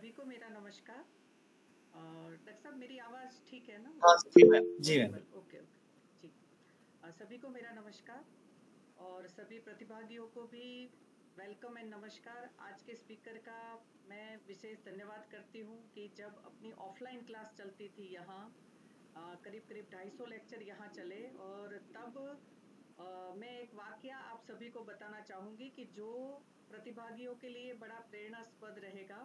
सभी को मेरा नमस्कार। और डॉक्टर साहब मेरी आवाज़ ठीक है ना? हाँ जी मैम, जी मैम। ऑडिबल? ओके ओके जी। सभी को मेरा नमस्कार और सभी प्रतिभागियों को भी वेलकम एंड नमस्कार। आज के स्पीकर का मैं विशेष धन्यवाद करती हूँ कि जब अपनी ऑफलाइन क्लास चलती थी यहाँ करीब करीब 250 लेक्चर यहाँ चले और तब मैं एक वाकया आप सभी को बताना चाहूँगी कि जो प्रतिभागियों के लिए बड़ा प्रेरणास्पद रहेगा।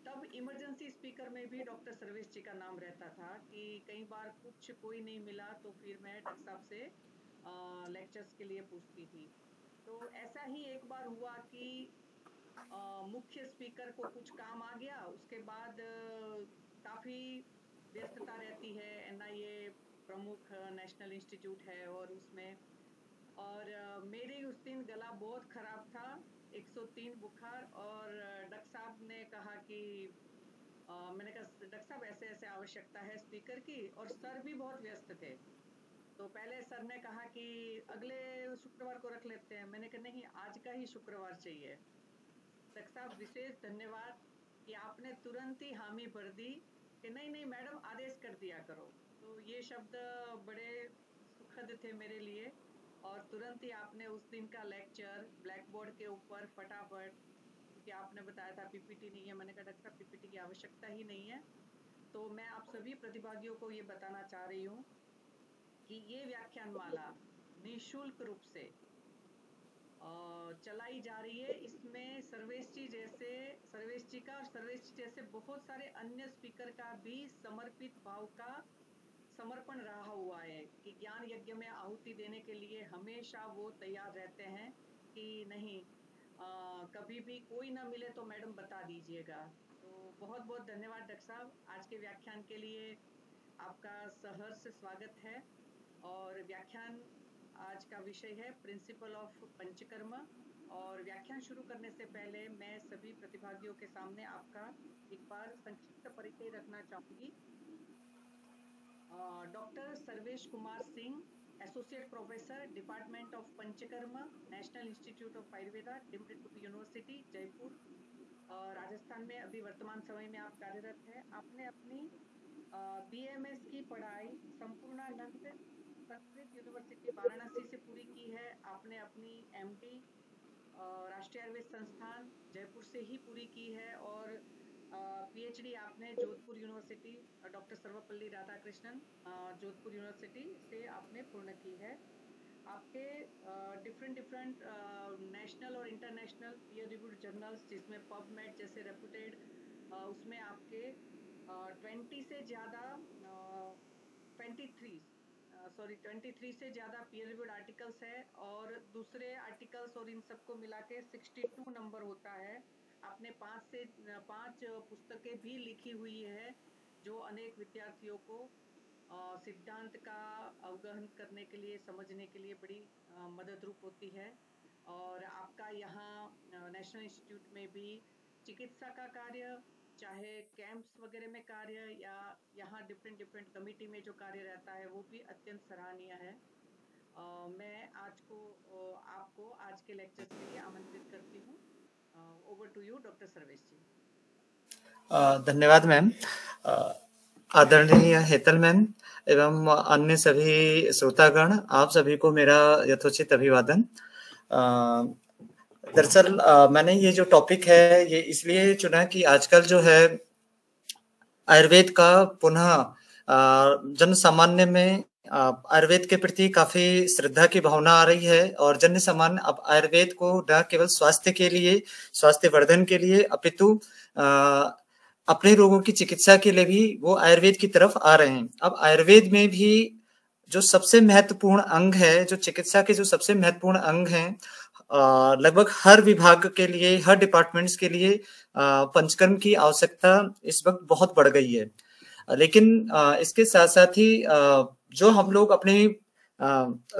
तब इमरजेंसी स्पीकर में भी डॉक्टर सर्वेश जी का नाम रहता था कि कई बार कुछ कोई नहीं मिला तो फिर मैं डॉक्टर साहब से लेक्चर्स के लिए पूछती थी। तो ऐसा ही एक बार हुआ कि मुख्य स्पीकर को कुछ काम आ गया, उसके बाद काफ़ी व्यस्तता रहती है। एनआईए प्रमुख नेशनल इंस्टीट्यूट है और उसमें और मेरे उस दिन गला बहुत ख़राब था, 103 बुखार। और डॉक्टर साहब ने कहा कि मैंने कहा डॉक्टर साहब ऐसे ऐसे आवश्यकता है स्पीकर की, और सर भी बहुत व्यस्त थे। तो पहले सर ने कहा कि अगले शुक्रवार को रख लेते हैं। मैंने कहा नहीं, आज का ही शुक्रवार चाहिए। डॉक्टर साहब विशेष धन्यवाद कि आपने तुरंत ही हामी भर दी कि नहीं नहीं मैडम आदेश कर दिया करो। तो ये शब्द बड़े सुखद थे मेरे लिए। और तुरंत ही आपने उस दिन का लेक्चर ब्लैक बोर्ड के ऊपर फटाफट, क्योंकि आपने बताया था पीपीटी नहीं है, मैंने कहा डॉक्टर साहब पीपीटी की आवश्यकता ही नहीं है। तो मैं आप सभी प्रतिभागियों को ये बताना चाह रही हूँ कि ये व्याख्यानमाला निःशुल्क रूप से चलाई जा रही है। इसमें सर्वेश जी का और सर्वेश जी जैसे बहुत सारे अन्य स्पीकर का भी समर्पित भाव का समर्पण रहा हुआ है कि ज्ञान यज्ञ में आहुति देने के लिए हमेशा वो तैयार रहते हैं कि नहीं कभी भी कोई ना मिले तो मैडम बता दीजिएगा। तो बहुत बहुत धन्यवाद डॉक्टर साहब। आज के व्याख्यान के लिए आपका सहर्ष स्वागत है। और व्याख्यान आज का विषय है प्रिंसिपल ऑफ पंचकर्म। और व्याख्यान शुरू करने से पहले मैं सभी प्रतिभागियों के सामने आपका एक बार संक्षिप्त परिचय रखना चाहूंगी। Doctor Sarvesh Kumar Singh, associate professor, department of Panchakarma, national institute of Ayurveda, deemed to be university Jaipur, Rajasthan में अभी वर्तमान समय में आप कार्यरत हैं। आपने अपनी बीएमएस की पढ़ाई संपूर्णानंद संस्कृत यूनिवर्सिटी वाराणसी से पूरी की है। आपने अपनी एमडी राष्ट्रीय आयुर्वेद संस्थान जयपुर से ही पूरी की है। और पीएचडी आपने Jodhpur university, doctor Sarvepalli Radhakrishnan Jodhpur university से आपने पूर्ण की है। आपके डिफरेंट नेशनल और इंटरनेशनल पीयर रिव्यूड जर्नल्स जिसमें पबमेड जैसे रेपुटेड, उसमें आपके 20 से ज़्यादा 23 से ज़्यादा पीयर रिव्यूड आर्टिकल्स है। और दूसरे आर्टिकल्स और इन सबको मिला के 62 नंबर होता है। आपने 5 पुस्तकें भी लिखी हुई है जो अनेक विद्यार्थियों को सिद्धांत का अवगहन करने के लिए, समझने के लिए बड़ी मदद रूप होती है। और आपका यहाँ नेशनल इंस्टीट्यूट में भी चिकित्सा का कार्य, चाहे कैंप्स वगैरह में कार्य या यहाँ डिफरेंट कमिटी में जो कार्य रहता है, वो भी अत्यंत सराहनीय है। मैं आपको आज के लेक्चर्स के लिए आमंत्रित करती हूँ। Over to you doctor Sarvesh ji. धन्यवाद मैम। आदरणीय हेतल मैम एवं अन्य सभी श्रोतागण, आप सभी को मेरा यथोचित अभिवादन। दरअसल मैंने ये जो टॉपिक है ये इसलिए चुना कि आजकल जो है आयुर्वेद का पुनः जन सामान्य में आयुर्वेद के प्रति काफी श्रद्धा की भावना आ रही है। और जन सामान्य अब आयुर्वेद को न केवल स्वास्थ्य के लिए, स्वास्थ्य वर्धन के लिए, अपितु अपने रोगों की चिकित्सा के लिए भी वो आयुर्वेद की तरफ आ रहे हैं। अब आयुर्वेद में भी जो सबसे महत्वपूर्ण अंग है, जो चिकित्सा के जो सबसे महत्वपूर्ण अंग हैं, लगभग हर विभाग के लिए, हर डिपार्टमेंट्स के लिए पंचकर्म की आवश्यकता इस वक्त बहुत बढ़ गई है। लेकिन इसके साथ साथ ही जो हम लोग अपने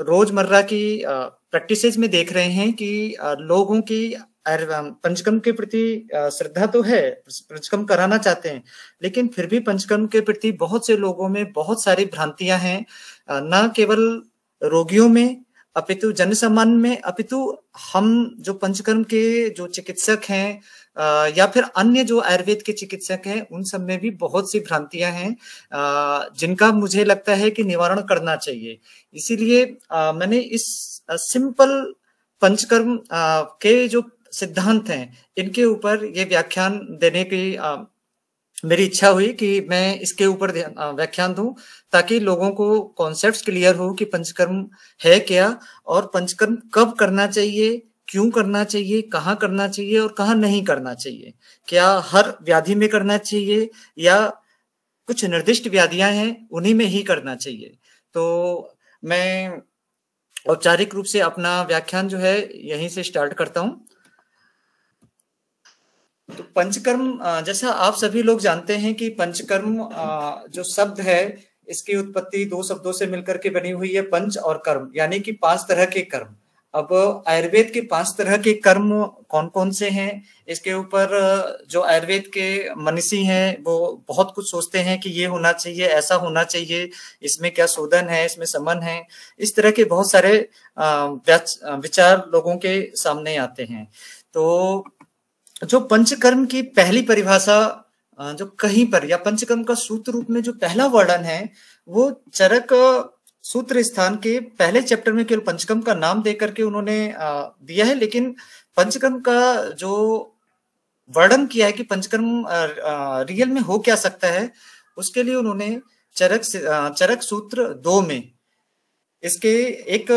रोजमर्रा की प्रैक्टिसेस में देख रहे हैं कि लोगों की पंचकर्म के प्रति श्रद्धा तो है, पंचकर्म कराना चाहते हैं, लेकिन फिर भी पंचकर्म के प्रति बहुत से लोगों में बहुत सारी भ्रांतियां हैं, न केवल रोगियों में अपितु जनसामान्य में, अपितु हम जो पंचकर्म के जो चिकित्सक हैं या फिर अन्य जो आयुर्वेद के चिकित्सक हैं, उन सब में भी बहुत सी भ्रांतियां हैं जिनका मुझे लगता है कि निवारण करना चाहिए। इसीलिए मैंने इस सिंपल पंचकर्म के जो सिद्धांत हैं, इनके ऊपर ये व्याख्यान देने की मेरी इच्छा हुई कि मैं इसके ऊपर व्याख्यान दूं, ताकि लोगों को कॉन्सेप्ट्स क्लियर हो कि पंचकर्म है क्या और पंचकर्म कब करना चाहिए, क्यों करना चाहिए, कहाँ करना चाहिए और कहाँ नहीं करना चाहिए। क्या हर व्याधि में करना चाहिए या कुछ निर्दिष्ट व्याधियां हैं उन्हीं में ही करना चाहिए। तो मैं औपचारिक रूप से अपना व्याख्यान जो है यहीं से स्टार्ट करता हूं। तो पंचकर्म, जैसा आप सभी लोग जानते हैं कि पंचकर्म जो शब्द है, इसकी उत्पत्ति दो शब्दों से मिलकर के बनी हुई है, पंच और कर्म, यानी कि 5 तरह के कर्म। अब आयुर्वेद के 5 तरह के कर्म कौन कौन से हैं, इसके ऊपर जो आयुर्वेद के मनीषी हैं वो बहुत कुछ सोचते हैं कि ये होना चाहिए, ऐसा होना चाहिए, इसमें क्या शोधन है, इसमें समन है, इस तरह के बहुत सारे विचार लोगों के सामने आते हैं। तो जो पंचकर्म की पहली परिभाषा जो कहीं पर, या पंचकर्म का सूत्र रूप में जो पहला वर्णन है, वो चरक सूत्र स्थान के पहले चैप्टर में केवल पंचकर्म का नाम देकर के उन्होंने दिया है। लेकिन पंचकर्म का जो वर्णन किया है कि पंचकर्म रियल में हो क्या सकता है, उसके लिए उन्होंने चरक सूत्र 2 में इसके एक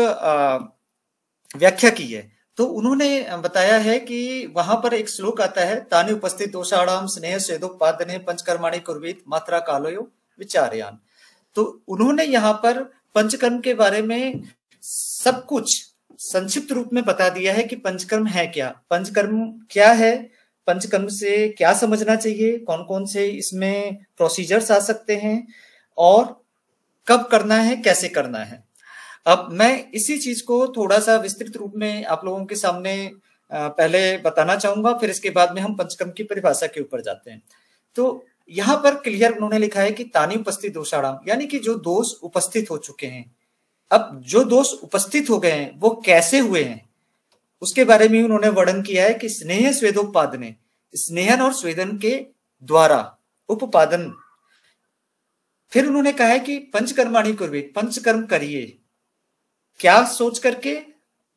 व्याख्या की है। तो उन्होंने बताया है कि वहां पर एक श्लोक आता है, तानि उपस्थित दोषाणाम स्नेह स्वेदोपादने पंचकर्माणि कुर्वीत मात्रा कालयो विचारयान। तो उन्होंने यहाँ पर पंचकर्म के बारे में सब कुछ संक्षिप्त रूप में बता दिया है कि पंचकर्म है क्या, पंचकर्म क्या है, पंचकर्म से क्या समझना चाहिए, कौन कौन से इसमें प्रोसीजर्स आ सकते हैं और कब करना है, कैसे करना है। अब मैं इसी चीज को थोड़ा सा विस्तृत रूप में आप लोगों के सामने पहले बताना चाहूंगा, फिर इसके बाद में हम पंचकर्म की परिभाषा के ऊपर जाते हैं। तो यहाँ पर क्लियर उन्होंने लिखा है कि तानि उपस्थित दोषाणाम, यानी कि जो दोष उपस्थित हो चुके हैं। अब जो दोष उपस्थित हो गए हैं वो कैसे हुए हैं, उसके बारे में उन्होंने वर्णन किया है कि स्नेह स्वेदोपादने, स्नेहन और स्वेदन के द्वारा उपादन। फिर उन्होंने कहा है कि पंचकर्माणि कुर्वीत, पंचकर्म करिए, क्या सोच करके,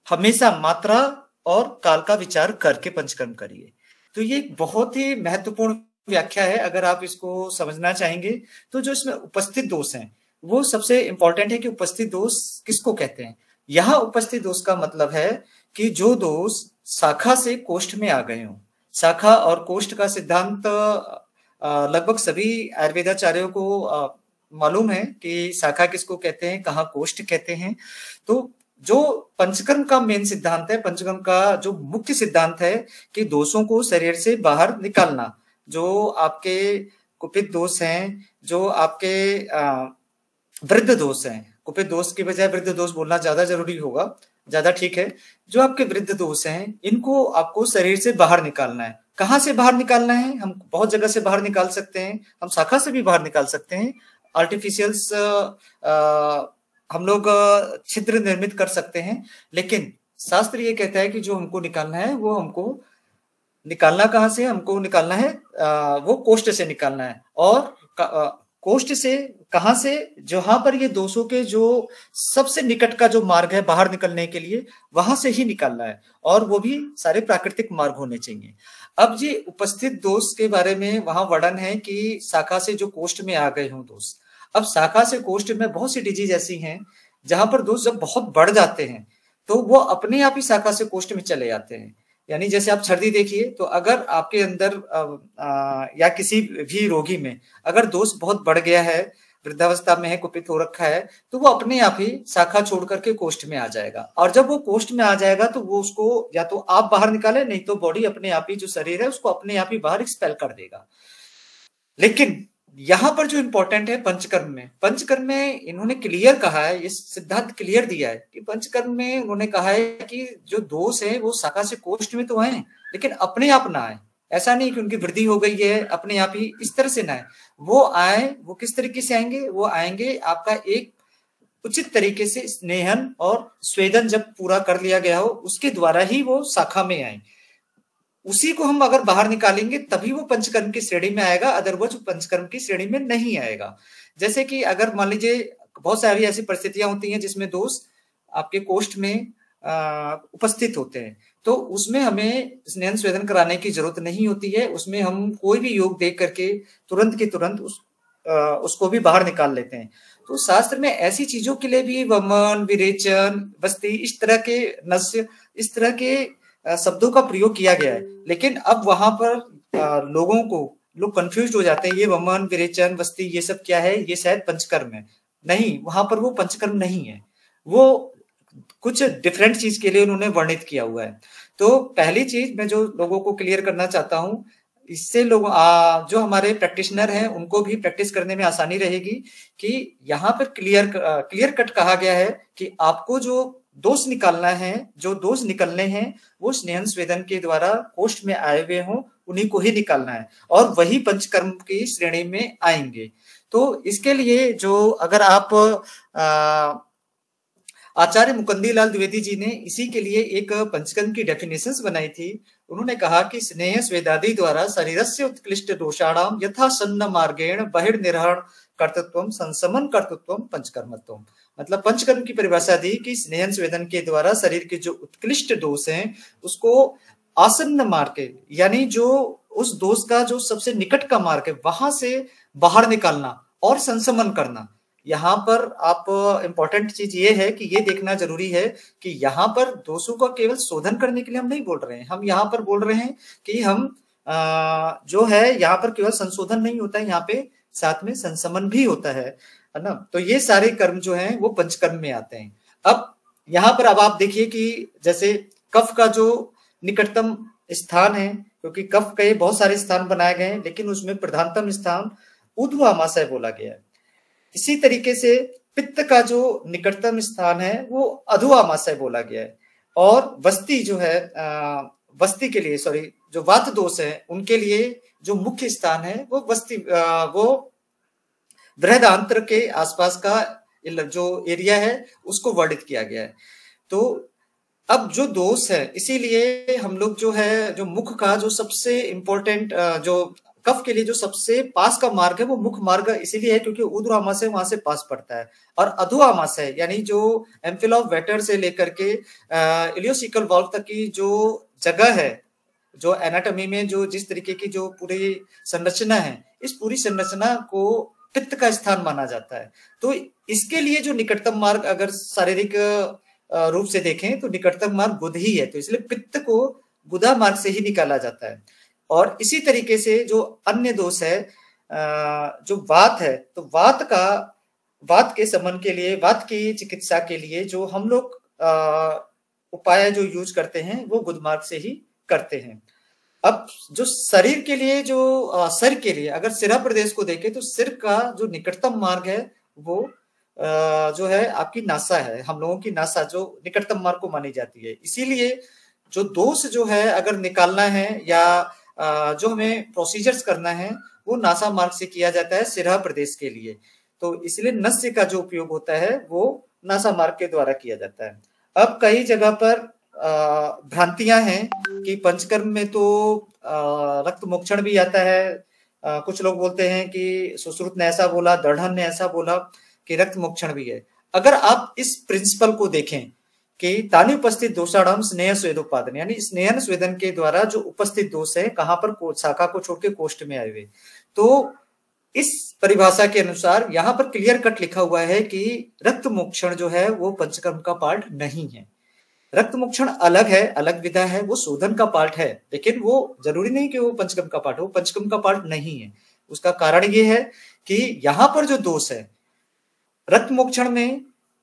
हमेशा मात्रा और काल का विचार करके पंचकर्म करिए। तो ये बहुत ही महत्वपूर्ण व्याख्या है। अगर आप इसको समझना चाहेंगे तो जो इसमें उपस्थित दोष हैं वो सबसे इंपॉर्टेंट है कि उपस्थित दोष किसको कहते हैं। यहाँ उपस्थित दोष का मतलब है कि जो दोष शाखा से कोष्ठ में आ गए हों। शाखा और कोष्ठ का सिद्धांत लगभग सभी आयुर्वेदाचार्यों को मालूम है कि शाखा किसको कहते हैं, कहाँ कोष्ठ कहते हैं। तो जो पंचकर्म का मेन सिद्धांत है, पंचकर्म का जो मुख्य सिद्धांत है कि दोषों को शरीर से बाहर निकालना। जो आपके कुपित दोष हैं, जो आपके वृद्ध दोष हैं, कुपित दोष की बजाय वृद्ध दोष बोलना ज्यादा जरूरी होगा, ज्यादा ठीक है। जो आपके वृद्ध दोष हैं, इनको आपको शरीर से बाहर निकालना है। कहाँ से बाहर निकालना है? हम बहुत जगह से बाहर निकाल सकते हैं, हम शाखा से भी बाहर निकाल सकते हैं, आर्टिफिशियल्स हम लोग छिद्र निर्मित कर सकते हैं। लेकिन शास्त्र ये कहता है कि जो हमको निकालना है वो हमको निकालना कहाँ से, हमको निकालना है वो कोष्ठ से निकालना है। और कोष्ठ से कहाँ से? जहां पर ये दोषों के जो सबसे निकट का जो मार्ग है बाहर निकलने के लिए, वहां से ही निकालना है, और वो भी सारे प्राकृतिक मार्ग होने चाहिए। अब ये उपस्थित दोष के बारे में वहां वर्णन है कि शाखा से जो कोष्ठ में आ गए हों दोष। अब शाखा से कोष्ठ में बहुत सी डिजीज ऐसी हैं जहां पर दोष जब बहुत बढ़ जाते हैं तो वो अपने आप ही शाखा से कोष्ठ में चले जाते हैं। यानी जैसे आप सर्दी देखिए, तो अगर आपके अंदर या किसी भी रोगी में अगर दोष बहुत बढ़ गया है, वृद्धावस्था में है, कुपित हो रखा है, तो वो अपने आप ही शाखा छोड़ करके कोष्ठ में आ जाएगा। और जब वो कोष्ठ में आ जाएगा तो वो उसको या तो आप बाहर निकाले, नहीं तो बॉडी अपने आप ही, जो शरीर है उसको अपने आप ही बाहर एक्सपेल कर देगा। लेकिन यहां पर जो इंपॉर्टेंट है पंचकर्म में इन्होंने क्लियर कहा है, ये सिद्धांत क्लियर दिया है कि पंचकर्म में उन्होंने कहा है कि जो दोष है वो शाखा से कोष्ठ में तो आए, लेकिन अपने आप ना आए। ऐसा नहीं कि उनकी वृद्धि हो गई है अपने आप ही, इस तरह से ना आए। वो आए, वो किस तरीके से आएंगे? वो आएंगे आपका एक उचित तरीके से स्नेहन और स्वेदन जब पूरा कर लिया गया हो, उसके द्वारा ही वो शाखा में आए। उसी को हम अगर बाहर निकालेंगे तभी वो पंचकर्म की श्रेणी में आएगा, अदरवाइज पंचकर्म की श्रेणी में नहीं आएगा। जैसे कि अगर मान लीजिए बहुत सारी ऐसी परिस्थितियां होती हैं जिसमें दोष आपके कोष्ठ में उपस्थित होते हैं, तो उसमें हमें स्नेहन स्वेदन कराने की जरूरत नहीं होती है। उसमें हम कोई भी योग देख करके तुरंत के तुरंत उसको भी बाहर निकाल लेते हैं। तो शास्त्र में ऐसी चीजों के लिए भी वमन, विरेचन, बस्ती, इस तरह के नस्य, इस तरह के शब्दों का प्रयोग किया गया है। लेकिन अब वहां पर लोग कंफ्यूज हो जाते हैं, ये वमन, विरेचन, बस्ती ये सब क्या है, ये शायद पंचकर्म है। नहीं, वहां पर वो पंचकर्म नहीं है, वो कुछ डिफरेंट चीज के लिए उन्होंने वर्णित किया हुआ है। तो पहली चीज मैं जो लोगों को क्लियर करना चाहता हूं, इससे लोग जो हमारे प्रैक्टिशनर हैं उनको भी प्रैक्टिस करने में आसानी रहेगी कि यहाँ पर क्लियर कट कहा गया है कि आपको जो दोष निकालना है, जो दोष निकलने हैं, वो स्नेहन स्वेदन के द्वारा कोष्ठ में आए हुए हों, उन्हीं को ही निकालना है और वही पंचकर्म की श्रेणी में आएंगे। तो इसके लिए जो अगर आप आचार्य मुकुंदीलाल द्विवेदी जी ने इसी के लिए एक पंचकर्म की डेफिनेशंस बनाई थी। उन्होंने कहा कि स्नेह स्वेदादि द्वारा शरीरस्य उत्कृष्ट दोषाणाम यथा सन्न मार्गेण बहिर्निर्हरण कर्तृत्वम संसमन कर्तृत्वम पंचकर्मत्वम। मतलब पंचकर्म की परिभाषा दी कि स्नेहन स्वेदन के द्वारा शरीर के जो उत्कृष्ट दोष हैं उसको आसन्न मार्ग, यानी जो उस दोष का जो सबसे निकट का मार्ग है वहां से बाहर निकालना और संसमन करना। यहाँ पर आप इंपॉर्टेंट चीज ये है कि ये देखना जरूरी है कि यहाँ पर दोषों का केवल शोधन करने के लिए हम नहीं बोल रहे हैं, हम यहाँ पर बोल रहे हैं कि हम जो है यहाँ पर केवल संशोधन नहीं होता है, यहाँ पे साथ में संसमन भी होता है ना। तो ये सारे कर्म जो हैं वो पंचकर्म में आते हैं। अब यहाँ पर अब आप देखिए कि जैसे कफ का जो निकटतम स्थान है, क्योंकि कफ के बहुत सारे स्थान बनाए गए हैं लेकिन उसमें प्रधानतम स्थान ऊर्ध्व आमाशय बोला गया है। इसी तरीके से पित्त का जो निकटतम स्थान है वो अधो आमाशय बोला गया है। और वस्ती जो है वस्ती के लिए जो वात दोष है उनके लिए जो मुख्य स्थान है वो वस्ती वो बृहदांत्र के आसपास का जो एरिया है उसको वर्णित किया गया है। तो अब जो दोष है, इसीलिए हम लोग जो है जो मुख का जो सबसे इंपॉर्टेंट जो कफ के लिए जो सबसे पास का मार्ग है वो मुख मार्ग इसीलिए है क्योंकि ऊर्ध्व आमाशय वहां से पास पड़ता है। और अधो आमाशय यानी जो एम्फिल ऑफ वेटर से लेकर के इलियोसिकल वाल्व तक की जो जगह है, जो एनाटॉमी में जो जिस तरीके की जो पूरी संरचना है, इस पूरी संरचना को पित्त का स्थान माना जाता है। तो इसके लिए जो निकटतम मार्ग अगर शारीरिक रूप से देखें तो निकटतम मार्ग गुद ही है, तो इसलिए पित्त को गुदा मार्ग से ही निकाला जाता है। और इसी तरीके से जो अन्य दोष है जो वात है, तो वात के शमन के लिए, वात की चिकित्सा के लिए जो हम लोग उपाय जो यूज करते हैं वो गुद मार्ग से ही करते हैं। अब जो शरीर के लिए जो सिर के लिए अगर सिरा प्रदेश को देखें तो सिर का जो निकटतम मार्ग है वो जो है आपकी नासा है, हम लोगों की नासा जो निकटतम मार्ग को मानी जाती है। इसीलिए जो दोष जो है अगर निकालना है या जो हमें प्रोसीजर्स करना है वो नासा मार्ग से किया जाता है सिरा प्रदेश के लिए। तो इसलिए नस्य का जो उपयोग होता है वो नासा मार्ग के द्वारा किया जाता है। अब कई जगह पर भ्रांतियां हैं कि पंचकर्म में तो रक्त मोक्षण भी आता है। कुछ लोग बोलते हैं कि सुश्रुत ने ऐसा बोला, दृढ़न ने ऐसा बोला कि रक्त मोक्षण भी है। अगर आप इस प्रिंसिपल को देखें कि तानि उपस्थित दोषाणाम स्नेह स्वेदोपादन, यानी स्नेहन स्वेदन के द्वारा जो उपस्थित दोष है कहां पर, शाखा को छोड़ के कोष्ठ में आए हुए, तो इस परिभाषा के अनुसार यहाँ पर क्लियर कट लिखा हुआ है कि रक्त मोक्षण जो है वो पंचकर्म का पार्ट नहीं है। रक्त मोक्षण अलग है, अलग विधा है, वो शोधन का पार्ट है, लेकिन वो जरूरी नहीं कि वो पंचकर्म का पार्ट हो, पंचकर्म का पार्ट नहीं है। उसका कारण ये है कि यहाँ पर जो दोष है रक्त मोक्षण में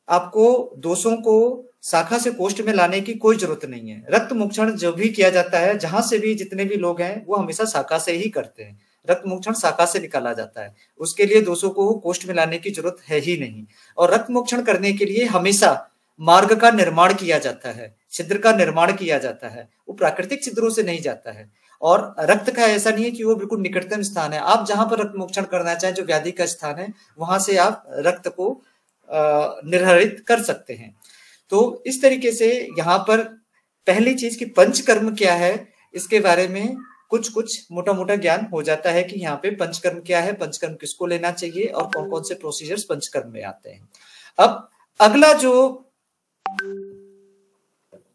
आपको दोषों को शाखा से कोष्ठ में लाने की कोई जरूरत नहीं है। रक्त मोक्षण जो भी किया जाता है, जहां से भी जितने भी लोग हैं वो हमेशा शाखा से ही करते हैं। रक्त मोक्षण शाखा से निकाला जाता है, उसके लिए दोषों को कोष्ठ में लाने की जरूरत है ही नहीं। और रक्त मोक्षण करने के लिए हमेशा मार्ग का निर्माण किया जाता है, छिद्र का निर्माण किया जाता है, वो प्राकृतिक छिद्रों से नहीं जाता है। और रक्त का ऐसा नहीं है कि वो बिल्कुल निकटतम स्थान है, आप जहां पर रक्त मोक्षण करना चाहें जो व्याधि का स्थान है वहां से आप रक्त को निर्धारित कर सकते हैं। तो इस तरीके से यहाँ पर पहली चीज कि पंचकर्म क्या है, इसके बारे में कुछ कुछ मोटा मोटा ज्ञान हो जाता है कि यहाँ पे पंचकर्म क्या है, पंचकर्म किसको लेना चाहिए और कौन कौन से प्रोसीजर्स पंचकर्म में आते हैं। अब अगला जो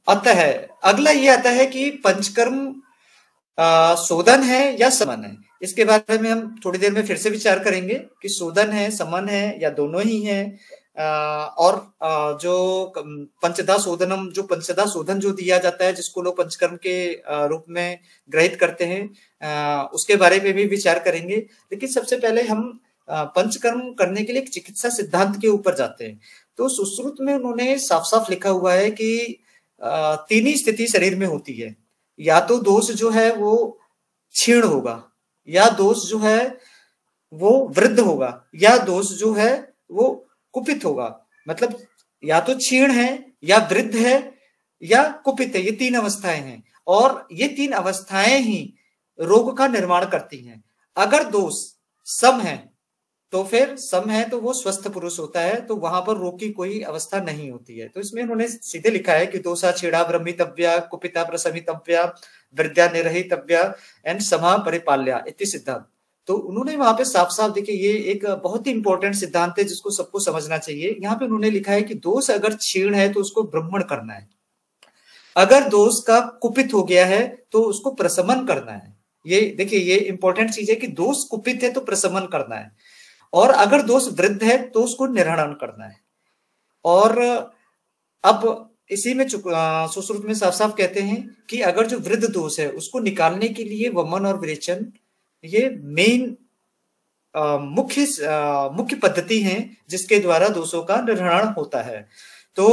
आता है, अगला ये आता है कि पंचकर्म शोधन है या समन है। इसके बारे में हम थोड़ी देर में फिर से विचार करेंगे कि शोधन है, समन है या दोनों ही है। और जो पंचधा शोधनम, जो पंचधा शोधन जो दिया जाता है जिसको लोग पंचकर्म के रूप में ग्रहित करते हैं, उसके बारे में भी विचार करेंगे। लेकिन सबसे पहले हम पंचकर्म करने के लिए एक चिकित्सा सिद्धांत के ऊपर जाते हैं। तो सुश्रुत में उन्होंने साफ साफ लिखा हुआ है कि तीन ही स्थिति शरीर में होती है, या तो दोष जो है वो क्षीण होगा, या दोष जो है वो वृद्ध होगा, या दोष जो है वो कुपित होगा। मतलब या तो क्षीण है या वृद्ध है या कुपित है, ये तीन अवस्थाएं हैं और ये तीन अवस्थाएं ही रोग का निर्माण करती हैं। अगर दोष सम है तो फिर सम है तो वो स्वस्थ पुरुष होता है, तो वहां पर रोग की कोई अवस्था नहीं होती है। तो इसमें उन्होंने सीधे लिखा है कि दोषा छेड़ा भ्रमितव्या, कुपिता प्रशमितव्या, वृद्धा निरहितव्या एंड समा परिपाल्या इति सिद्धांत। तो उन्होंने वहां पे साफ साफ, देखिए ये एक बहुत ही इंपॉर्टेंट सिद्धांत है जिसको सबको समझना चाहिए। यहाँ पे उन्होंने लिखा है कि दोष अगर क्षीण है तो उसको ब्रह्मण करना है, अगर दोष का कुपित हो गया है तो उसको प्रशमन करना है। ये देखिए ये इंपॉर्टेंट चीज है कि दोष कुपित है तो प्रशमन करना है, और अगर दोष वृद्ध है तो उसको निर्हरण करना है। और अब इसी में सुश्रुत में साफ साफ कहते हैं कि अगर जो वृद्ध दोष है उसको निकालने के लिए वमन और विरेचन ये मेन मुख्य पद्धति है जिसके द्वारा दोषों का निर्हरण होता है। तो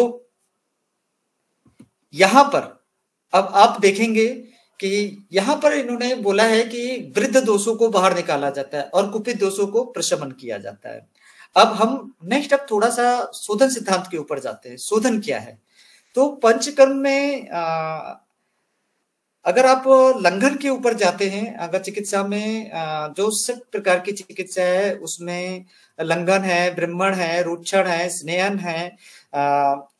यहां पर अब आप देखेंगे कि यहां पर इन्होंने बोला है कि वृद्ध दोषों को बाहर निकाला जाता है और कुपित दोषों को प्रशमन किया जाता है। अब हम नेक्स्ट अब थोड़ा सा शोधन सिद्धांत के ऊपर जाते हैं। शोधन क्या है? तो पंचकर्म में अगर आप लंघन के ऊपर जाते हैं, अगर चिकित्सा में जो सब प्रकार की चिकित्सा है उसमें लंघन है, ब्रह्मण है, रूक्षण है, स्नेहन है,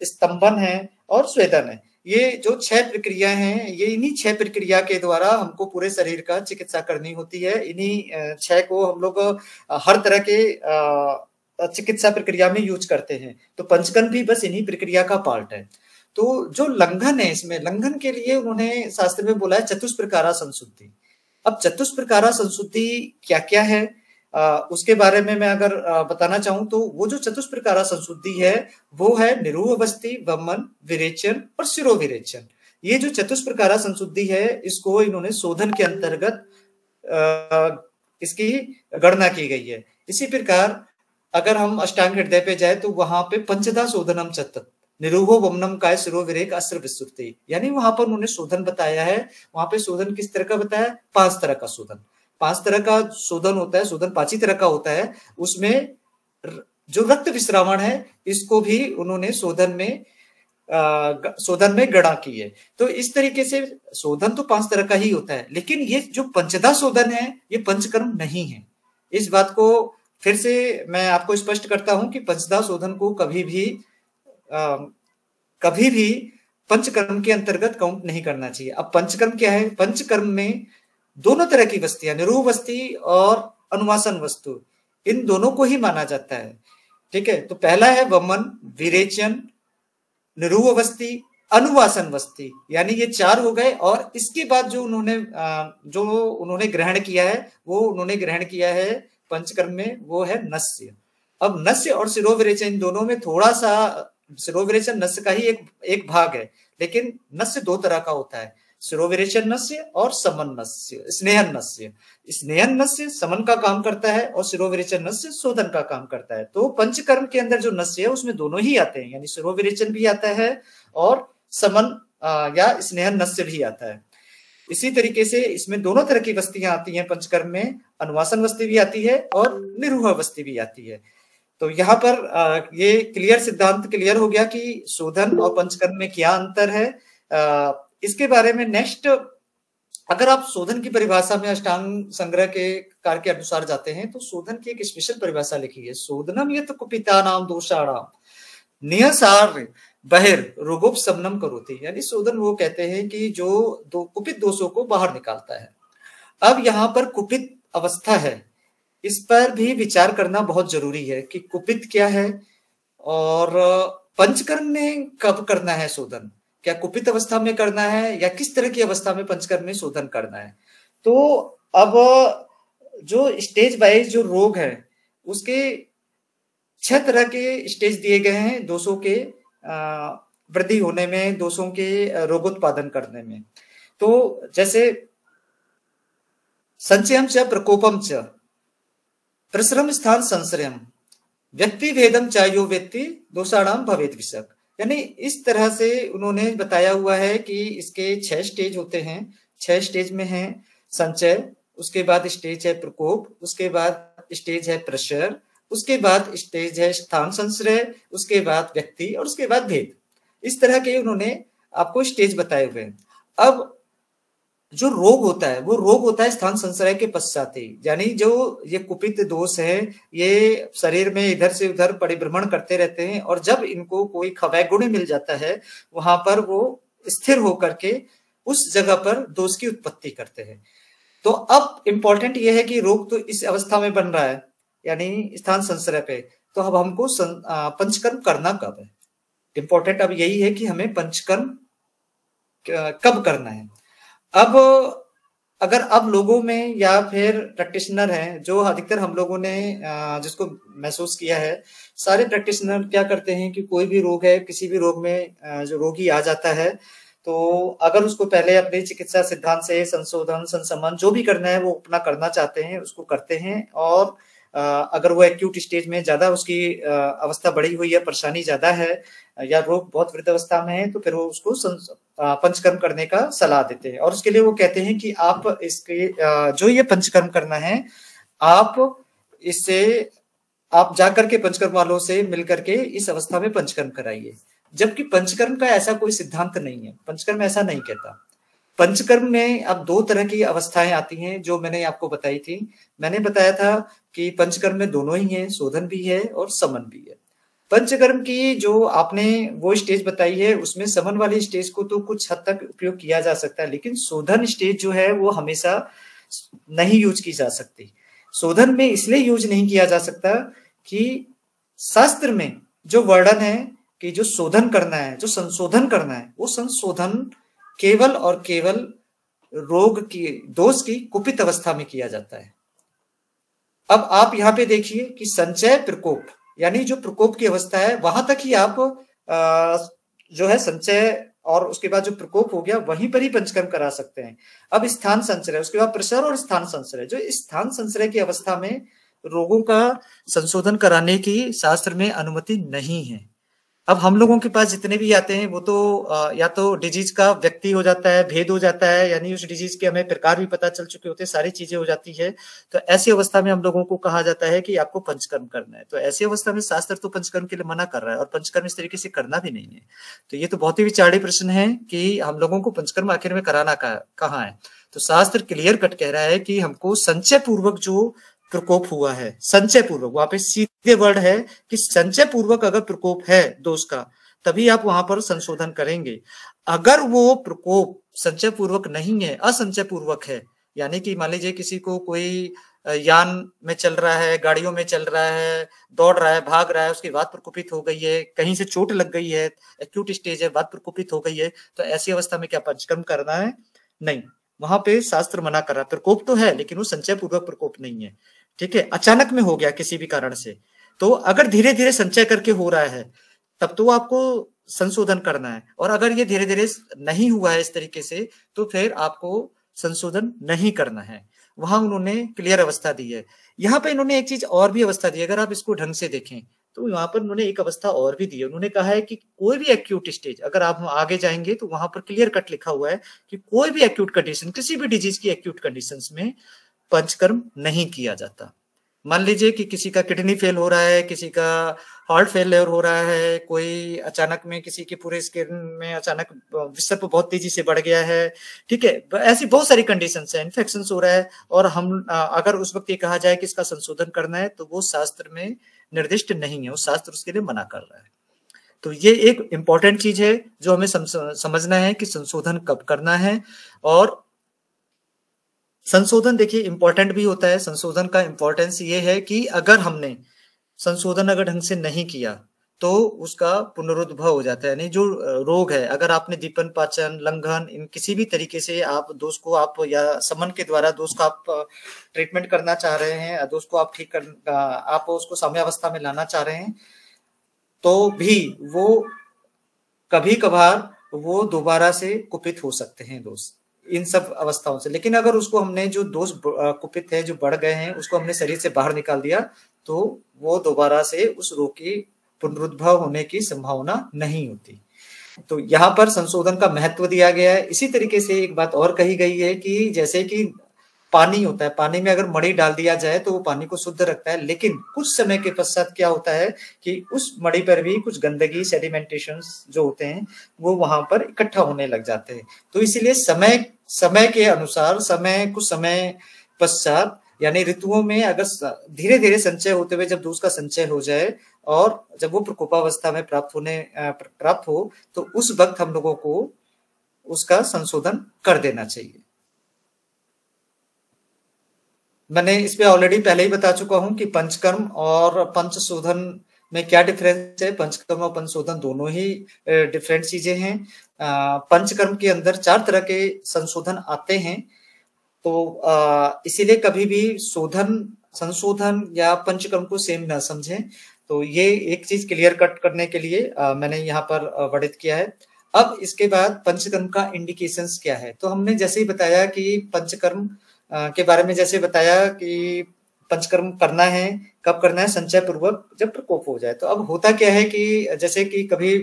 स्तंभन है और स्वेदन है। ये जो 6 प्रक्रिया हैं, ये इन्हीं 6 प्रक्रिया के द्वारा हमको पूरे शरीर का चिकित्सा करनी होती है। इन्हीं 6 को हम लोग हर तरह के चिकित्सा प्रक्रिया में यूज करते हैं। तो पंचकर्म भी बस इन्हीं प्रक्रिया का पार्ट है। तो जो लंघन है, इसमें लंघन के लिए उन्होंने शास्त्र में बोला है चतुष्प्रकारा संशुद्धि। अब चतुष्प्रकारा संशुद्धि क्या क्या है उसके बारे में मैं अगर बताना चाहूं तो वो जो चतुष्प्रकारा संशुद्धि है वो है निरूहवस्थि, वमन, विरेचन और शिरोविरेचन। ये जो चतुष्प्रकारा संशुद्धि है इसको इन्होंने शोधन के अंतर्गत इसकी गणना की गई है। इसी प्रकार अगर हम अष्टांग हृदय पे जाए तो वहां पे पंचधा शोधनम चतत निरूहो वमनम काय शिरो विरेक अस्त्र विस्तृति, यानी वहां पर उन्होंने शोधन बताया है। वहां पे शोधन किस तरह का बताया? 5 तरह का शोधन। 5 तरह का शोधन होता है, शोधन 5 ही तरह का होता है। उसमें जो रक्त विश्रावण है इसको भी उन्होंने शोधन में गणना की है। तो इस तरीके से शोधन तो 5 तरह का ही होता है, लेकिन ये जो पंचधा शोधन है ये पंचकर्म नहीं है। इस बात को फिर से मैं आपको स्पष्ट करता हूं कि पंचधा शोधन को कभी भी पंचकर्म के अंतर्गत काउंट नहीं करना चाहिए। अब पंचकर्म क्या है? पंचकर्म में दोनों तरह की वस्तियां, निरूह वस्ति और अनुवासन वस्तु, इन दोनों को ही माना जाता है। ठीक है, तो पहला है वमन, विरेचन, निरूह वस्ति, अनुवासन वस्ति, यानी ये 4 हो गए। और इसके बाद जो उन्होंने ग्रहण किया है वो उन्होंने ग्रहण किया है पंचकर्म में, वो है नस्य। अब नस्य और शिरोविरेचन इन दोनों में थोड़ा सा, शिरोविरेचन नस्य का ही एक भाग है, लेकिन नस्य 2 तरह का होता है, शिरोविरेचन नस्य और समन नस्य, स्नेहन नस्य। स्नेहन नस्य समन का काम करता है और शिरोविरेचन नस्य शोधन का काम करता है। तो पंचकर्म के अंदर जो नस्य है उसमें दोनों ही आते हैं, यानी शिरोविरेचन भी आता है और समन या स्नेहन नस्य भी आता है। इसी तरीके से इसमें दोनों तरह की वस्तियां आती हैं पंचकर्म में, अनुवासन वस्ति भी आती है और निरूह वस्ति भी आती है। तो यहाँ पर ये सिद्धांत क्लियर हो गया कि शोधन और पंचकर्म में क्या अंतर है। इसके बारे में नेक्स्ट अगर आप शोधन की परिभाषा में अष्टांग संग्रह के कार्य के अनुसार जाते हैं तो शोधन की एक स्पेशल परिभाषा लिखी है, शोधनम यत कुपितानाम दोषाणाम नियसार बहिर्रोगोपशमनम करोति। यानी शोधन वो कहते हैं कि जो दो कुपित दोषों को बाहर निकालता है। अब यहाँ पर कुपित अवस्था है, इस पर भी विचार करना बहुत जरूरी है कि कुपित क्या है और पंचकर्म में कब करना है शोधन, क्या कुपित अवस्था में करना है या किस तरह की अवस्था में पंचकर्म में शोधन करना है। तो अब जो स्टेज वाइज जो रोग है उसके 6 तरह के स्टेज दिए गए हैं दोषों के वृद्धि होने में, दोषों के रोगोत्पादन करने में। तो जैसे संचयम च प्रकोपम च प्रसरम स्थान संश्रयम व्यक्ति भेदम चायो व्यक्ति दोषाणाम भवेत विषक। यानी इस तरह से उन्होंने बताया हुआ है कि इसके 6 स्टेज होते हैं। 6 स्टेज में है संचय, उसके बाद स्टेज है प्रकोप, उसके बाद स्टेज है प्रसर, उसके बाद स्टेज है स्थान संश्रय, उसके बाद व्यक्ति और उसके बाद भेद। इस तरह के उन्होंने आपको स्टेज बताए हुए हैं। अब जो रोग होता है वो रोग होता है स्थान संश्रय के पश्चात ही, यानी जो ये कुपित दोष है ये शरीर में इधर से उधर परिभ्रमण करते रहते हैं और जब इनको कोई खवय गुण मिल जाता है वहां पर वो स्थिर होकर के उस जगह पर दोष की उत्पत्ति करते हैं। तो अब इंपॉर्टेंट ये है कि रोग तो इस अवस्था में बन रहा है यानी स्थान संश्रय पे, तो अब हमको पंचकर्म करना कब है। इंपॉर्टेंट अब यही है कि हमें पंचकर्म कब करना है। अब अगर अब लोगों में या फिर प्रैक्टिशनर हैं जो अधिकतर हम लोगों ने जिसको महसूस किया है, सारे प्रैक्टिशनर क्या करते हैं कि कोई भी रोग है, किसी भी रोग में जो रोगी आ जाता है तो अगर उसको पहले अपने चिकित्सा सिद्धांत से संशोधन संशमन जो भी करना है वो अपना करना चाहते हैं उसको करते हैं। और अगर वो एक्यूट स्टेज में ज्यादा उसकी अवस्था बढ़ी हुई है, परेशानी ज्यादा है या रोग बहुत वृद्ध अवस्था में है तो फिर वो उसको पंचकर्म करने का सलाह देते हैं। और उसके लिए वो कहते हैं कि आप इसके जो ये पंचकर्म करना है आप इससे आप जाकर के पंचकर्म वालों से मिलकर के इस अवस्था में पंचकर्म कराइए। जबकि पंचकर्म का ऐसा कोई सिद्धांत नहीं है, पंचकर्म ऐसा नहीं कहता। पंचकर्म में अब 2 तरह की अवस्थाएं आती हैं जो मैंने आपको बताई थी। मैंने बताया था कि पंचकर्म में दोनों ही है, शोधन भी है और समन भी है। पंचकर्म की जो आपने वो स्टेज बताई है उसमें समन वाली स्टेज को तो कुछ हद तक उपयोग किया जा सकता है, लेकिन शोधन स्टेज जो है वो हमेशा नहीं यूज की जा सकती। शोधन में इसलिए यूज नहीं किया जा सकता कि शास्त्र में जो वर्णन है कि जो शोधन करना है, जो संशोधन करना है, वो संशोधन केवल और केवल रोग की दोष की कुपित अवस्था में किया जाता है। अब आप यहाँ पे देखिए कि संचय प्रकोप यानी जो प्रकोप की अवस्था है वहां तक ही आप जो है संचय और उसके बाद जो प्रकोप हो गया वहीं पर ही पंचकर्म करा सकते हैं। अब स्थान संश्रय, उसके बाद प्रसर और स्थान संश्रय, जो स्थान संश्रय की अवस्था में रोगों का संशोधन कराने की शास्त्र में अनुमति नहीं है। अब हम लोगों के पास जितने भी आते हैं वो तो या तो डिजीज का व्यक्ति हो जाता है, भेद हो जाता है, यानी उस डिजीज के हमें प्रकार भी पता चल चुके होते हैं, सारी चीजें हो जाती है। तो ऐसी अवस्था में हम लोगों को कहा जाता है कि आपको पंचकर्म करना है। तो ऐसी अवस्था में शास्त्र तो पंचकर्म के लिए मना कर रहा है और पंचकर्म इस तरीके से करना भी नहीं है। तो ये तो बहुत ही विचारी प्रश्न है कि हम लोगों को पंचकर्म आखिर में कराना कहाँ है। तो शास्त्र क्लियर कट कह रहा है कि हमको संचय पूर्वक जो प्रकोप हुआ है, संचय पूर्वक, वहां पे सीधे वर्ड है कि संचय पूर्वक अगर प्रकोप है दोष का तभी आप वहां पर संशोधन करेंगे। अगर वो प्रकोप संचय पूर्वक नहीं है, असंचय पूर्वक है, यानी कि मान लीजिए किसी को कोई यान में चल रहा है, गाड़ियों में चल रहा है, दौड़ रहा है, भाग रहा है, उसके बाद प्रकोपित हो गई है, कहीं से चोट लग गई है, एक्यूट स्टेज है, बाद प्रकोपित हो गई है, तो ऐसी अवस्था में क्या पंचकर्म करना है? नहीं, वहां पे शास्त्र मना कर रहा है। प्रकोप तो है लेकिन वो संचय पूर्वक प्रकोप नहीं है। ठीक है, अचानक में हो गया किसी भी कारण से, तो अगर धीरे धीरे संचय करके हो रहा है तब तो आपको संशोधन करना है, और अगर ये धीरे धीरे नहीं हुआ है इस तरीके से तो फिर आपको संशोधन नहीं करना है। वहां उन्होंने क्लियर अवस्था दी है। यहाँ पे इन्होंने एक चीज और भी अवस्था दी है, अगर आप इसको ढंग से देखें तो वहां पर उन्होंने एक अवस्था और भी दी है। उन्होंने कहा है कि कोई भी एक्यूट स्टेज, अगर आप आगे जाएंगे तो वहां पर क्लियर कट लिखा हुआ है कि कोई भी एक्यूट कंडीशन, किसी भी डिजीज की एक्यूट कंडीशंस में पंचकर्म नहीं किया जाता। मान लीजिए कि किसी का किडनी फेल हो रहा है, किसी का हार्ट फेलियर हो रहा है, कोई अचानक में किसी के पूरे स्किन में अचानक विषर्प बहुत तेजी से बढ़ गया है, ठीक है, ऐसी बहुत सारी कंडीशंस है, इन्फेक्शन हो रहा है, और हम अगर उस वक्त ये कहा जाए कि इसका संशोधन करना है, तो वो शास्त्र में निर्दिष्ट नहीं है, वो शास्त्र उसके लिए मना कर रहा है। तो ये एक इम्पोर्टेंट चीज है जो हमें समझना है कि संशोधन कब करना है। और संशोधन देखिए इंपॉर्टेंट भी होता है। संशोधन का इंपॉर्टेंस ये है कि अगर हमने संशोधन अगर ढंग से नहीं किया तो उसका पुनरुद्भव हो जाता है, यानी जो रोग है, अगर आपने दीपन पाचन लंघन इन किसी भी तरीके से आप दोष को आप या समन के द्वारा दोष का आप ट्रीटमेंट करना चाह रहे हैं, दोष को आप ठीक कर आप उसको साम्यावस्था में लाना चाह रहे हैं, तो भी वो कभी कभार वो दोबारा से कुपित हो सकते हैं दोष इन सब अवस्थाओं से। लेकिन अगर उसको हमने जो दोष कुपित है जो बढ़ गए हैं उसको हमने शरीर से बाहर निकाल दिया तो वो दोबारा से उस रोग की पुनरुद्भव होने की संभावना नहीं होती। तो यहाँ पर संशोधन का महत्व दिया गया है। इसी तरीके से एक बात और कही गई है कि जैसे कि पानी होता है, पानी में अगर मणि डाल दिया जाए तो वो पानी को शुद्ध रखता है, लेकिन कुछ समय के पश्चात क्या होता है कि उस मणि पर भी कुछ गंदगी सेडिमेंटेशंस जो होते हैं वो वहां पर इकट्ठा होने लग जाते हैं। तो इसीलिए समय के अनुसार कुछ समय पश्चात यानी ऋतुओं में अगर धीरे धीरे संचय होते हुए जब दोष का संचय हो जाए और जब वो प्रकोपावस्था में प्राप्त हो तो उस वक्त हम लोगों को उसका संशोधन कर देना चाहिए। मैंने इस पे ऑलरेडी पहले ही बता चुका हूं कि पंचकर्म और पंचशोधन में क्या डिफरेंस है। पंचकर्म और पंचशोधन दोनों ही डिफरेंट चीजें हैं। पंचकर्म के अंदर 4 तरह के संशोधन आते हैं, तो इसीलिए कभी भी संशोधन या पंचकर्म को सेम ना समझें। तो ये एक चीज क्लियर कट करने के लिए मैंने यहाँ पर वर्णित किया है। अब इसके बाद पंचकर्म का इंडिकेशंस क्या है। तो हमने जैसे ही बताया कि पंचकर्म के बारे में जैसे बताया कि पंचकर्म करना है, कब करना है, संचय पूर्वक जब प्रकोप हो जाए। तो अब होता क्या है कि जैसे कि कभी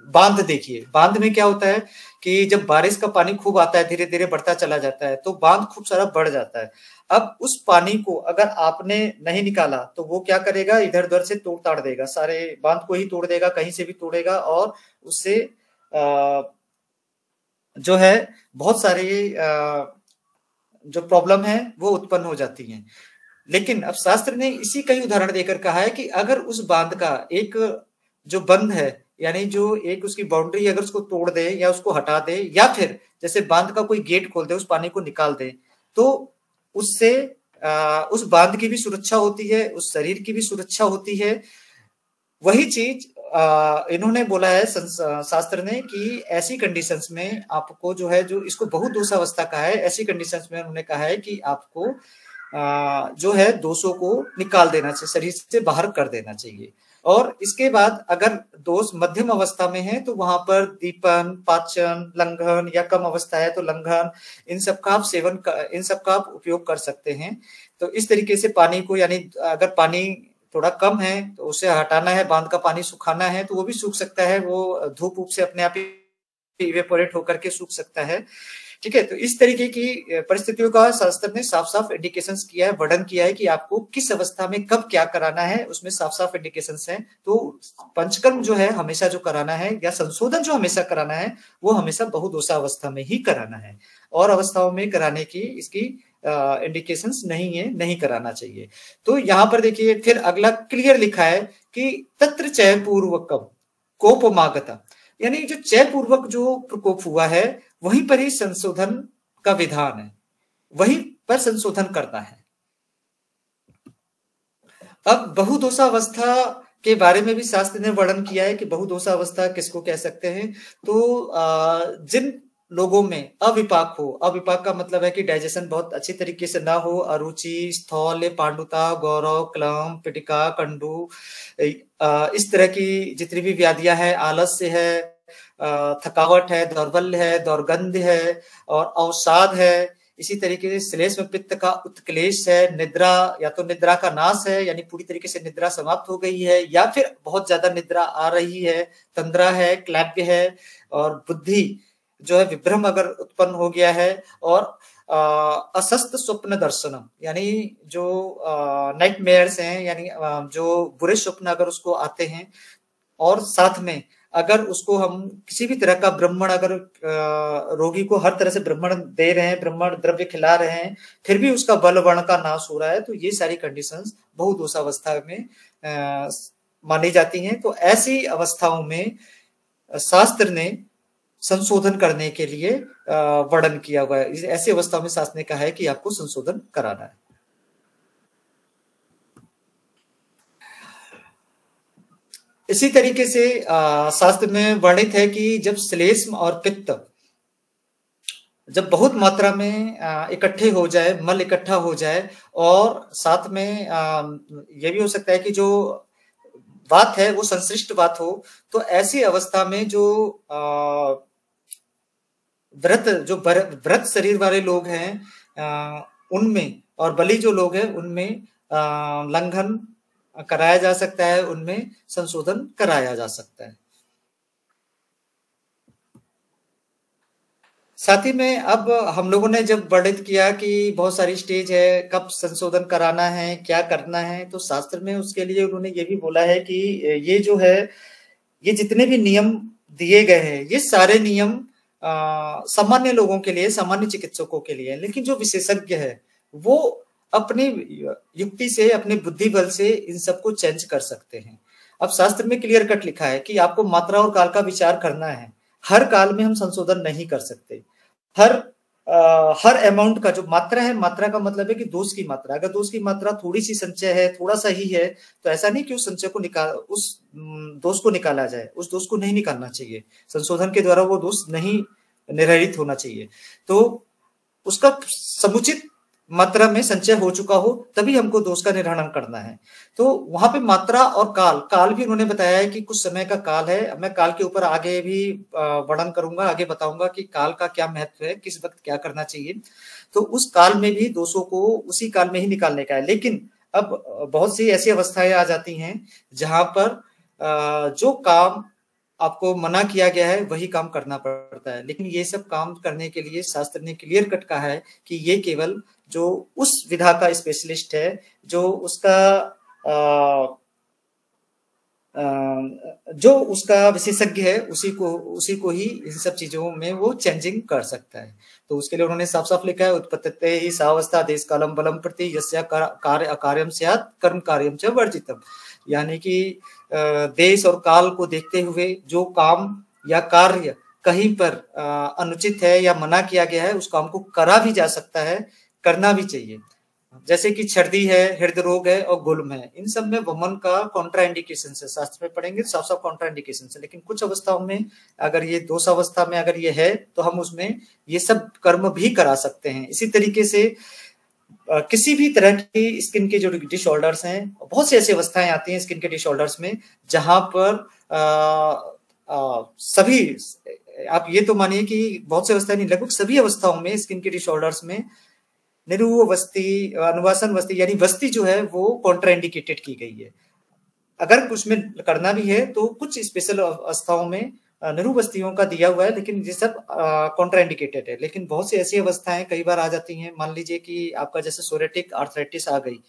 बांध देखिए, बांध में क्या होता है कि जब बारिश का पानी खूब आता है, धीरे धीरे बढ़ता चला जाता है, तो बांध खूब सारा बढ़ जाता है। अब उस पानी को अगर आपने नहीं निकाला तो वो क्या करेगा, इधर उधर से तोड़ ताड़ देगा, सारे बांध को ही तोड़ देगा, कहीं से भी तोड़ेगा, और उससे जो है बहुत सारे जो प्रॉब्लम है वो उत्पन्न हो जाती हैं। लेकिन अब शास्त्र ने इसी कई उदाहरण देकर कहा है कि अगर उस बांध का एक जो बंद है, यानी जो एक उसकी बाउंड्री अगर उसको तोड़ दे या उसको हटा दे, या फिर जैसे बांध का कोई गेट खोल दे, उस पानी को निकाल दे, तो उससे उस बांध की भी सुरक्षा होती है, उस शरीर की भी सुरक्षा होती है। वही चीज इन्होंने बोला है शास्त्र ने कि ऐसी कंडीशंस में आपको जो है, जो इसको बहुत दोषावस्था कहा है, ऐसी कंडीशंस में उन्होंने कहा है कि आपको जो है दोषों को निकाल देना चाहिए, शरीर से बाहर कर देना चाहिए। और इसके बाद अगर दोष मध्यम अवस्था में है तो वहां पर दीपन, पाचन, लंघन, या कम अवस्था है तो लंघन, इन सब का आप उपयोग कर सकते हैं। तो इस तरीके से पानी को, यानी अगर पानी थोड़ा कम है तो उसे हटाना है, बांध का पानी सुखाना है तो वो भी सूख सकता है, वो धूप उप से अपने आप ही इवेपोरेट होकर के सूख सकता है। ठीक है, तो इस तरीके की परिस्थितियों का शास्त्र ने साफ साफ इंडिकेशंस किया है, वर्णन किया है कि आपको किस अवस्था में कब क्या कराना है, उसमें साफ साफ इंडिकेशंस हैं। तो पंचकर्म जो है हमेशा जो कराना है, या संशोधन जो हमेशा कराना है, वो हमेशा बहुदोषा अवस्था में ही कराना है, और अवस्थाओं में कराने की इसकी इंडिकेशंस नहीं है, नहीं कराना चाहिए। तो यहाँ पर देखिए फिर अगला क्लियर लिखा है कि तत्र चय पूर्वकम कोपमागता, यानी जो चय पूर्वक जो प्रकोप हुआ है वहीं पर ही संशोधन का विधान है, वहीं पर संशोधन करना है। अब बहुदोषावस्था के बारे में भी शास्त्र ने वर्णन किया है कि बहुदोषावस्था किसको कह सकते हैं। तो जिन लोगों में अविपाक हो, अविपाक का मतलब है कि डाइजेशन बहुत अच्छी तरीके से ना हो, अरुचि, स्थौल्य, पांडुता, गौरव, क्लम, पिटिका, कंडू, इस तरह की जितनी भी व्याधियां हैं, आलस्य है, थकावट है, दौर्बल्य है, दौर्गंध है, और अवसाद है, इसी तरीके से श्लेष में पित्त का उत्क्लेश है, निद्रा, या तो निद्रा का नाश है, यानी पूरी तरीके से निद्रा समाप्त हो गई है, या फिर बहुत ज्यादा निद्रा आ रही है, तंद्रा है, क्लैप्य है, और बुद्धि जो है विभ्रम अगर उत्पन्न हो गया है और असस्त स्वप्न दर्शनम, यानी जो नाइटमेयर्स हैं, यानी जो बुरे स्वप्न अगर उसको आते हैं, और साथ में अगर उसको हम किसी भी तरह का ब्राह्मण, अगर रोगी को हर तरह से ब्राह्मण दे रहे हैं, ब्राह्मण द्रव्य खिला रहे हैं, फिर भी उसका बल वर्ण का नाश हो रहा है, तो ये सारी कंडीशंस बहुदोषावस्था में मानी जाती हैं। तो ऐसी अवस्थाओं में शास्त्र ने संशोधन करने के लिए वर्णन किया हुआ है। ऐसी अवस्था में शास्त्र ने कहा है कि आपको संशोधन कराना है। इसी तरीके से शास्त्र में वर्णित है कि जब श्लेष्म और पित्त जब बहुत मात्रा में इकट्ठे हो जाए, मल इकट्ठा हो जाए, और साथ में यह भी हो सकता है कि जो वात है वो संश्लिष्ट वात हो, तो ऐसी अवस्था में जो व्रत शरीर वाले लोग हैं उनमें, और बलि जो लोग हैं उनमें लंघन कराया जा सकता है, उनमें संशोधन कराया जा सकता है। साथ ही में अब हम लोगों ने जब वर्णित किया कि बहुत सारी स्टेज है, कब संशोधन कराना है, क्या करना है, तो शास्त्र में उसके लिए उन्होंने ये भी बोला है कि ये जो है, ये जितने भी नियम दिए गए हैं, ये सारे नियम सामान्य लोगों के लिए, सामान्य चिकित्सकों के लिए, लेकिन जो विशेषज्ञ है वो अपनी युक्ति से, अपने बुद्धि बल से इन सबको चेंज कर सकते हैं। अब शास्त्र में क्लियर कट लिखा है कि आपको मात्रा और काल का विचार करना है। हर काल में हम संशोधन नहीं कर सकते। हर अमाउंट का जो मात्रा है, मात्रा का मतलब है कि दोष की मात्रा, अगर दोष की मात्रा थोड़ी सी संचय है, थोड़ा सा ही है, तो ऐसा नहीं कि उस संचय को उस दोष को निकाला जाए, उस दोष को नहीं निकालना चाहिए। संशोधन के द्वारा वो दोष नहीं निर्धारित होना चाहिए। तो उसका समुचित मात्रा में संचय हो चुका हो तभी हमको दोष का निर्धारण करना है। तो वहां पे मात्रा और काल भी उन्होंने बताया है कि कुछ समय का काल है। मैं काल के ऊपर आगे भी वर्णन करूंगा, आगे बताऊंगा कि काल का क्या महत्व है, किस वक्त क्या करना चाहिए। तो उस काल में भी दोषों को उसी काल में ही निकालने का है। लेकिन अब बहुत सी ऐसी अवस्थाएं आ जाती हैं जहां पर जो काम आपको मना किया गया है वही काम करना पड़ता है। लेकिन ये सब काम करने के लिए शास्त्र ने क्लियर कट कहा है कि ये केवल जो उस विधा का स्पेशलिस्ट है, जो उसका विशेषज्ञ है, उसी को ही इन सब चीजों में वो चेंजिंग कर सकता है। तो उसके लिए उन्होंने साफ साफ लिखा है, उत्पत्ते ही सावस्था देश कालम बलम प्रति यस्या कार्य अकार्यम स्यात् कर्म कार्यम च वर्जितम, यानी कि देश और काल को देखते हुए जो काम या कार्य कहीं पर अनुचित है या मना किया गया है, उस काम को करा भी जा सकता है, करना भी चाहिए। जैसे कि छर्दी है, हृदय रोग है और गुल्म है, इन सब में वमन का कॉन्ट्रा इंडिकेशन है। शास्त्र में पढ़ेंगे साफ साफ कॉन्ट्रा इंडिकेशन है। लेकिन कुछ अवस्थाओं में अगर ये दोष अवस्था में अगर ये है तो हम उसमें ये सब कर्म भी करा सकते हैं। इसी तरीके से किसी भी तरह की स्किन के जो डिसऑर्डर्स हैं, बहुत सी ऐसी अवस्थाएं आती हैं स्किन के डिसऑर्डर्स में जहां पर सभी, आप ये तो मानिए कि बहुत सी अवस्थाएं नहीं, लगभग सभी अवस्थाओं में स्किन के डिसऑर्डर्स में निरूह वस्ती, अनुवासन वस्ती, यानी वस्ती जो है वो कॉन्ट्राइंडिकेटेड की गई है। अगर कुछ में करना भी है तो कुछ स्पेशल अवस्थाओं में निरूह वस्तियों का दिया हुआ है, लेकिन ये सब कॉन्ट्राइंडिकेटेड है। लेकिन बहुत सी ऐसी अवस्थाएं कई बार आ जाती हैं, मान लीजिए कि आपका जैसे सोरेटिक आर्थराइटिस आ गई,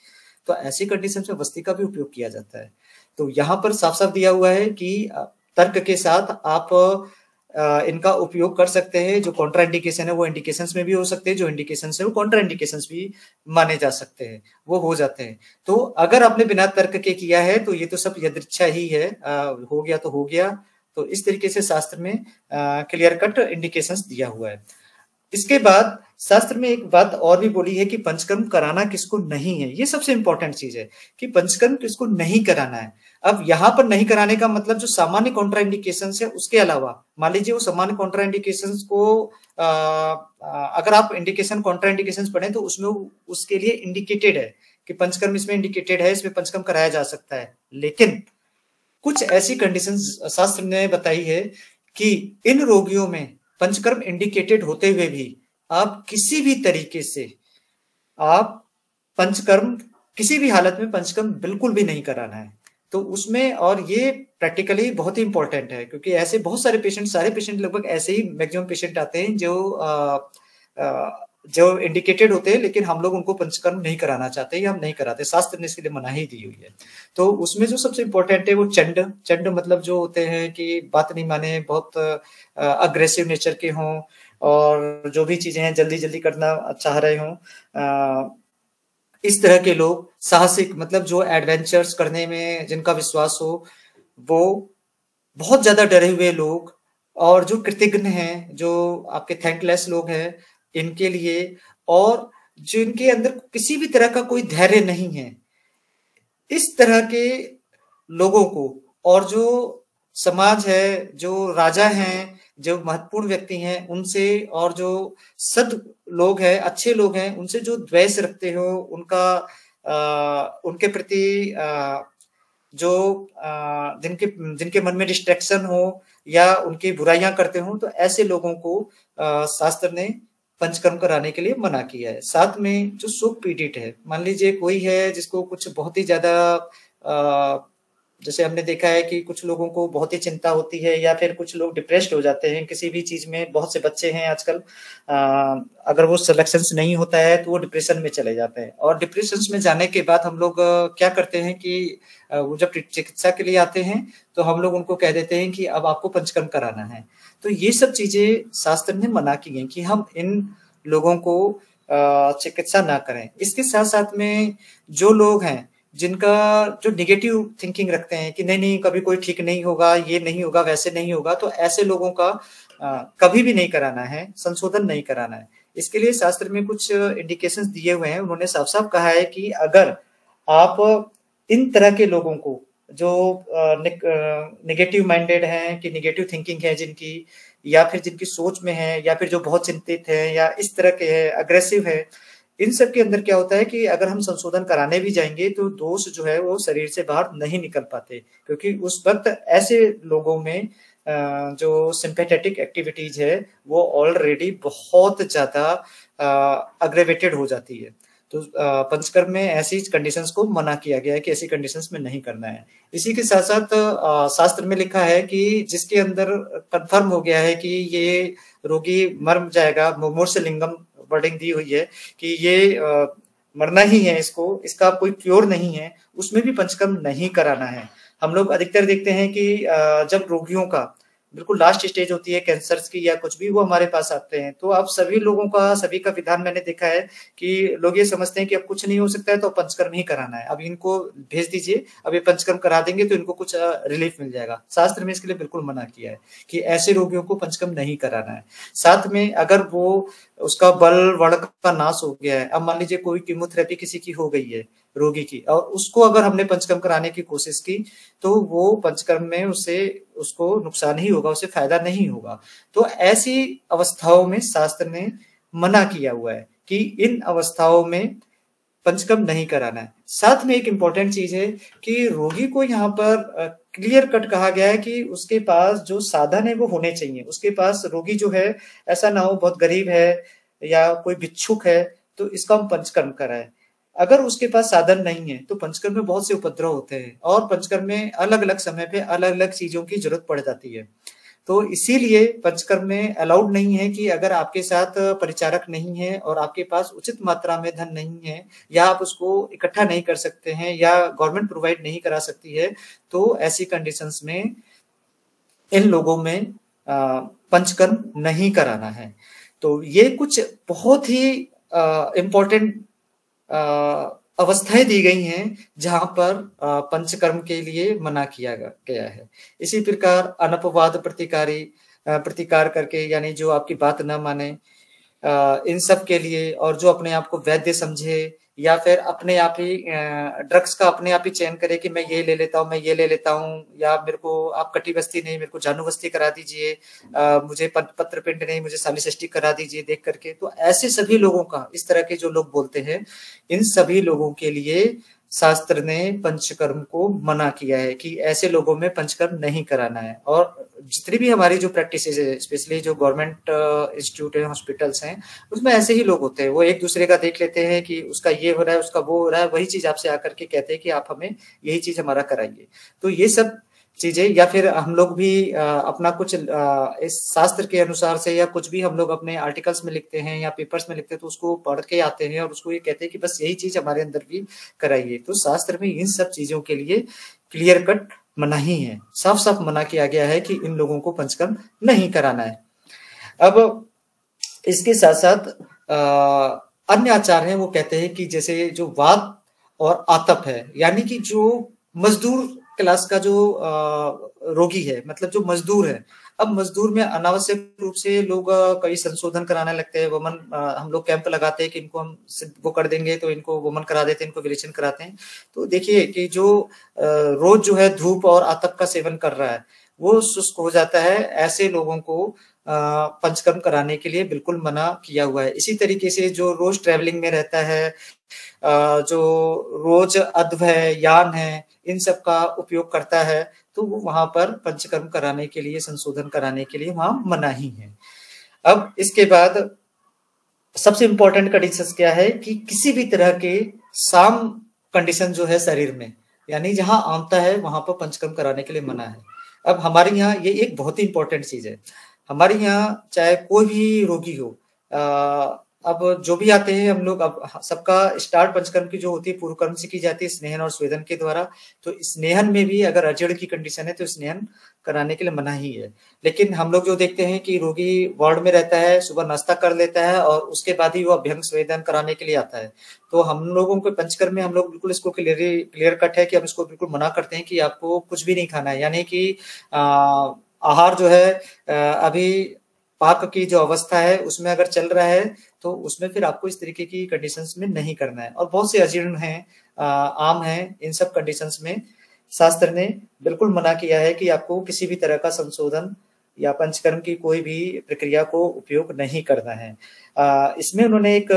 तो ऐसी कंडीशन में वस्ती का भी उपयोग किया जाता है। तो यहाँ पर साफ साफ दिया हुआ है कि तर्क के साथ आप इनका उपयोग कर सकते हैं। जो कॉन्ट्रा इंडिकेशन है वो इंडिकेशंस में भी हो सकते हैं, जो इंडिकेशंस है वो कॉन्ट्रा इंडिकेशंस भी माने जा सकते हैं, वो हो जाते हैं। तो अगर आपने बिना तर्क के किया है तो ये तो सब यदृच्छा ही है, हो गया तो हो गया। तो इस तरीके से शास्त्र में क्लियर कट इंडिकेशंस दिया हुआ है। इसके बाद शास्त्र में एक बात और भी बोली है कि पंचकर्म कराना किसको नहीं है। ये सबसे इंपॉर्टेंट चीज है कि पंचकर्म किसको नहीं कराना है। अब यहाँ पर नहीं कराने का मतलब जो सामान्य कॉन्ट्राइंडिकेशंस है उसके अलावा, मान लीजिए वो सामान्य कॉन्ट्राइंडिकेशंस को अगर आप इंडिकेशन कॉन्ट्राइंडिकेशंस पढ़ें तो उसमें उसके लिए इंडिकेटेड है कि पंचकर्म इसमें इंडिकेटेड है, इसमें पंचकर्म कराया जा सकता है। लेकिन कुछ ऐसी कंडीशंस शास्त्र ने बताई है कि इन रोगियों में पंचकर्म इंडिकेटेड होते हुए भी आप किसी भी तरीके से आप पंचकर्म किसी भी हालत में पंचकर्म बिल्कुल भी नहीं कराना है। तो उसमें, और ये प्रैक्टिकली बहुत ही इंपॉर्टेंट है, क्योंकि ऐसे बहुत सारे पेशेंट, सारे पेशेंट लगभग ऐसे ही मैक्सिमम पेशेंट आते हैं जो इंडिकेटेड होते हैं, लेकिन हम लोग उनको पंचकर्म नहीं कराना चाहते या हम नहीं कराते, शास्त्र ने इसके लिए मनाही दी हुई है। तो उसमें जो सबसे इम्पोर्टेंट है वो चंड। चंड मतलब जो होते हैं कि बात नहीं माने, बहुत अग्रेसिव नेचर के हों, और जो भी चीजें हैं जल्दी जल्दी करना चाह रहे हों, इस तरह के लोग, साहसिक मतलब जो एडवेंचर्स करने में जिनका विश्वास हो, वो बहुत ज्यादा डरे हुए लोग, और जो कृतज्ञ हैं, जो आपके थैंकलेस लोग हैं, इनके लिए, और जिनके अंदर किसी भी तरह का कोई धैर्य नहीं है, इस तरह के लोगों को, और जो समाज है, जो राजा हैं, जो महत्वपूर्ण व्यक्ति हैं उनसे, और जो सद लोग हैं, अच्छे लोग हैं, उनसे जो द्वेष रखते हो, उनके प्रति जो जिनके जिनके मन में डिस्ट्रैक्शन हो या उनकी बुराइयां करते हो, तो ऐसे लोगों को शास्त्र ने पंचकर्म कराने के लिए मना किया है। साथ में जो शोक पीड़ित है, मान लीजिए कोई है जिसको कुछ बहुत ही ज्यादा, जैसे हमने देखा है कि कुछ लोगों को बहुत ही चिंता होती है, या फिर कुछ लोग डिप्रेस्ड हो जाते हैं किसी भी चीज में। बहुत से बच्चे हैं आजकल, अगर वो सिलेक्शन नहीं होता है तो वो डिप्रेशन में चले जाते हैं, और डिप्रेशन में जाने के बाद हम लोग क्या करते हैं कि वो जब चिकित्सा के लिए आते हैं तो हम लोग उनको कह देते हैं कि अब आपको पंचकर्म कराना है। तो ये सब चीजें शास्त्र ने मना की है कि हम इन लोगों को चिकित्सा ना करें। इसके साथ साथ में जो लोग हैं जिनका जो निगेटिव थिंकिंग रखते हैं कि नहीं नहीं कभी कोई ठीक नहीं होगा, ये नहीं होगा, वैसे नहीं होगा, तो ऐसे लोगों का कभी भी नहीं कराना है, संशोधन नहीं कराना है। इसके लिए शास्त्र में कुछ इंडिकेशंस दिए हुए हैं। उन्होंने साफ साफ कहा है कि अगर आप इन तरह के लोगों को, जो निगेटिव माइंडेड हैं, कि निगेटिव थिंकिंग है जिनकी, या फिर जिनकी सोच में है, या फिर जो बहुत चिंतित है, या इस तरह के है, अग्रेसिव है, इन सब के अंदर क्या होता है कि अगर हम संशोधन कराने भी जाएंगे तो दोष जो है वो शरीर से बाहर नहीं निकल पाते, क्योंकि उस वक्त ऐसे लोगों में जो सिंपैथेटिक एक्टिविटीज है वो ऑलरेडी बहुत ज्यादा अग्रेवेटेड हो जाती है। तो पंचकर्म में ऐसी कंडीशंस को मना किया गया है कि ऐसी कंडीशंस में नहीं करना है। इसी के साथ साथ शास्त्र में लिखा है कि जिसके अंदर कंफर्म हो गया है कि ये रोगी मर जाएगा, मुमूर्षलिंगम वर्डिंग दी हुई है कि ये मरना ही है, इसका कोई क्योर नहीं है, उसमें भी पंचकर्म नहीं कराना है। हम लोग अधिकतर देखते हैं कि जब रोगियों का बिल्कुल लास्ट स्टेज होती है कैंसर की या कुछ भी, वो हमारे पास आते हैं, तो आप सभी लोगों का, सभी का विधान मैंने देखा है कि लोग ये समझते हैं कि अब कुछ नहीं हो सकता है तो पंचकर्म ही कराना है, अब इनको भेज दीजिए, अब ये पंचकर्म करा देंगे तो इनको कुछ रिलीफ मिल जाएगा। शास्त्र में इसके लिए बिल्कुल मना किया है कि ऐसे रोगियों को पंचकर्म नहीं कराना है। साथ में अगर वो उसका बल वड़ का नाश हो गया है, अब मान लीजिए कोई कीमोथेरेपी किसी की हो गई है रोगी की, और उसको अगर हमने पंचकर्म कराने की कोशिश की तो वो पंचकर्म में उसको नुकसान ही होगा, उसे फायदा नहीं होगा। तो ऐसी अवस्थाओं में शास्त्र ने मना किया हुआ है कि इन अवस्थाओं में पंचकर्म नहीं कराना है। साथ में एक इंपॉर्टेंट चीज है कि रोगी को यहाँ पर क्लियर कट कहा गया है कि उसके पास जो साधन है वो होने चाहिए। उसके पास, रोगी जो है ऐसा ना हो बहुत गरीब है या कोई भिक्षुक है तो इसका हम पंचकर्म कराएं। अगर उसके पास साधन नहीं है तो पंचकर्म में बहुत से उपद्रव होते हैं, और पंचकर्म में अलग अलग समय पे अलग अलग चीजों की जरूरत पड़ जाती है। तो इसीलिए पंचकर्म में अलाउड नहीं है कि अगर आपके साथ परिचारक नहीं है और आपके पास उचित मात्रा में धन नहीं है, या आप उसको इकट्ठा नहीं कर सकते हैं, या गवर्नमेंट प्रोवाइड नहीं करा सकती है, तो ऐसी कंडीशंस में इन लोगों में पंचकर्म नहीं कराना है। तो ये कुछ बहुत ही इम्पोर्टेंट अवस्थाएं दी गई हैं जहां पर पंचकर्म के लिए मना किया गया है। इसी प्रकार अनपवाद प्रतिकार करके, यानी जो आपकी बात न माने, इन सब के लिए, और जो अपने आप को वैद्य समझे, या फिर अपने आप ही ड्रग्स का अपने आप ही चयन करे कि मैं ये ले लेता हूँ, मैं ये ले लेता हूँ, या मेरे को आप कटिबस्ती नहीं, मेरे को जानुबस्ती करा दीजिए, मुझे पत्रपिंड नहीं, मुझे शालीषष्ठी करा दीजिए देख करके। तो ऐसे सभी लोगों का, इस तरह के जो लोग बोलते हैं, इन सभी लोगों के लिए शास्त्र ने पंचकर्म को मना किया है कि ऐसे लोगों में पंचकर्म नहीं कराना है। और जितनी भी हमारी जो प्रैक्टिसेस है, स्पेशली जो गवर्नमेंट इंस्टीट्यूट है, हॉस्पिटल्स हैं, उसमें ऐसे ही लोग होते हैं, वो एक दूसरे का देख लेते हैं कि उसका ये हो रहा है, उसका वो हो रहा है, वही चीज आपसे आकर के कहते हैं कि आप हमें यही चीज हमारा कराइए। तो ये सब चीजें, या फिर हम लोग भी अपना कुछ इस शास्त्र के अनुसार से या कुछ भी हम लोग अपने आर्टिकल्स में लिखते हैं या पेपर्स में लिखते हैं, तो उसको पढ़ के आते हैं और उसको ये कहते हैं कि बस यही चीज हमारे अंदर भी कराइए। तो शास्त्र में इन सब चीजों के लिए क्लियर कट मनाही है, साफ साफ मना किया गया है कि इन लोगों को पंचकर्म नहीं कराना है। अब इसके साथ साथ अन्य आचार हैं, वो कहते हैं कि जैसे जो वात और आतप है, यानी कि जो मजदूर क्लास का जो रोगी है, मतलब जो मजदूर है। अब मजदूर में अनावश्यक रूप से लोग कई संशोधन कराने लगते हैं। वमन हम लोग कैंप लगाते हैं कि इनको हम वो कर देंगे, तो इनको वमन करा देते हैं, इनको विरेचन कराते हैं। तो देखिए कि जो रोज जो है धूप और आतप का सेवन कर रहा है, वो सुस्त हो जाता है। ऐसे लोगों को पंचकर्म कराने के लिए बिल्कुल मना किया हुआ है। इसी तरीके से जो रोज ट्रेवलिंग में रहता है, जो रोज अध्व है, यान है, इन सब का उपयोग करता है, तो वो वहां पर पंचकर्म कराने के लिए, संशोधन कराने के लिए वहां मनाही है। अब इसके बाद सबसे इंपॉर्टेंट कंडीशन क्या है कि किसी भी तरह के साम कंडीशन जो है शरीर में, यानी जहां आमता है वहां पर पंचकर्म कराने के लिए मना है। अब हमारे यहाँ ये एक बहुत ही इंपॉर्टेंट चीज है। हमारे यहाँ चाहे कोई भी रोगी हो, अब जो भी आते हैं हम लोग, अब सबका स्टार्ट पंचकर्म की जो होती है पूर्व कर्म से की जाती है, स्नेहन और स्वेदन के द्वारा। तो स्नेहन में भी अगर अजड़ की कंडीशन है तो स्नेहन कराने के लिए मना ही है। लेकिन हम लोग जो देखते हैं कि रोगी वार्ड में रहता है, सुबह नाश्ता कर लेता है और उसके बाद ही वो अभ्यंग स्वेदन कराने के लिए आता है। तो हम लोगों को पंचकर्म में हम लोग बिल्कुल इसको क्लियर कट है कि हम इसको बिल्कुल मना करते हैं कि आपको कुछ भी नहीं खाना है। यानी कि आहार जो है अभी पाक की जो अवस्था है उसमें अगर चल रहा है तो उसमें फिर आपको इस तरीके की कंडीशंस में नहीं करना है। और बहुत से अजीर्ण हैं, आम हैं, इन सब कंडीशंस में शास्त्र ने बिल्कुल मना किया है कि आपको किसी भी तरह का संशोधन या पंचकर्म की कोई भी प्रक्रिया को उपयोग नहीं करना है। इसमें उन्होंने एक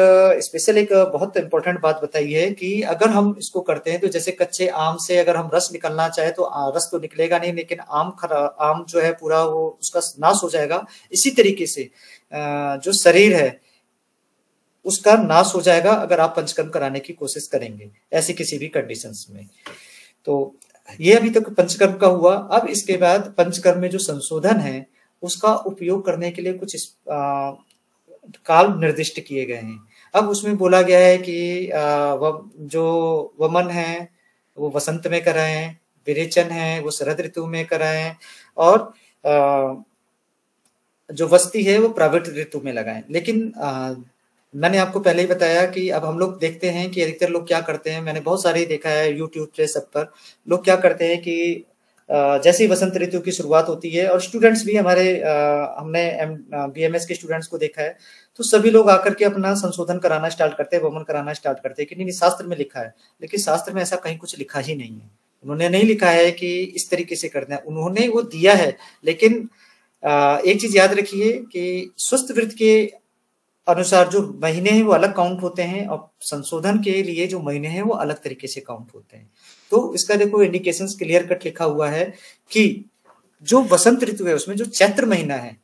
स्पेशल एक बहुत इंपॉर्टेंट बात बताई है कि अगर हम इसको करते हैं तो जैसे कच्चे आम से अगर हम रस निकलना चाहे तो रस तो निकलेगा नहीं, लेकिन आम जो है पूरा वो उसका नाश हो जाएगा। इसी तरीके से जो शरीर है उसका नाश हो जाएगा अगर आप पंचकर्म कराने की कोशिश करेंगे ऐसी किसी भी कंडीशंस में। तो ये अभी तक पंचकर्म का हुआ। अब इसके बाद पंचकर्म में जो संशोधन है उसका उपयोग करने के लिए कुछ काल निर्दिष्ट किए गए हैं। अब उसमें बोला गया है कि जो वमन है वो वसंत में कराएं, विरेचन है वो शरद ऋतु में कराएं, और जो वस्ती है वो प्रवृत्त ऋतु में लगाएं। लेकिन मैंने आपको पहले ही बताया कि अब हम लोग देखते हैं कि अधिकतर लोग क्या करते हैं, मैंने बहुत सारे देखा है यूट्यूब पे सब पर, लोग क्या करते हैं कि जैसे ही वसंत ऋतु की शुरुआत होती है, और स्टूडेंट्स भी हमारे हमने BMS के स्टूडेंट्स को देखा है, तो सभी लोग आकर के अपना संशोधन कराना स्टार्ट करते हैं, वमन कराना स्टार्ट करते हैं कि नहीं शास्त्र में लिखा है। लेकिन शास्त्र में ऐसा कहीं कुछ लिखा ही नहीं है। उन्होंने नहीं लिखा है कि इस तरीके से करना है, उन्होंने वो दिया है। लेकिन एक चीज याद रखिए कि स्वस्थ वृत्त के अनुसार जो महीने हैं वो अलग काउंट होते हैं और संशोधन के लिए जो महीने हैं वो अलग तरीके से काउंट होते हैं। तो इसका देखो इंडिकेशंस क्लियर कट लिखा हुआ है कि जो वसंत ऋतु है उसमें जो चैत्र महीना है,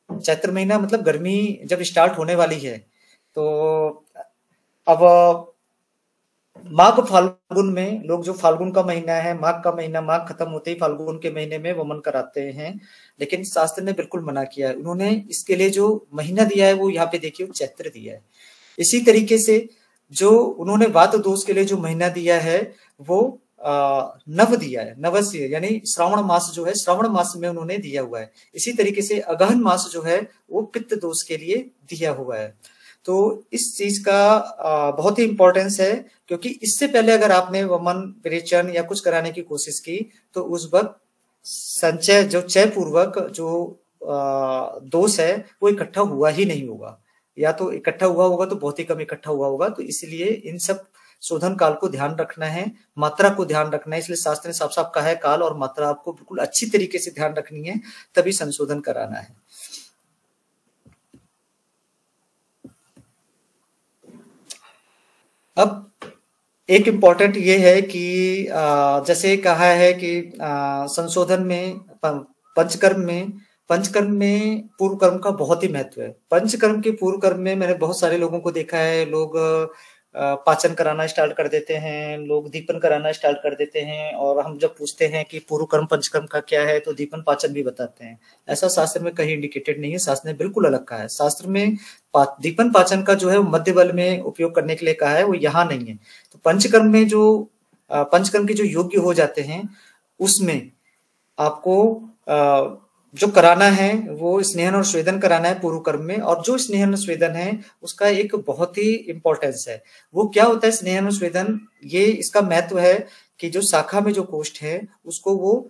चैत्र महीना मतलब गर्मी जब स्टार्ट होने वाली है, तो अब माघ फाल्गुन में लोग, जो फाल्गुन का महीना है, माघ का महीना, माघ खत्म होते ही फाल्गुन के महीने में वमन कराते हैं। लेकिन शास्त्र ने बिल्कुल मना किया है। उन्होंने इसके लिए जो महीना दिया है वो यहाँ पे देखिए चैत्र दिया है। इसी तरीके से जो उन्होंने वात दोष के लिए जो महीना दिया है वो नव दिया है, नवस्य यानी श्रावण मास जो है, श्रावण मास में उन्होंने दिया हुआ है। इसी तरीके से अगहन मास जो है वो पित्त दोष के लिए दिया हुआ है। तो इस चीज का बहुत ही इंपॉर्टेंस है, क्योंकि इससे पहले अगर आपने वमन विरेचन या कुछ कराने की कोशिश की तो उस वक्त संचय जो चय पूर्वक जो दोष है वो इकट्ठा हुआ ही नहीं होगा, या तो इकट्ठा हुआ होगा तो बहुत ही कम इकट्ठा हुआ होगा। तो इसलिए इन सब शोधन काल को ध्यान रखना है, मात्रा को ध्यान रखना है। इसलिए शास्त्र ने साफ साफ कहा है काल और मात्रा आपको बिल्कुल अच्छी तरीके से ध्यान रखनी है, तभी संशोधन कराना है। अब एक इम्पोर्टेंट ये है कि जैसे कहा है कि संशोधन में पंचकर्म में पूर्व कर्म का बहुत ही महत्व है। पंचकर्म के पूर्व कर्म में मैंने बहुत सारे लोगों को देखा है, लोग पाचन कराना स्टार्ट कर देते हैं, लोग दीपन कराना स्टार्ट कर देते हैं, और हम जब पूछते हैं कि पूर्व कर्म पंचकर्म का क्या है तो दीपन पाचन भी बताते हैं। ऐसा शास्त्र में कहीं इंडिकेटेड नहीं है, शास्त्र ने बिल्कुल अलग कहा है। शास्त्र में दीपन पाचन का जो है मध्य बल में उपयोग करने के लिए कहा है, वो यहाँ नहीं है। तो पंचकर्म में जो पंचकर्म के जो योग्य हो जाते हैं उसमें आपको जो कराना है वो स्नेहन और स्वेदन कराना है पूर्व कर्म में, और जो स्नेहन और स्वेदन है उसका एक बहुत ही इंपॉर्टेंस है। वो क्या होता है स्नेहन और स्वेदन, ये इसका महत्व है कि जो शाखा में जो कोष्ठ है उसको वो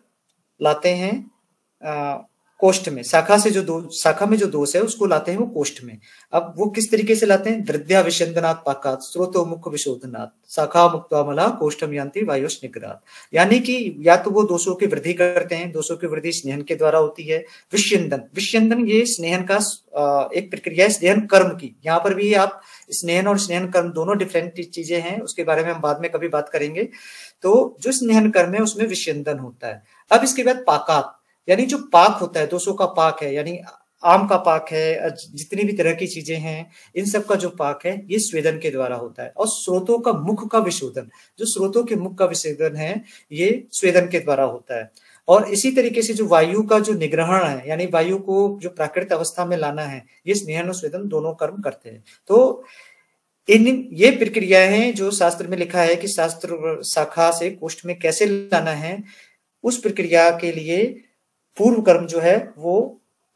लाते हैं कोष्ठ में, शाखा में जो दोष है उसको लाते हैं वो कोष्ठ में। अब वो किस तरीके से लाते हैं, दृद्या विशंदनात् पाकात् स्रोतो मुख विशोधनात् शाखा मुक्त्वा कोष्ठम यान्ति वायुष निग्रहात्। यानी कि या तो वो दोषों की वृद्धि करते हैं, दोषों की वृद्धि स्नेहन के द्वारा होती है। विष्यंदन ये स्नेहन का एक प्रक्रिया है, स्नेहन कर्म की। यहाँ पर भी आप स्नेहन और स्नेहन कर्म दोनों डिफरेंट चीजें हैं, उसके बारे में हम बाद में कभी बात करेंगे। तो जो स्नेहन कर्म है उसमें विष्यंदन होता है। अब इसके बाद पाकात्, यानी जो पाक होता है, दोषों का पाक है, यानी आम का पाक है, जितनी भी तरह की चीजें हैं इन सब का जो पाक है ये स्वेदन के द्वारा होता है। और स्रोतों का मुख का विशोधन, जो स्रोतों के मुख का विशोधन है ये स्वेदन के द्वारा होता है। और इसी तरीके से जो वायु का जो निग्रहण है, यानी वायु को जो प्राकृतिक अवस्था में लाना है, ये स्नेहन और स्वेदन दोनों कर्म करते हैं। तो ये प्रक्रियाएं हैं जो शास्त्र में लिखा है कि शास्त्र शाखा से कोष्ठ में कैसे लाना है, उस प्रक्रिया के लिए पूर्व कर्म जो है वो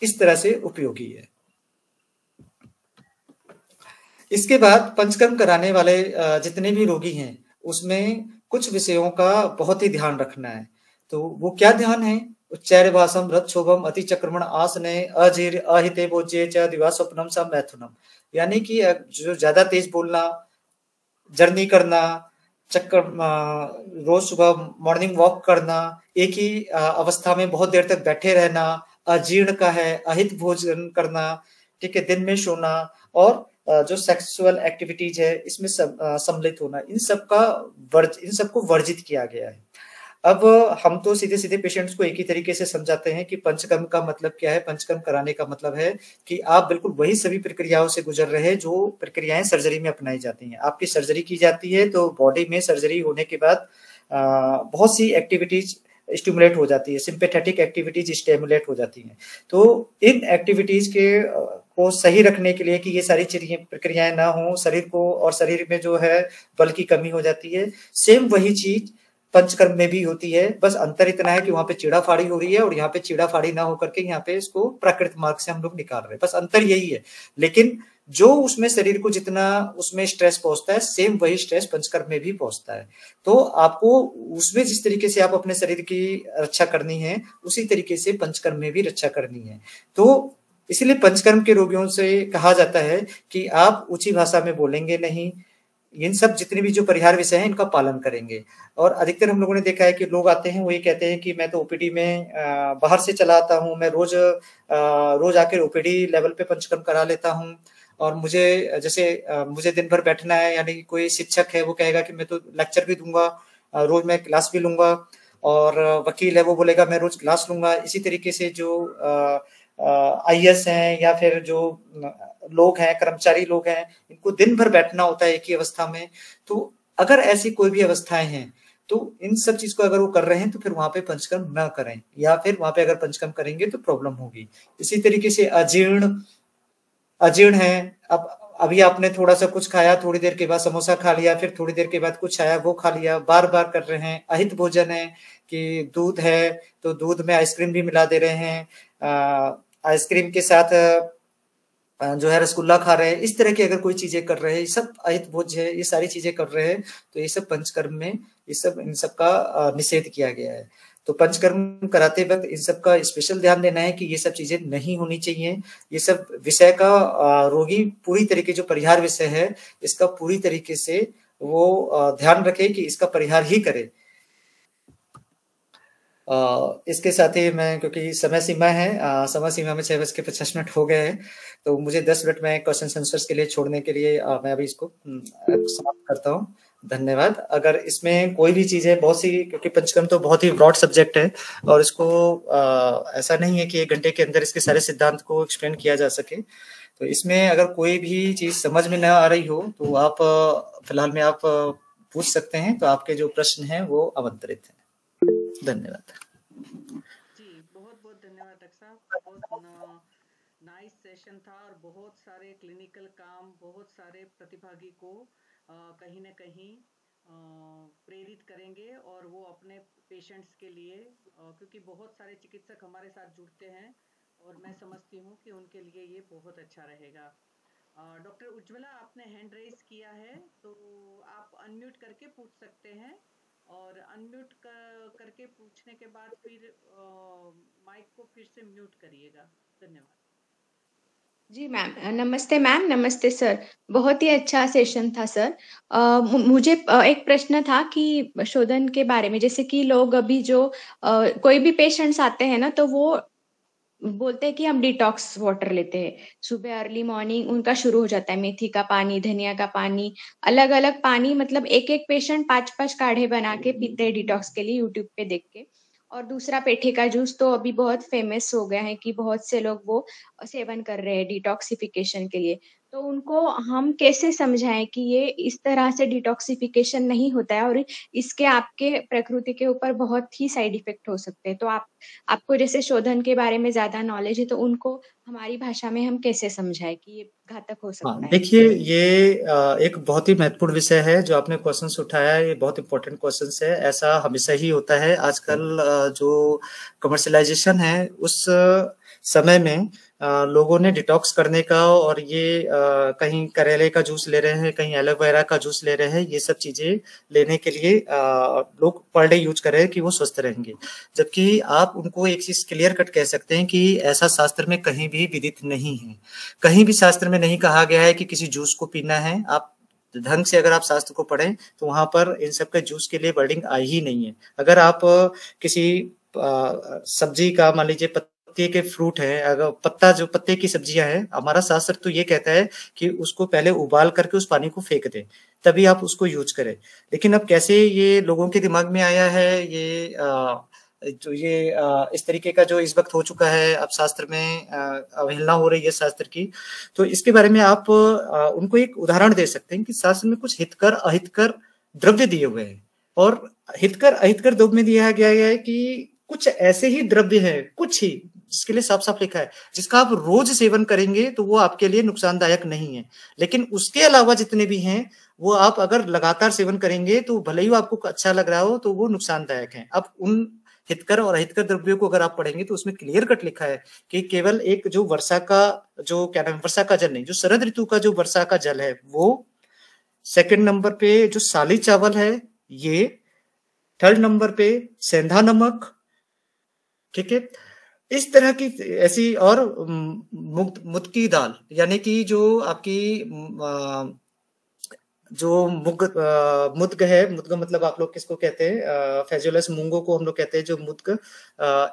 इस तरह से उपयोगी है। इसके बाद पंचकर्म कराने वाले जितने भी रोगी हैं उसमें कुछ विषयों का बहुत ही ध्यान रखना है। तो वो क्या ध्यान है, उच्चार्य भाषम रथ शोभम अति चक्रमण आसने अजीर अहिते भोज्य च दिवा स्वप्नम स मैथुनम। यानी कि जो ज्यादा तेज बोलना, जर्नी करना, चक्कर, रोज सुबह मॉर्निंग वॉक करना, एक ही अवस्था में बहुत देर तक बैठे रहना, अजीर्ण का है, अहित भोजन करना, ठीक है, दिन में सोना, और जो सेक्सुअल एक्टिविटीज है इसमें सम्मिलित होना, इन सबको वर्जित किया गया है। अब हम तो सीधे सीधे पेशेंट्स को एक ही तरीके से समझाते हैं कि पंचकर्म का मतलब क्या है। पंचकर्म कराने का मतलब है कि आप बिल्कुल वही सभी प्रक्रियाओं से गुजर रहे हैं जो प्रक्रियाएं सर्जरी में अपनाई जाती हैं। आपकी सर्जरी की जाती है तो बॉडी में सर्जरी होने के बाद बहुत सी एक्टिविटीज स्टिमुलेट हो जाती है, सिंपैथेटिक एक्टिविटीज स्टिमुलेट हो जाती हैं। तो इन एक्टिविटीज के को सही रखने के लिए कि ये सारी प्रक्रियाएं ना हो शरीर को, और शरीर में जो है बल की कमी हो जाती है, सेम वही चीज पंचकर्म में भी होती है। बस अंतर इतना है कि वहां पे चीड़ाफाड़ी हो रही है और यहाँ पे चीड़ाफाड़ी ना होकर के यहाँ पे इसको प्राकृतिक मार्ग से हम लोग निकाल रहे हैं, बस अंतर यही है। लेकिन जो उसमें शरीर को जितना उसमें स्ट्रेस पहुंचता है सेम वही स्ट्रेस पंचकर्म में भी पहुंचता है। तो आपको उसमें जिस तरीके से आप अपने शरीर की रक्षा करनी है उसी तरीके से पंचकर्म में भी रक्षा करनी है। तो इसलिए पंचकर्म के रोगियों से कहा जाता है कि आप ऊंची भाषा में बोलेंगे नहीं, इन सब जितने भी जो परिहार विषय हैं इनका पालन करेंगे। और अधिकतर हम लोगों ने देखा है कि लोग आते हैं वो ये कहते हैं कि मैं तो ओपीडी में बाहर से चला आता हूँ, मैं रोज आकर ओपीडी लेवल पे पंचकर्म करा लेता हूँ, और मुझे जैसे मुझे दिन भर बैठना है, यानी कोई शिक्षक है वो कहेगा कि मैं तो लेक्चर भी दूंगा, रोज मैं क्लास भी लूंगा, और वकील है वो बोलेगा मैं रोज क्लास लूंगा। इसी तरीके से जो आईएएस हैं या फिर जो लोग हैं, कर्मचारी लोग हैं, इनको दिन भर बैठना होता है एक ही अवस्था में। तो अगर ऐसी कोई भी अवस्थाएं हैं तो इन सब चीज को अगर वो कर रहे हैं तो फिर वहां पे पंचकर्म ना करें, या फिर वहां पे अगर पंचकर्म करेंगे तो प्रॉब्लम होगी। इसी तरीके से अजीर्ण है, अब अभी आपने थोड़ा सा कुछ खाया, थोड़ी देर के बाद समोसा खा लिया, फिर थोड़ी देर के बाद कुछ आया वो खा लिया, बार बार कर रहे हैं। अहित भोजन है कि दूध है तो दूध में आइसक्रीम भी मिला दे रहे हैं, आइसक्रीम के साथ जो है रसगुल्ला खा रहे हैं, इस तरह की अगर कोई चीजें कर रहे हैं, सब अहित भोज है, ये सारी चीजें कर रहे हैं, तो ये सब पंचकर्म में इन सब का निषेध किया गया है। तो पंचकर्म कराते वक्त इन सब का स्पेशल ध्यान देना है कि ये सब चीजें नहीं होनी चाहिए। ये सब विषय का रोगी पूरी तरीके जो परिहार विषय है इसका पूरी तरीके से वो ध्यान रखे कि इसका परिहार ही करे। इसके साथ ही मैं, क्योंकि समय सीमा है, समय सीमा में 6:50 हो गए हैं, तो मुझे 10 मिनट में क्वेश्चन आंसर्स के लिए छोड़ने के लिए मैं अभी इसको समाप्त करता हूँ। धन्यवाद। अगर इसमें कोई भी चीज है, बहुत सी, क्योंकि पंचकर्म तो बहुत ही ब्रॉड सब्जेक्ट है और इसको ऐसा नहीं है कि 1 घंटे के अंदर इसके सारे सिद्धांत को एक्सप्लेन किया जा सके। तो इसमें अगर कोई भी चीज समझ में न आ रही हो तो आप फिलहाल में आप पूछ सकते हैं। तो आपके जो प्रश्न हैं वो आमंत्रित हैं। धन्यवाद जी। बहुत बहुत धन्यवाद डॉक्टर साहब। बहुत नाइस सेशन था और बहुत सारे क्लिनिकल काम, बहुत सारे प्रतिभागी को कहीं ना कहीं प्रेरित करेंगे और वो अपने पेशेंट्स के लिए, क्योंकि बहुत सारे चिकित्सक हमारे साथ जुड़ते हैं और मैं समझती हूँ कि उनके लिए ये बहुत अच्छा रहेगा। डॉक्टर उज्ज्वला, आपने हैंड रेज किया है तो आप अनम्यूट करके पूछ सकते हैं और अनम्यूट करके पूछने के बाद फिर माइक को फिर से म्यूट करिएगा। धन्यवाद। जी मैम, नमस्ते मैम, नमस्ते सर। बहुत ही अच्छा सेशन था सर। मुझे एक प्रश्न था कि शोधन के बारे में, जैसे कि लोग अभी जो कोई भी पेशेंट्स आते हैं ना, तो वो बोलते हैं कि हम डिटॉक्स वाटर लेते हैं। सुबह अर्ली मॉर्निंग उनका शुरू हो जाता है मेथी का पानी, धनिया का पानी, अलग-अलग पानी, मतलब एक-एक पेशेंट 5-5 काढ़े बना के पीते हैं डिटॉक्स के लिए, यूट्यूब पे देख के। और दूसरा पेठे का जूस तो अभी बहुत फेमस हो गया है कि बहुत से लोग वो सेवन कर रहे हैं डिटॉक्सिफिकेशन के लिए। तो उनको हम कैसे समझाएँ कि ये इस तरह से डिटॉक्सिफिकेशन नहीं होता है और इसके आपके प्रकृति के ऊपर बहुत ही साइड इफ़ेक्ट हो सकते हैं। तो आपको जैसे शोधन के बारे में ज़्यादा नॉलेज है, तो उनको हमारी भाषा में हम कैसे समझाएँ कि ये घातक हो हाँ, सकता है? देखिए, ये एक बहुत ही महत्वपूर्ण विषय है जो आपने क्वेश्चंस उठाया है। ये बहुत इंपॉर्टेंट क्वेश्चंस है। ऐसा हमेशा ही होता है। आजकल जो कमर्शलाइजेशन है उस समय में लोगों ने डिटॉक्स करने का, और ये कहीं करेले का जूस ले रहे हैं, कहीं एलोवेरा का जूस ले रहे हैं, ये सब चीजें लेने के लिए लोग पर डे यूज कर रहे हैं कि वो स्वस्थ रहेंगे। जबकि आप उनको एक चीज क्लियर कट कह सकते हैं कि ऐसा शास्त्र में कहीं भी विदित नहीं है। कहीं भी शास्त्र में नहीं कहा गया है कि किसी जूस को पीना है। आप ढंग से अगर आप शास्त्र को पढ़ें तो वहां पर इन सब के जूस के लिए वर्डिंग आई ही नहीं है। अगर आप किसी सब्जी का, मान लीजिए पत्ते के फ्रूट है, अगर पत्ता, जो पत्ते की सब्जियां हैं, हमारा शास्त्र तो ये कहता है कि उसको पहले उबाल करके उस पानी को फेंक दें, तभी आप उसको यूज करें। लेकिन अब कैसे ये लोगों के दिमाग में आया है, ये जो ये इस तरीके का जो इस वक्त हो चुका है, अब शास्त्र में अवहेलना हो रही है शास्त्र की। तो इसके बारे में आप उनको एक उदाहरण दे सकते हैं कि शास्त्र में कुछ हितकर अहितकर द्रव्य दिए हुए हैं, और हितकर अहितकर द्रव्य में दिया गया है कि कुछ ऐसे ही द्रव्य है, कुछ ही, जिसके लिए साफ साफ लिखा है, जिसका आप रोज सेवन करेंगे तो वो आपके लिए नुकसानदायक नहीं है। लेकिन उसके अलावा जितने भी हैं, वो आप अगर लगातार सेवन करेंगे तो भले ही आपको अच्छा लग रहा हो तो वो नुकसानदायक है। अब उन हितकर और अहितकर द्रव्यों को अगर आप पढ़ेंगे तो उसमें क्लियर कट लिखा है कि केवल एक जो वर्षा का, जो क्या नाम, वर्षा का जल नहीं, जो शरद ऋतु का जो वर्षा का जल है वो, सेकंड नंबर पे जो साली चावल है ये, थर्ड नंबर पे सेंधा नमक, ठीक है, इस तरह की ऐसी, और मुद की दाल, यानी कि जो आपकी जो मुद्ग है, मुद्ग मतलब आप लोग किसको कहते हैं, फेजुलस मूंगो को हम लोग कहते हैं, जो मुद्ग,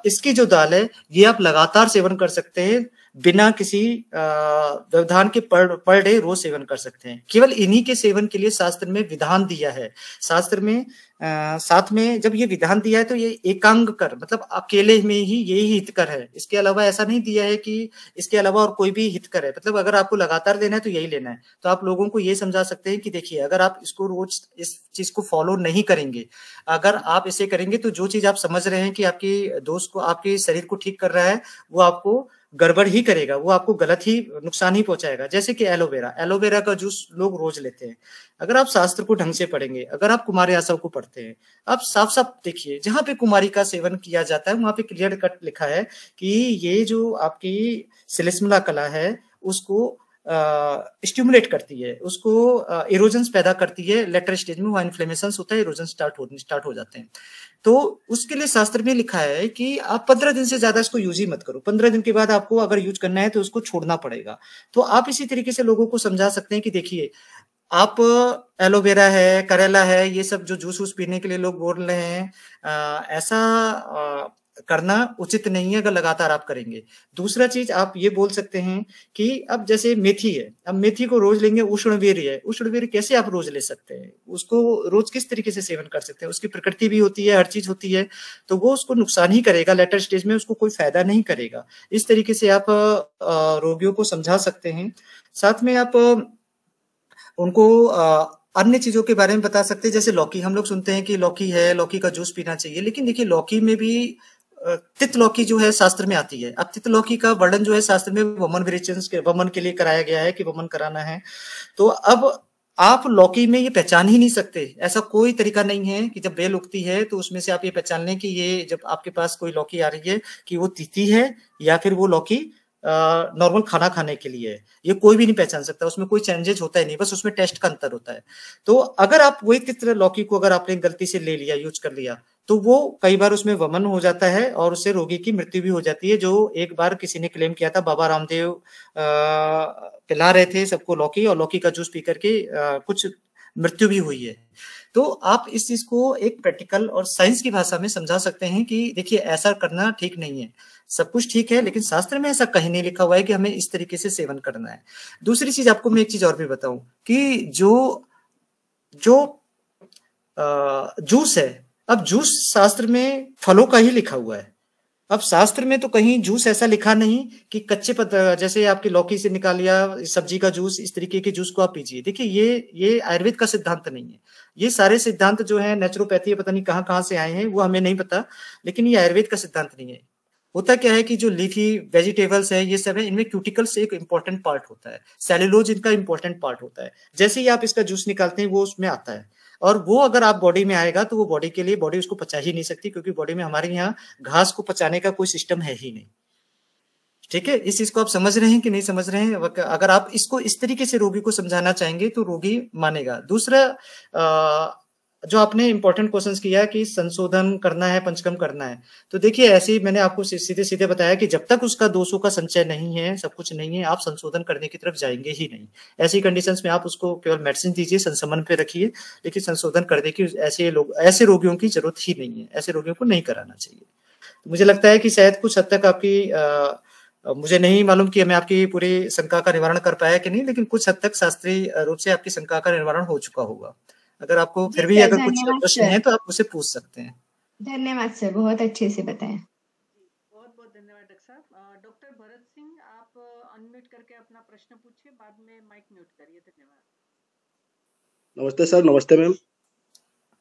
इसकी जो दाल है ये आप लगातार सेवन कर सकते हैं, बिना किसी व्यवधान के, पर डे रोज सेवन कर सकते हैं। केवल इन्हीं के सेवन के लिए शास्त्र में विधान दिया है। शास्त्र में साथ में जब ये विधान दिया है तो ये एकांग कर, मतलब अकेले में ही यही हितकर है। इसके अलावा ऐसा नहीं दिया है कि इसके अलावा और कोई भी हितकर है, मतलब अगर आपको लगातार लेना है तो यही लेना है। तो आप लोगों को ये समझा सकते हैं कि देखिए, अगर आप इसको रोज इस चीज को फॉलो नहीं करेंगे, अगर आप इसे करेंगे तो जो चीज आप समझ रहे हैं कि आपकी दोस्त को, आपके शरीर को ठीक कर रहा है, वो आपको गड़बड़ ही करेगा, वो आपको गलत ही नुकसान ही पहुंचाएगा। जैसे कि एलोवेरा का जूस लोग रोज लेते हैं। अगर आप शास्त्र को ढंग से पढ़ेंगे, अगर आप कुमारी आसव को पढ़ते हैं, आप साफ साफ देखिए, जहां पे कुमारी का सेवन किया जाता है वहां पे क्लियर कट लिखा है कि ये जो आपकी सिलिस्मला कला है उसको स्टिमुलेट करती है, उसको इरोजन्स पैदा करती है। लेटर स्टेज में वहां इन्फ्लेमेशन होता है, इरोजन स्टार्ट हो जाते हैं। तो उसके लिए शास्त्र में लिखा है कि आप 15 दिन से ज्यादा इसको यूज ही मत करो। 15 दिन के बाद आपको अगर यूज करना है तो उसको छोड़ना पड़ेगा। तो आप इसी तरीके से लोगों को समझा सकते हैं कि देखिए, आप एलोवेरा है, करेला है, ये सब जो जूस वूस पीने के लिए लोग बोल रहे हैं, ऐसा करना उचित नहीं है अगर लगातार आप करेंगे। दूसरा चीज आप ये बोल सकते हैं कि अब जैसे मेथी है, अब मेथी को रोज लेंगे, उष्णवीर्य है, उष्णवीर्य कैसे आप रोज ले सकते हैं? उसको रोज किस तरीके से सेवन कर सकते हैं? उसकी प्रकृति भी होती है, हर चीज होती है, तो वो उसको नुकसान ही करेगा, लेटर स्टेज में उसको कोई फायदा नहीं करेगा। इस तरीके से आप रोगियों को समझा सकते हैं। साथ में आप उनको अन्य चीजों के बारे में बता सकते हैं, जैसे लौकी। हम लोग सुनते हैं कि लौकी है, लौकी का जूस पीना चाहिए, लेकिन देखिए लौकी में भी तित लौकी जो है शास्त्र में आती है। अब तित लौकी का वर्णन जो है शास्त्र में वमन के लिए कराया गया है कि वमन कराना है। तो अब आप लौकी में ये पहचान ही नहीं सकते, ऐसा कोई तरीका नहीं है कि जब बेल उगती है तो उसमें से आप ये पहचान लें कि ये जब आपके पास कोई लौकी आ रही है कि वो तीती है या फिर वो लौकी नॉर्मल खाना खाने के लिए है। ये कोई भी नहीं पहचान सकता, उसमें कोई चेंजेस होता ही नहीं, बस उसमें टेस्ट का अंतर होता है। तो अगर आप वही तित्र लौकी को अगर आपने गलती से ले लिया, यूज कर लिया, तो वो कई बार उसमें वमन हो जाता है और उससे रोगी की मृत्यु भी हो जाती है। जो एक बार किसी ने क्लेम किया था, बाबा रामदेव पिला रहे थे सबको लौकी, और लौकी का जूस पी करके कुछ मृत्यु भी हुई है। तो आप इस चीज को एक प्रैक्टिकल और साइंस की भाषा में समझा सकते हैं कि देखिए ऐसा करना ठीक नहीं है। सब कुछ ठीक है, लेकिन शास्त्र में ऐसा कहीं नहीं लिखा हुआ है कि हमें इस तरीके से सेवन करना है। दूसरी चीज आपको मैं एक चीज और भी बताऊं कि जो जो जूस है, अब जूस शास्त्र में फलों का ही लिखा हुआ है। अब शास्त्र में तो कहीं जूस ऐसा लिखा नहीं कि कच्चे जैसे आपकी लौकी से निकाल लिया सब्जी का जूस, इस तरीके के जूस को आप पीजिए। देखिए ये आयुर्वेद का सिद्धांत नहीं है। ये सारे सिद्धांत जो है नेचुरोपैथी, पता नहीं कहाँ कहाँ से आए हैं, वो हमें नहीं पता, लेकिन ये आयुर्वेद का सिद्धांत नहीं है। होता क्या है कि जो लीफी वेजिटेबल्स है, ये सब है, इनमें क्यूटिकल्स एक इंपॉर्टेंट पार्ट होता है, सेलुलोज इनका इंपॉर्टेंट पार्ट होता है। जैसे ही आप इसका जूस निकालते हैं वो उसमें आता है, और वो अगर आप बॉडी में आएगा तो वो बॉडी के लिए, बॉडी उसको पचा ही नहीं सकती, क्योंकि बॉडी में हमारे यहाँ घास को पचाने का कोई सिस्टम है ही नहीं। ठीक है, इस चीज को आप समझ रहे हैं कि नहीं समझ रहे हैं? अगर आप इसको इस तरीके से रोगी को समझाना चाहेंगे तो रोगी मानेगा। दूसरा जो आपने इंपॉर्टेंट क्वेश्चंस किया कि संशोधन करना है, पंचकर्म करना है, तो देखिए ऐसे ही मैंने आपको सीधे सीधे बताया कि जब तक उसका दोषों का संचय नहीं है, सब कुछ नहीं है, आप संशोधन करने की तरफ जाएंगे ही नहीं। ऐसी कंडीशंस में आप उसको केवल मेडिसिन दीजिए, संशमन पे रखिए, लेकिन संशोधन करने की ऐसे रोगियों की जरूरत ही नहीं है, ऐसे रोगियों को नहीं कराना चाहिए। तो मुझे लगता है कि शायद कुछ हद तक आपकी मुझे नहीं मालूम कि मैं आपकी पूरी शंका का निवारण कर पाया कि नहीं, लेकिन कुछ हद तक शास्त्रीय रूप से आपकी शंका का निवारण हो चुका होगा। अगर आपको जी फिर भी सर, अगर कुछ धन्यवाद प्रश्न सर। है तो आप मुझे पूछ सकते हैं। धन्यवाद सर, बहुत अच्छे से बताया। बहुत बहुत धन्यवाद डॉक्टर साहब। डॉक्टर भरत सिंह, आप अनम्यूट करके अपना प्रश्न पूछिए, बाद में माइक म्यूट करिए। धन्यवाद। नमस्ते सर। नमस्ते मैम।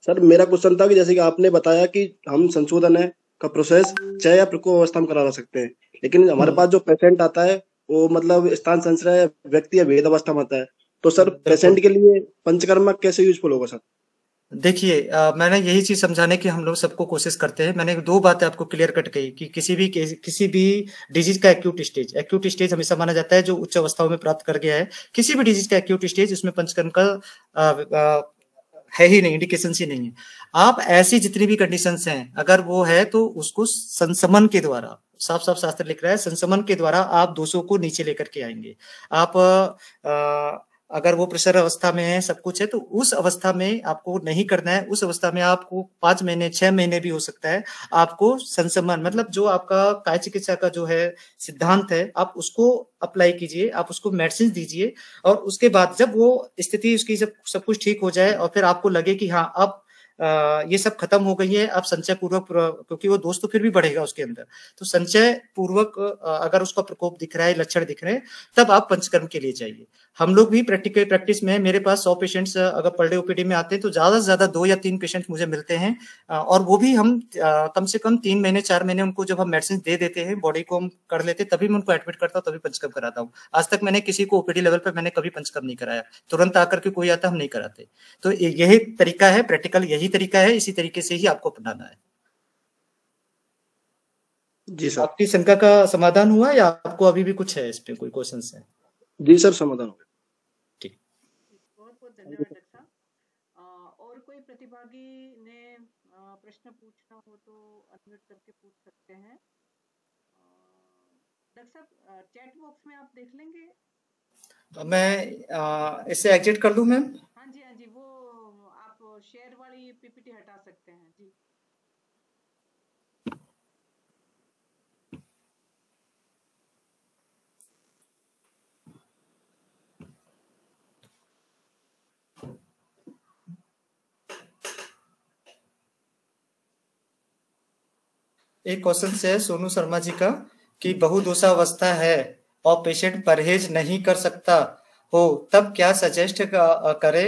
सर मेरा क्वेश्चन था कि जैसे कि आपने बताया कि हम संशोधन है का प्रोसेस चय या प्रकोप अवस्था में करा सकते हैं, लेकिन हमारे पास जो पेशेंट आता है वो मतलब स्थान संशय व्यक्ति या भेद अवस्था में आता है, तो सर पेशेंट के लिए पंचकर्मा कैसे यूजफुल होगा सर? देखिए मैंने यही चीज समझाने की हम लोग सबको कोशिश करते हैं। मैंने दो बातें आपको क्लियर कट कही कि किसी भी डिजीज का एक्यूट स्टेज हमेशा माना जाता है जो उच्च अवस्थाओं में प्राप्त कर गया है। किसी भी डिजीज का एक्यूट स्टेज, उसमें पंचकर्म का है ही नहीं, इंडिकेशन ही नहीं है। आप ऐसी जितनी भी कंडीशंस हैं, अगर वो है तो उसको संशमन के द्वारा, साफ साफ शास्त्र लिख रहा है, संशमन के द्वारा आप दोषों को नीचे लेकर के आएंगे। आप अगर वो प्रेशर अवस्था में है, सब कुछ है, तो उस अवस्था में आपको नहीं करना है। उस अवस्था में आपको 5 महीने 6 महीने भी हो सकता है, आपको संशमन मतलब जो आपका काय चिकित्सा का जो है सिद्धांत है, आप उसको अप्लाई कीजिए, आप उसको मेडिसिन दीजिए, और उसके बाद जब वो स्थिति उसकी सब कुछ ठीक हो जाए और फिर आपको लगे कि हाँ अब ये सब खत्म हो गई है, अब संचय पूर्वक, क्योंकि वो दोष तो फिर भी बढ़ेगा उसके अंदर, तो संचय पूर्वक अगर उसका प्रकोप दिख रहा है, लक्षण दिख रहे हैं, तब आप पंचकर्म के लिए जाइए। हम लोग भी प्रैक्टिस में, मेरे पास 100 पेशेंट्स अगर पर डे ओपीडी में आते हैं तो ज्यादा से ज्यादा 2 या 3 पेशेंट मुझे मिलते हैं, और वो भी हम कम से कम 3 महीने 4 महीने उनको जब हम मेडिसिन दे देते हैं, बॉडी को हम कर लेते हैं, तभी मैं उनको एडमिट करता हूँ, तभी पंचकर्म कराता हूँ। आज तक मैंने किसी को ओपीडी लेवल पर मैंने कभी पंचकर्म नहीं कराया, तुरंत आकर के कोई आता हम नहीं कराते। तो यही तरीका है, प्रैक्टिकल यही तरीका है, इसी तरीके से ही आपको अपनाना है। जी सर। आपकी शंका का समाधान हुआ या आपको अभी भी कुछ है, इस पे कोई क्वेश्चन है? जी सर, समाधान हो गया। ठीक, बहुत बहुत धन्यवाद डॉक्टर साहब। और कोई प्रतिभागी ने प्रश्न पूछना हो तो अनम्यूट करके पूछ सकते हैं। डॉक्टर साहब, चैट बॉक्स में आप देख लेंगे। मैं इसे एग्जिट कर लूं मैम? हाँ जी, वो आप शेयर वाली पीपीटी हटा सकते हैं जी। एक क्वेश्चन है सोनू शर्मा जी का कि बहुदोषावस्था है और पेशेंट परहेज नहीं कर सकता हो, तब क्या सजेस्ट करे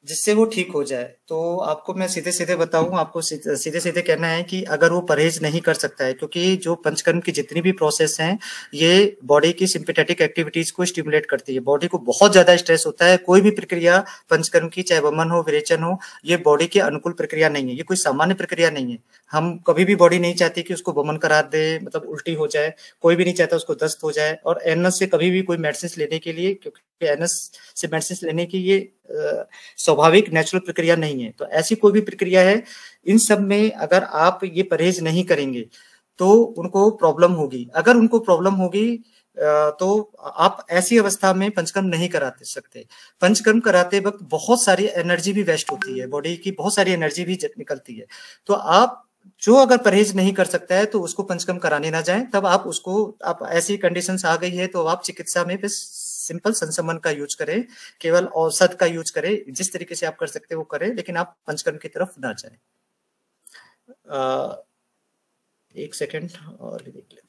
जिससे वो ठीक हो जाए। तो आपको मैं सीधे सीधे बताऊं, आपको सीधे सीधे कहना है कि अगर वो परहेज नहीं कर सकता है, क्योंकि जो पंचकर्म की जितनी भी प्रोसेस हैं ये बॉडी की सिंपैथेटिक एक्टिविटीज को स्टिमुलेट करती है। बॉडी को बहुत ज्यादा स्ट्रेस होता है, कोई भी प्रक्रिया पंचकर्म की, चाहे वमन हो, विरेचन हो, ये बॉडी के अनुकूल प्रक्रिया नहीं है, ये कोई सामान्य प्रक्रिया नहीं है। हम कभी भी बॉडी नहीं चाहती कि उसको वमन करा दे, मतलब उल्टी हो जाए, कोई भी नहीं चाहता उसको दस्त हो जाए। और एनस से कभी भी कोई मेडिसिन लेने के लिए, क्योंकि एनस से मेडिसिन लेने की ये स्वाभाविक नेचुरल प्रक्रिया नहीं है, तो ऐसी कोई भी प्रक्रिया है, इन सब में अगर आप ये परहेज नहीं करेंगे तो उनको प्रॉब्लम होगी। अगर उनको प्रॉब्लम होगी तो आप ऐसी अवस्था में पंचकर्म नहीं कराते सकते। पंचकर्म कराते वक्त बहुत सारी एनर्जी भी वेस्ट होती है, बॉडी की बहुत सारी एनर्जी भी निकलती है। तो आप जो अगर परहेज नहीं कर सकता है तो उसको पंचकर्म कराने ना जाएं। तब आप उसको, आप ऐसी कंडीशंस आ गई है तो आप चिकित्सा में बस सिंपल संशमन का यूज करें, केवल औषध का यूज करें, जिस तरीके से आप कर सकते हैं वो करें, लेकिन आप पंचकर्म की तरफ ना जाएं। एक सेकेंड और देख लेते।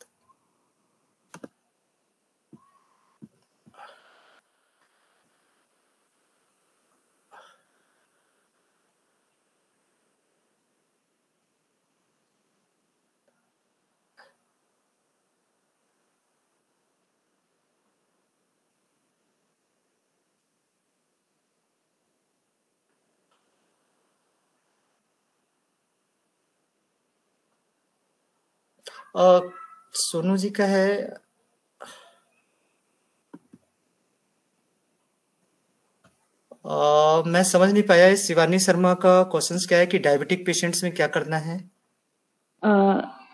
सोनू जी का है, मैं समझ नहीं पाया इस शिवानी शर्मा का क्वेश्चंस क्या है कि डायबिटिक पेशेंट्स में क्या करना है।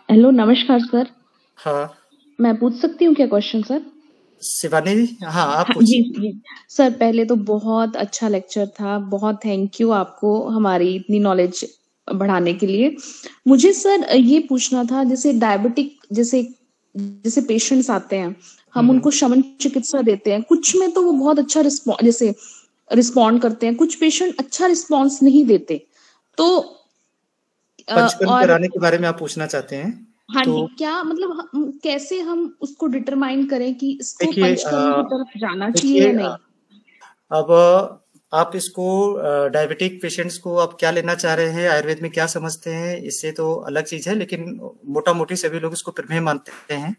हेलो नमस्कार सर। हाँ, मैं पूछ सकती हूँ क्या क्वेश्चन सर? शिवानी जी, हाँ आप जी पूछिए। जी सर, पहले तो बहुत अच्छा लेक्चर था, बहुत थैंक यू आपको हमारी इतनी नॉलेज बढ़ाने के लिए। मुझे सर ये पूछना था, जैसे डायबिटिक जैसे जैसे पेशेंट्स आते हैं, हम उनको शमन चिकित्सा देते हैं, कुछ में तो वो बहुत अच्छा रिस्पॉन्ड करते हैं, कुछ पेशेंट अच्छा रिस्पॉन्स नहीं देते। तो पंचकर्म और कराने के बारे में आप पूछना चाहते हैं? हाँ तो जी, क्या मतलब कैसे हम उसको डिटरमाइन करें कि इसको देखिए, पंचकर्म की तरफ जाना चाहिए देखिए या नहीं? अब आप इसको डायबिटिक पेशेंट्स को आप क्या लेना चाह रहे हैं, आयुर्वेद में क्या समझते हैं, इससे तो अलग चीज है, लेकिन मोटा मोटी सभी लोग इसको प्रमेय मानते हैं।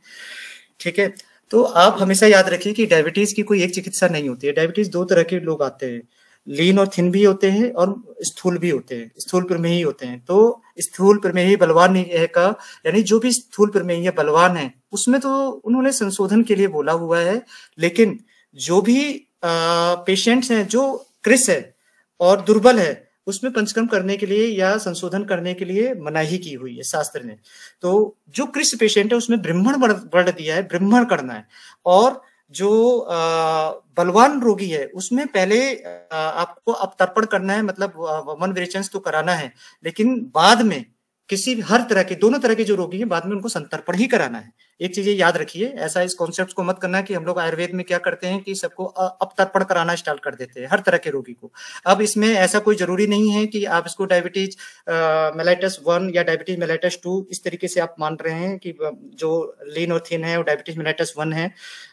ठीक है, तो आप हमेशा याद रखिए कि डायबिटीज की कोई एक चिकित्सा नहीं होती है। डायबिटीज दो तरह के लोग आते हैं, लीन और थिन भी होते हैं और स्थूल भी होते हैं, स्थूल प्रमेही होते हैं। तो स्थूल प्रमेही बलवान का, यानी जो भी स्थूल प्रमेही बलवान है, उसमें तो उन्होंने संशोधन के लिए बोला हुआ है। लेकिन जो भी पेशेंट्स हैं जो कृश है और दुर्बल है, उसमें पंचकर्म करने के लिए या संशोधन करने के लिए मनाही की हुई है शास्त्र ने। तो जो कृष पेशेंट है उसमें ब्राह्मण वर्ड दिया है, ब्राह्मण करना है। और जो बलवान रोगी है उसमें पहले आपको अपतर्पण करना है, मतलब वमन विरेचन तो कराना है, लेकिन बाद में किसी भी, हर तरह के, दोनों तरह के जो रोगी हैं बाद में उनको संतर्पण ही कराना है। एक चीज ये याद रखिए, ऐसा इस कॉन्सेप्ट को मत करना कि हम लोग आयुर्वेद में क्या करते हैं कि सबको अपतर्पण कराना स्टार्ट कर देते हैं हर तरह के रोगी को। अब इसमें ऐसा कोई जरूरी नहीं है कि आप इसको डायबिटीज मेलाइटस 1 या डायबिटीज मेलाइटस 2 इस तरीके से आप मान रहे हैं कि जो लीन और थिन है वो डायबिटीज मेलाइटस 1 है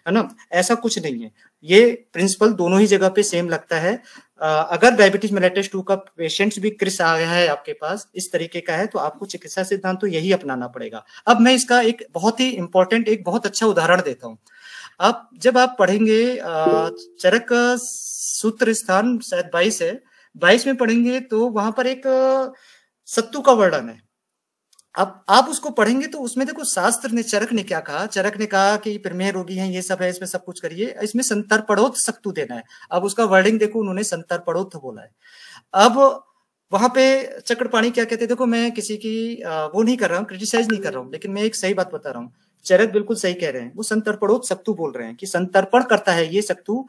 ना, ऐसा कुछ नहीं है। ये प्रिंसिपल दोनों ही जगह पे सेम लगता है। अगर डायबिटीज मेलाइटस 2 का पेशेंट्स भी कृष आ गया है आपके पास, इस तरीके का है, तो आपको चिकित्सा सिद्धांत तो यही अपनाना पड़ेगा। अब मैं इसका एक बहुत ही इंपॉर्टेंट, एक बहुत अच्छा उदाहरण देता हूँ। आप जब आप पढ़ेंगे चरक सूत्र स्थान शायद 22 है, 22 में पढ़ेंगे तो वहां पर एक सत्तू का वर्णन है। अब आप उसको पढ़ेंगे तो उसमें देखो शास्त्र ने, चरक ने क्या कहा, चरक ने कहा कि प्रमेह रोगी हैं, ये सब है, इसमें सब कुछ करिए, इसमें संतर्पणोत्थ सत्तू देना है। अब उसका वर्डिंग देखो, उन्होंने संतर्पणोत्थ बोला है। अब वहां पे चक्रपाणी क्या कहते हैं, देखो मैं किसी की वो नहीं कर रहा हूँ, क्रिटिसाइज नहीं कर रहा हूँ, लेकिन मैं एक सही बात बता रहा हूँ। चरक बिल्कुल सही कह रहे हैं, वो संतर्पणोत सख्तु बोल रहे हैं कि संतर्पण करता है ये सख्तु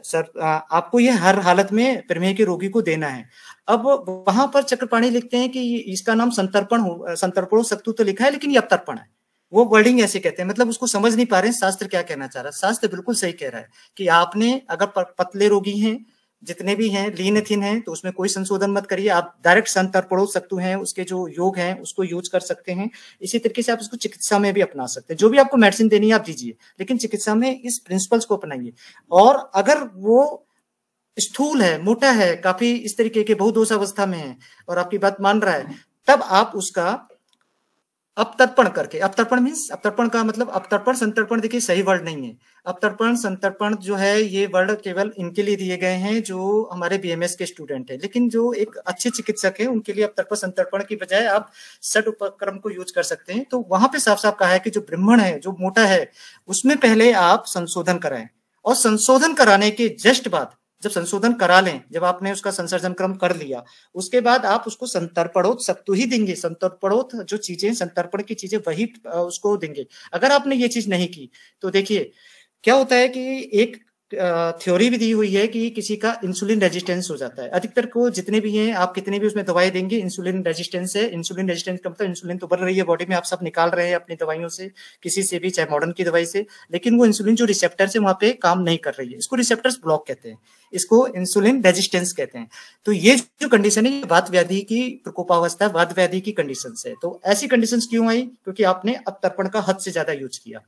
सर, आपको ये हर हालत में प्रमेह के रोगी को देना है। अब वहां पर चक्रपाणी लिखते हैं कि इसका नाम संतर्पणो सख्तु तो लिखा है, लेकिन ये अवतर्पण है, वो वर्डिंग ऐसे कहते हैं, मतलब उसको समझ नहीं पा रहे हैं शास्त्र क्या कहना चाह रहा है। शास्त्र बिल्कुल सही कह रहा है कि आपने अगर पतले रोगी हैं, जितने भी हैं, लीन थिन हैं, तो उसमें कोई संशोधन मत करिए, आप डायरेक्ट संतर्पणो सख्तु हैं उसके जो योग हैं उसको यूज कर सकते हैं। इसी तरीके से आप इसको चिकित्सा में भी अपना सकते हैं, जो भी आपको मेडिसिन देनी है आप दीजिए, लेकिन चिकित्सा में इस प्रिंसिपल्स को अपनाइए। और अगर वो स्थूल है, मोटा है, काफी इस तरीके के बहुदोष अवस्था में है और आपकी बात मान रहा है, तब आप उसका अवतर्पण करके, अवतर्पण मीन्स, अवतर्पण का मतलब, अवतर्पण संतर्पण देखिए सही वर्ड नहीं है। अवतर्पण संतर्पण जो है ये वर्ड केवल इनके लिए दिए गए हैं जो हमारे बीएमएस के स्टूडेंट हैं, लेकिन जो एक अच्छे चिकित्सक है उनके लिए अवतर्पण संतर्पण की बजाय आप षट उपक्रम को यूज कर सकते हैं। तो वहां पे साफ साफ कहा है कि जो ब्राह्मण है, जो मोटा है, उसमें पहले आप संशोधन कराएं, और संशोधन कराने के जस्ट बाद, जब संशोधन करा लें, जब आपने उसका संसर्जन क्रम कर लिया, उसके बाद आप उसको संतर्पणोत सख्तु ही देंगे। संतर्पणोत जो चीजें, संतर्पण की चीजें वही उसको देंगे। अगर आपने ये चीज नहीं की तो देखिए क्या होता है कि एक थ्योरी भी दी हुई है कि किसी का इंसुलिन रेजिस्टेंस हो जाता है। अधिकतर को जितने भी हैं, आप कितने भी उसमें दवाई देंगे, इंसुलिन रेजिस्टेंस है। इंसुलिन रेजिस्टेंस का मतलब इंसुलिन तो बढ़ रही है बॉडी में, आप सब निकाल रहे हैं अपनी दवाइयों से, किसी से भी, चाहे मॉडर्न की दवाई से, लेकिन वो इंसुलिन जो रिसेप्टर से वहां पे काम नहीं कर रही है, इसको रिसेप्टर्स ब्लॉक कहते हैं, इसको इंसुलिन रेजिस्टेंस कहते हैं। तो ये जो कंडीशन है, वात व्याधि की प्रकोपावस्था, वात व्याधि की कंडीशन है। तो ऐसी कंडीशन क्यों आई? क्योंकि आपने अवतर्पण का हद से ज्यादा यूज किया।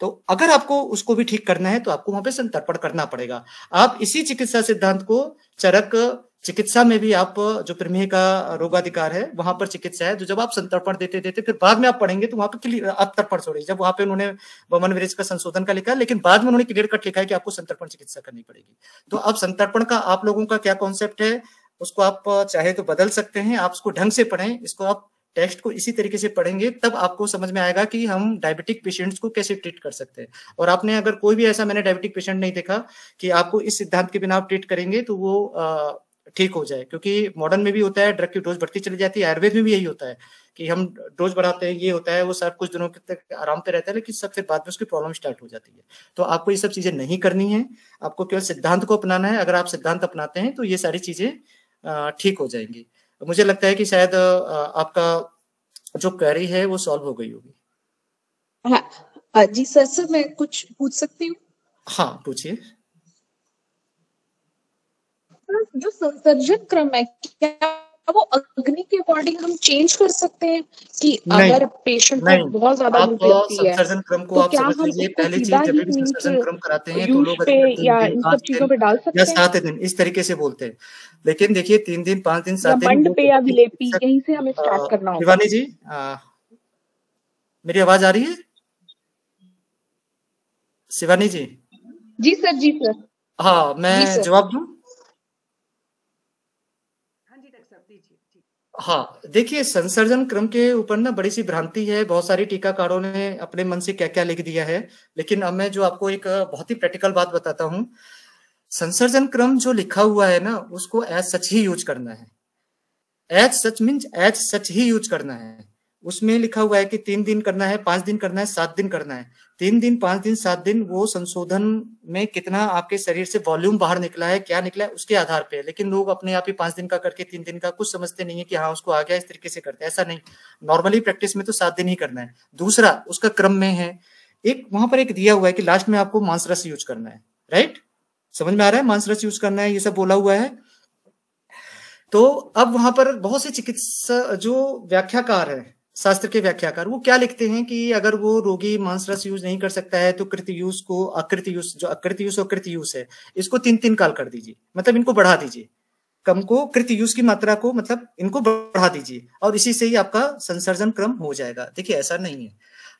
तो अगर आपको उसको भी ठीक करना है तो आपको वहां पे संतर्पण करना पड़ेगा। आप इसी चिकित्सा सिद्धांत को चरक चिकित्सा में भी, आप जो प्रमेह का रोगाधिकार है वहां पर चिकित्सा है, जो जब आप संतर्पण देते देते फिर बाद में आप पढ़ेंगे तो वहां पर अवतर्पण, सॉरी, जब वहां पे उन्होंने वमन विरेच का संशोधन का लिखा है, लेकिन बाद में उन्होंने क्लियर कट लिखा है कि आपको संतर्पण चिकित्सा करनी पड़ेगी। तो अब संतर्पण का आप लोगों का क्या कॉन्सेप्ट है, उसको आप चाहे तो बदल सकते हैं, आप उसको ढंग से पढ़ें, इसको आप टेक्स्ट को इसी तरीके से पढ़ेंगे तब आपको समझ में आएगा कि हम डायबिटिक पेशेंट्स को कैसे ट्रीट कर सकते हैं। और आपने अगर कोई भी ऐसा, मैंने डायबिटिक पेशेंट नहीं देखा कि आपको इस सिद्धांत के बिना आप ट्रीट करेंगे तो वो ठीक हो जाए, क्योंकि मॉडर्न में भी होता है, ड्रग की डोज बढ़ती चली जाती है, आयुर्वेद में भी यही होता है कि हम डोज बढ़ाते हैं, ये होता है, वो सब कुछ दिनों तक आराम पे रहता है, लेकिन सब फिर बाद में उसकी प्रॉब्लम स्टार्ट हो जाती है। तो आपको ये सब चीजें नहीं करनी है, आपको केवल सिद्धांत को अपनाना है। अगर आप सिद्धांत अपनाते हैं तो ये सारी चीजें ठीक हो जाएंगी। मुझे लगता है कि शायद आपका जो क्वेरी है वो सॉल्व हो गई होगी। हाँ जी सर, मैं कुछ पूछ सकती हूँ? हाँ पूछिए। जो संसर्जन क्रम है, क्या वो अग्नि के अकॉर्डिंग हम चेंज कर सकते हैं कि अगर पेशेंट को बहुत ज्यादा भूख लगती है संसर्जन क्रम को तो आप क्या समझ हम लीजिए, उसको पहली चीज सीधा जब ही भी संसर्जन क्रम कराते हैं तो यूज लोग पे अधिकतर या 3 दिन इन 5 सब चीजों पे डाल दिन सकते या हैं 7 दिन इस तरीके से बोलते हैं, लेकिन देखिए 3 दिन 5 दिन 7 या दिन मंड पे या विलेपी, यहीं से हमें स्टार्ट करना होगा? शिवानी जी, मेरी आवाज आ रही है शिवानी जी? जी सर, जी सर। हाँ, मैं जवाब दूं? हाँ, देखिए संसर्जन क्रम के ऊपर ना बड़ी सी भ्रांति है, बहुत सारी टीकाकारों ने अपने मन से क्या क्या लिख दिया है, लेकिन अब मैं जो आपको एक बहुत ही प्रैक्टिकल बात बताता हूँ। संसर्जन क्रम जो लिखा हुआ है ना, उसको एज सच ही यूज करना है। As such means as such ही यूज करना है। उसमें लिखा हुआ है कि 3 दिन करना है, 5 दिन करना है, 7 दिन करना है। 3 दिन, 5 दिन, 7 दिन, वो संशोधन में कितना आपके शरीर से वॉल्यूम बाहर निकला है, क्या निकला है, उसके आधार पे। लेकिन लोग अपने आप ही 5 दिन का करके 3 दिन का कुछ समझते नहीं है कि हाँ उसको आ गया, इस तरीके से करते हैं। ऐसा नहीं, नॉर्मली प्रैक्टिस में तो 7 दिन ही करना है। दूसरा, उसका क्रम में है एक, वहां पर एक दिया हुआ है कि लास्ट में आपको मांस रस यूज करना है, राइट? समझ में आ रहा है? मांस रस यूज करना है, ये सब बोला हुआ है। तो अब वहां पर बहुत से चिकित्सा जो व्याख्याकार है, शास्त्र के व्याख्याकार, वो क्या लिखते हैं कि अगर वो रोगी मांस रस यूज नहीं कर सकता है तो कृतयूस को, अकृतयूस, जो अकृतयूस और कृतयूस है, इसको 3-3 काल कर दीजिए, मतलब इनको बढ़ा दीजिए, कम को, कृतयूस की मात्रा को, मतलब इनको बढ़ा दीजिए, और इसी से ही आपका संसर्जन क्रम हो जाएगा। देखिए ऐसा नहीं है,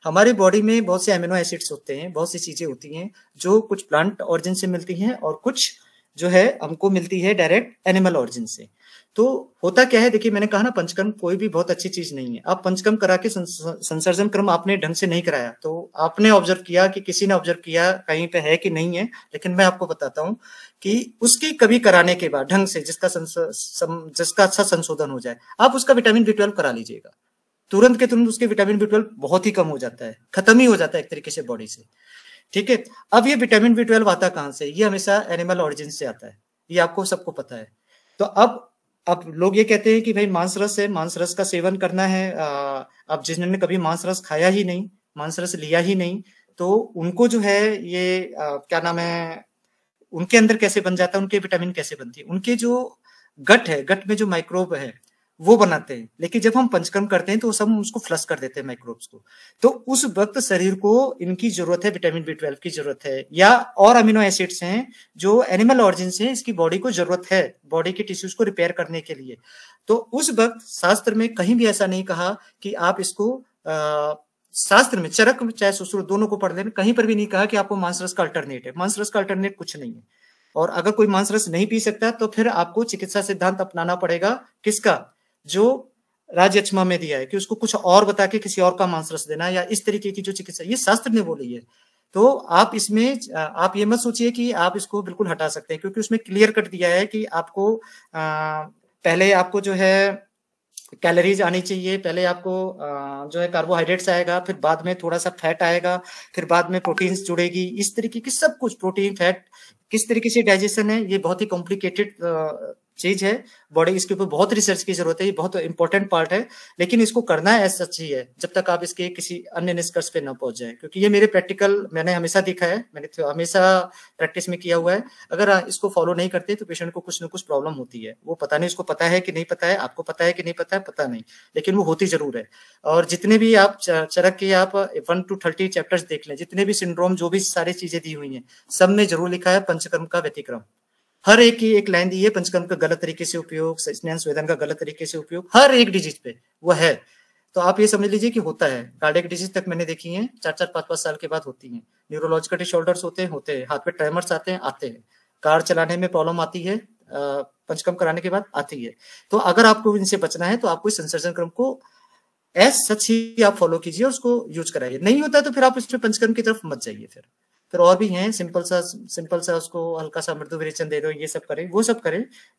हमारी बॉडी में बहुत से एमिनो एसिड्स होते हैं, बहुत सी चीजें होती हैं जो कुछ प्लांट ऑरिजिन से मिलती हैं और कुछ जो है हमको मिलती है डायरेक्ट एनिमल ऑरिजिन से। तो होता क्या है, देखिए मैंने कहा ना, पंचकर्म कोई भी बहुत अच्छी चीज नहीं है। आप पंचकर्म करा के संसर्जन क्रम आपने ढंग से नहीं कराया, तो आपने ऑब्जर्व किया कि किसी ने ऑब्जर्व किया कहीं पे है कि नहीं है, लेकिन मैं आपको बताता हूँ कि उसकी कभी कराने के बाद ढंग से जिसका अच्छा संशोधन हो जाए, आप उसका विटामिन B12 करा लीजिएगा। तुरंत के तुरंत उसके विटामिन B12 बहुत ही कम हो जाता है, खत्म ही हो जाता है एक तरीके से बॉडी से। ठीक है, अब ये विटामिन B12 आता कहाँ से? ये हमेशा एनिमल ऑरिजिन से आता है, ये आपको सबको पता है। तो अब लोग ये कहते हैं कि भाई मांस रस है, मांस रस का सेवन करना है। अब जिन्होंने कभी मांस रस खाया ही नहीं, मांस रस लिया ही नहीं, तो उनको जो है ये क्या नाम है, उनके अंदर कैसे बन जाता है, उनके विटामिन कैसे बनती है? उनके जो गट है, गट में जो माइक्रोब है वो बनाते हैं, लेकिन जब हम पंचकर्म करते हैं तो सब उसको फ्लश कर देते हैं माइक्रोब्स को। तो उस वक्त शरीर को इनकी जरूरत है, विटामिन B12 की जरूरत है, या और अमीनो एसिड्स हैं जो एनिमल ऑरिजिन से इसकी बॉडी को जरूरत है बॉडी के टिश्यूज को रिपेयर करने के लिए। तो उस वक्त शास्त्र में कहीं भी ऐसा नहीं कहा कि आप इसको शास्त्र में चरक चाहे सुश्रुत दोनों को पढ़ लेना, कहीं पर भी नहीं कहा कि आपको मांस रस का अल्टरनेट है। मांस रस का अल्टरनेट कुछ नहीं है। और अगर कोई मांस रस नहीं पी सकता तो फिर आपको चिकित्सा सिद्धांत अपनाना पड़ेगा, किसका? जो राजयक्ष्मा में दिया है कि उसको कुछ और बता के किसी और का मांस रस देना, या इस तरीके की जो चिकित्सा ये शास्त्र ने बोली है। तो आप इसमें आप ये मत सोचिए कि आप इसको बिल्कुल हटा सकते हैं, क्योंकि उसमें क्लियर कट दिया है कि आपको पहले आपको जो है कैलोरीज आनी चाहिए, पहले आपको जो है कार्बोहाइड्रेट्स आएगा, फिर बाद में थोड़ा सा फैट आएगा, फिर बाद में प्रोटीन्स जुड़ेगी, इस तरीके की सब कुछ प्रोटीन फैट किस तरीके से डाइजेशन है, ये बहुत ही कॉम्प्लिकेटेड चीज है। बॉडी इसके ऊपर बहुत रिसर्च की जरूरत है, ये बहुत इंपॉर्टेंट पार्ट है, लेकिन इसको करना ऐसा अच्छी है जब तक आप इसके किसी अन्य निष्कर्ष पे न पहुंच जाए। क्योंकि ये मेरे प्रैक्टिकल मैंने हमेशा देखा है, मैंने तो हमेशा प्रैक्टिस में किया हुआ है। अगर इसको फॉलो नहीं करते तो पेशेंट को कुछ ना कुछ प्रॉब्लम होती है। वो पता नहीं उसको पता है कि नहीं पता है, आपको पता है कि नहीं पता है, पता नहीं, लेकिन वो होती जरूर है। और जितने भी आप चरक के आप 1 to 30 चैप्टर्स देख लें, जितने भी सिंड्रोम जो भी सारी चीजें दी हुई हैं, सब में जरूर लिखा है पंचकर्म का व्यतिक्रम। हर एक की एक लाइन दी है, पंचकर्म का गलत तरीके से उपयोग, स्नेह स्वेदन का गलत तरीके से उपयोग, हर एक डिजीज पे वो है। तो आप ये समझ लीजिए कि होता है। कार्डियक डिजीज तक मैंने देखी है, 4-4, 5-5 साल के बाद होती हैं। न्यूरोलॉजिकल डिसऑर्डर्स होते हैं, हाथ पे ट्रेमर्स आते हैं। कार चलाने में प्रॉब्लम आती है, पंचकर्म कराने के बाद आती है। तो अगर आपको इनसे बचना है तो आपको इस संसर्जन क्रम को एज सच ही आप फॉलो कीजिए, उसको यूज कराइए। नहीं होता तो फिर आप इसमें पंचकर्म की तरफ मत जाइए। फिर और भी हैं, सिंपल सा उसको हल्का सा मृदु विरेचन दे दो, ये सब करें,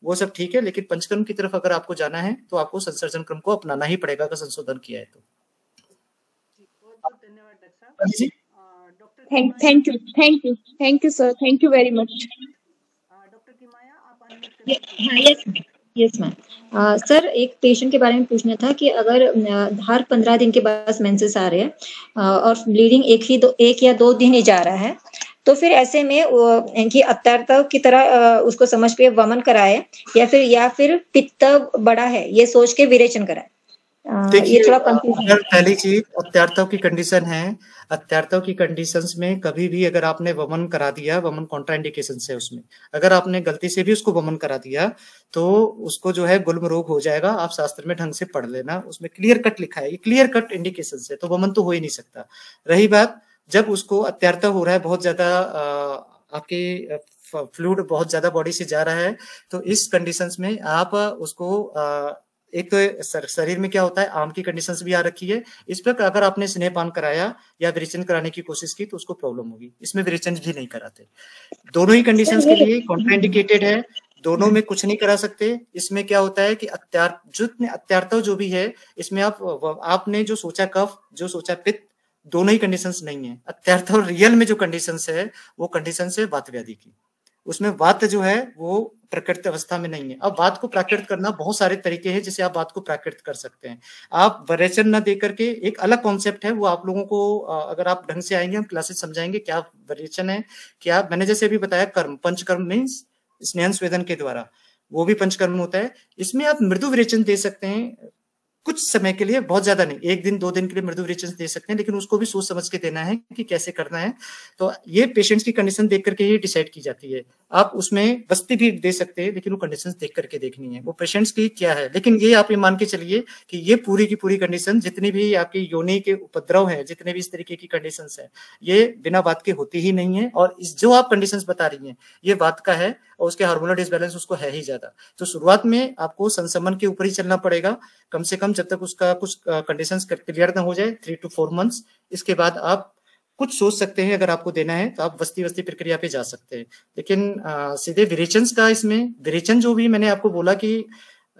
वो सब ठीक है। लेकिन पंचकर्म की तरफ अगर आपको जाना है तो आपको संसर्जन क्रम को अपनाना ही पड़ेगा, अगर संशोधन किया है तो। बहुत धन्यवाद डॉक्टर साहब। Thank you sir, thank you very much. Doctor Kimaya, आप अनम्यूट यस मैम। सर, एक पेशेंट के बारे में पूछना था कि अगर हर 15 दिन के बाद मेंसेस आ रहे हैं और ब्लीडिंग एक या 2 दिन ही जा रहा है, तो फिर ऐसे में इनकी अत्यारता की तरह उसको समझ पे वमन कराए या फिर पित्त बड़ा है ये सोच के विरेचन कराए। ये थोड़ा कंफ्यूजन। पहली चीज अत्यारता की कंडीशन है। अत्यारता की कंडीशंस में कभी भी अगर आपने वमन करा दिया, वमन कॉन्ट्राइंडिकेशन है उसमें, अगर आपने गलती से भी उसको वमन करा दिया तो उसको जो है गुल्म रोग हो जाएगा। आप शास्त्र में ढंग से पढ़ लेना, उसमें क्लियर कट लिखा है, ये क्लियर कट इंडिकेशन है, तो वमन तो हो ही नहीं सकता। रही बात जब उसको अत्यारता हो रहा है, बहुत ज्यादा आपकी फ्लूइड बहुत ज्यादा बॉडी से जा रहा है, तो इस कंडीशंस में आप उसको एक तो शरीर में क्या होता है, आम की कंडीशंस भी आ रखी है, इस पर अगर आपने स्नेहपान कराया या विरेचन कराने की कोशिश की तो उसको प्रॉब्लम होगी। इसमें विरेचन भी नहीं कराते। दोनों ही कंडीशंस के लिए कॉन्ट्राइंडिकेटेड है, दोनों में कुछ नहीं करा सकते। इसमें क्या होता है कि अत्यारता जो भी है, इसमें आपने जो सोचा कफ, जो सोचा पित्त, दोनों ही कंडीशंस नहीं है। अत्यारता और रियल में जो कंडीशंस है वो कंडीशंस है वात व्याधि की। उसमें वात जो है वो प्राकृतिक अवस्था में नहीं है। अब वात को प्राकृत करना बहुत सारे तरीके हैं जिससे आप वात को प्राकृत कर सकते हैं। आप विरेचन न दे करके, एक अलग कॉन्सेप्ट है वो आप लोगों को अगर आप ढंग से आएंगे हम क्लासेस समझाएंगे क्या विरेचन है, क्या मैंने जैसे अभी बताया कर्म, पंचकर्म मीन्स स्नेह स्वेदन के द्वारा, वो भी पंचकर्म होता है। इसमें आप मृदु विरेचन दे सकते हैं कुछ समय के लिए, बहुत ज्यादा नहीं, 1 दिन 2 दिन के लिए मृदु विरेचन दे सकते हैं, लेकिन उसको भी सोच समझ के देना है कि कैसे करना है। तो ये पेशेंट्स की कंडीशन देख करके ही डिसाइड की जाती है। आप उसमें बस्ती भी दे सकते हैं, लेकिन वो कंडीशंस देख करके देखनी है वो पेशेंट्स की क्या है। लेकिन ये आप ये मान के चलिए कि ये पूरी की पूरी कंडीशन, जितनी भी आपकी योनि के उपद्रव है, जितने भी इस तरीके की कंडीशंस है, ये बिना बात के होती ही नहीं है। और जो आप कंडीशंस बता रही हैं ये बात का है, और उसके हार्मोनल डिसबैलेंस उसको है ही ज्यादा। तो शुरुआत में आपको संसमन के ऊपर ही चलना पड़ेगा, कम से कम जब तक उसका कुछ कंडीशंस क्लियर ना हो जाए, 3 to 4 months। इसके बाद आप कुछ सोच सकते हैं, अगर आपको देना है तो आप वस्ती प्रक्रिया पे जा सकते हैं। लेकिन सीधे विरेचन का, इसमें विरेचन जो भी मैंने आपको बोला कि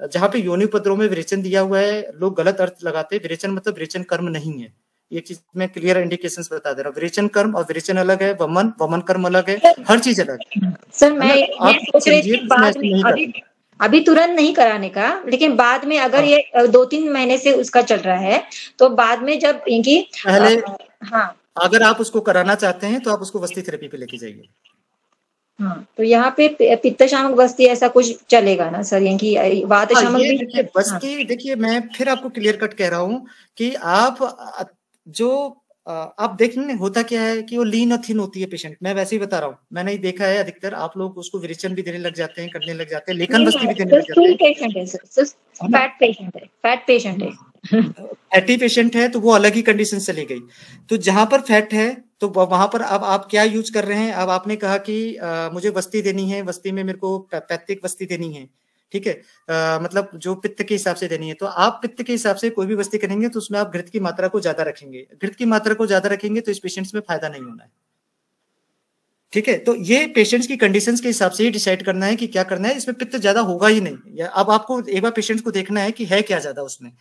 जहाँ पे योनि उपद्रव में विरेचन दिया हुआ है, लोग गलत अर्थ लगाते हैं। विरेचन मतलब विरेचन कर्म नहीं है, ये चीज मैं क्लियर इंडिकेशंस बता दे रहा हूँ। विरेचन कर्म और विरेचन अलग है, वमन वमन कर्म अलग है, हर चीज अलग है। सर मैं आप सोच रही समझिए थी तो इसमें बाद ऐसे में, नहीं अभी करते। अभी तुरंत नहीं कराने का, लेकिन बाद में अगर ये 2-3 महीने से उसका चल रहा है तो बाद में जब इनकी पहले हाँ अगर आप उसको कराना चाहते हैं तो आप उसको वस्ती थेरेपी पे लेके जाइए। हाँ, तो यहाँ पे पित्त शामक बस्ती ऐसा कुछ चलेगा ना सर? इनकी वात शामक ये भी देखिए बस्ती, देखिए मैं फिर आपको क्लियर कट कह रहा हूँ कि आप जो आप देखेंगे होता क्या है कि वो लीन और थिन होती है पेशेंट। मैं वैसे ही बता रहा हूँ, मैंने ही देखा है अधिकतर आप लोग उसको विरेचन भी देने लग जाते हैं, करने लग जाते हैं, लेखन बस्ती भी देने लग जाते हैं। पेशेंट है सर, फैट पेशेंट है, फैट पेशेंट है। फैटी पेशेंट है तो वो अलग ही कंडीशन चली गई। तो जहां पर फैट है तो वहां पर अब आप क्या यूज कर रहे हैं? अब आपने कहा कि मुझे वस्ती देनी है, वस्ती में मेरे को पैथिक वस्ती देनी है, ठीक है, मतलब जो पित्त के हिसाब से देनी है। तो आप पित्त के हिसाब से कोई भी वस्ती करेंगे तो उसमें आप घृत की मात्रा को ज्यादा रखेंगे। घृत की मात्रा को ज्यादा रखेंगे तो इस पेशेंट्स में फायदा नहीं होना है, ठीक है। तो ये पेशेंट्स की कंडीशंस के हिसाब से ही डिसाइड करना है कि क्या करना है। इसमें पित्त ज्यादा होगा ही नहीं, या अब आपको एक बार पेशेंट्स को देखना है कि है क्या ज्यादा उसमें,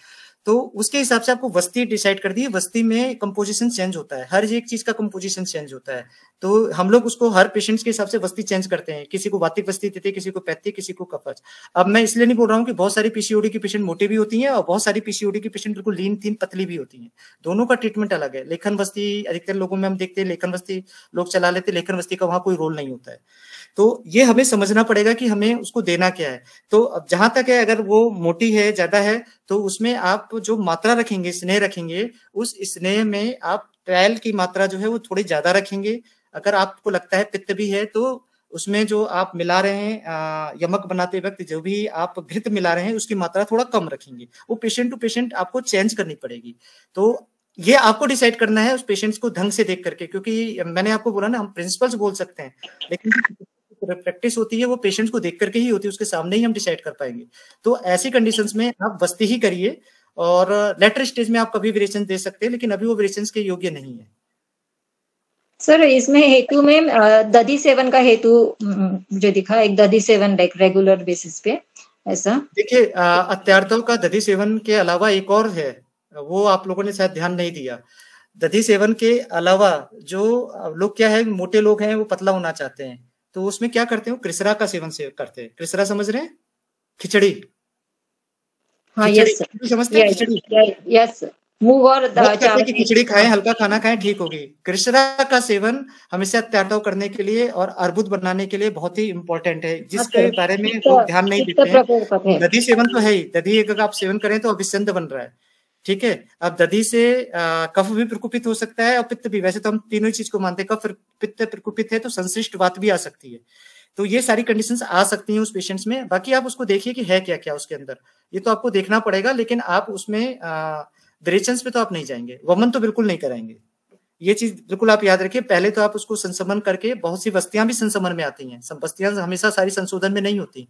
तो उसके हिसाब से आपको वस्ती डिसाइड कर दी। वस्ती में कंपोजिशन चेंज होता है, हर एक चीज का कंपोजिशन चेंज होता है। तो हम लोग उसको हर पेशेंट्स के हिसाब से वस्ती चेंज करते हैं। किसी को वातिक वस्ती देते हैं, किसी को पैथिक, किसी को कफज। अब मैं इसलिए नहीं बोल रहा हूँ कि बहुत सारी पीसीओडी की पेशेंट मोटे भी होती हैं और बहुत सारी पीसीओडी की पेशेंट बिल्कुल लीन थीन पतली भी होती हैं। दोनों का ट्रीटमेंट अलग है। लेखन वस्ती अधिकतर लोगों में हम देखते हैं, लेखन वस्ती लोग चला लेते हैं, लेखन वस्ती का वहां कोई रोल नहीं होता है। तो ये हमें समझना पड़ेगा कि हमें उसको देना क्या है। तो अब जहां तक है, अगर वो मोटी है, ज्यादा है, तो उसमें आप जो मात्रा रखेंगे, स्नेह रखेंगे, उस स्नेह में आप ट्रायल की मात्रा जो है वो थोड़ी ज्यादा रखेंगे। अगर आपको लगता है पित्त भी है तो उसमें जो आप मिला रहे हैं यमक बनाते वक्त जो भी आप घृत मिला रहे हैं उसकी मात्रा थोड़ा कम रखेंगे। वो पेशेंट टू पेशेंट आपको चेंज करनी पड़ेगी। तो ये आपको डिसाइड करना है उस पेशेंट्स को ढंग से देख करके, क्योंकि मैंने आपको बोला ना, हम प्रिंसिपल्स बोल सकते हैं लेकिन प्रैक्टिस होती है वो पेशेंट्स को देख करके ही होती है, उसके सामने ही हम डिसाइड कर पाएंगे। तो ऐसी कंडीशंस में आप वस्ती ही करिए, और लेटर स्टेज में आप कभी विरेचन दे सकते हैं, लेकिन अभी वो विरेचन के योग्य नहीं है। सर इसमें हेतु में दधि सेवन का हेतु मुझे दिखा, एक दधि सेवन रेगुलर बेसिस पे ऐसा। देखिए अत्यार्थों का दधि सेवन के अलावा एक और है, वो आप लोगों ने शायद ध्यान नहीं दिया। दधि सेवन के अलावा जो लोग क्या है, मोटे लोग हैं, वो पतला होना चाहते हैं, तो उसमें क्या करते हैं, कृसरा का सेवन से करते हैं। कृसरा समझ रहे हैं? खिचड़ी। हाँ यस सर, समझते हैं खिचड़ी? यस, मूंग और चावल की खिचड़ी खाएं, हल्का खाना खाएं, ठीक होगी। कृसरा का सेवन हमेशा अत्यार्थों करने के लिए और अर्बुद बनाने के लिए बहुत ही इंपॉर्टेंट है, जिसके बारे में लोग ध्यान नहीं देते हैं। दधि सेवन तो है ही, दधि अगर आप सेवन करें तो अभिसंध बन रहा है, ठीक है। अब दधि से कफ भी प्रकोपित हो सकता है और पित्त भी। वैसे तो हम तीनों ही चीज को मानते हैं, कफ पित्त प्रकोपित है तो संश्लिष्ट वात भी आ सकती है। तो ये सारी कंडीशंस आ सकती हैं उस पेशेंट्स में। बाकी आप उसको देखिए कि है क्या क्या उसके अंदर, ये तो आपको देखना पड़ेगा। लेकिन आप उसमें विरेचन पे तो आप नहीं जाएंगे, वमन तो बिल्कुल नहीं कराएंगे। ये चीज बिल्कुल आप याद रखिए। पहले तो आप उसको संशमन करके, बहुत सी वस्तियां भी संशमन में आती हैं, वस्तियां हमेशा सारी संशोधन में नहीं होती,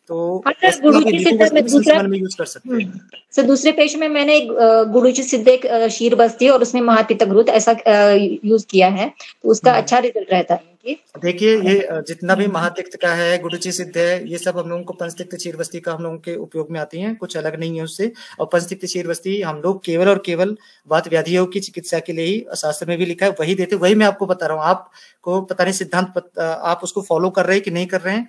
तो संशमन में यूज कर सकते हैं। सर दूसरे पेश में मैंने गुरुची सिद्ध एक शीर बस्ती और उसमें महापित्त घृत ऐसा यूज किया है, तो उसका अच्छा रिजल्ट रहता है। देखिए ये जितना भी महातिक्त का है, गुरुची सिद्ध है, ये सब हम लोगों को पंचतिक्त क्षीरवस्ती का हम लोगों के उपयोग में आती हैं, कुछ अलग नहीं है उससे। और पंचतिक्त क्षीरवस्ती हम लोग केवल और केवल वात व्याधियों की चिकित्सा के लिए ही, शास्त्र में भी लिखा है, वही देते। वही मैं आपको बता रहा हूँ, आपको पता नहीं सिद्धांत आप उसको फॉलो कर रहे हैं कि नहीं कर रहे हैं।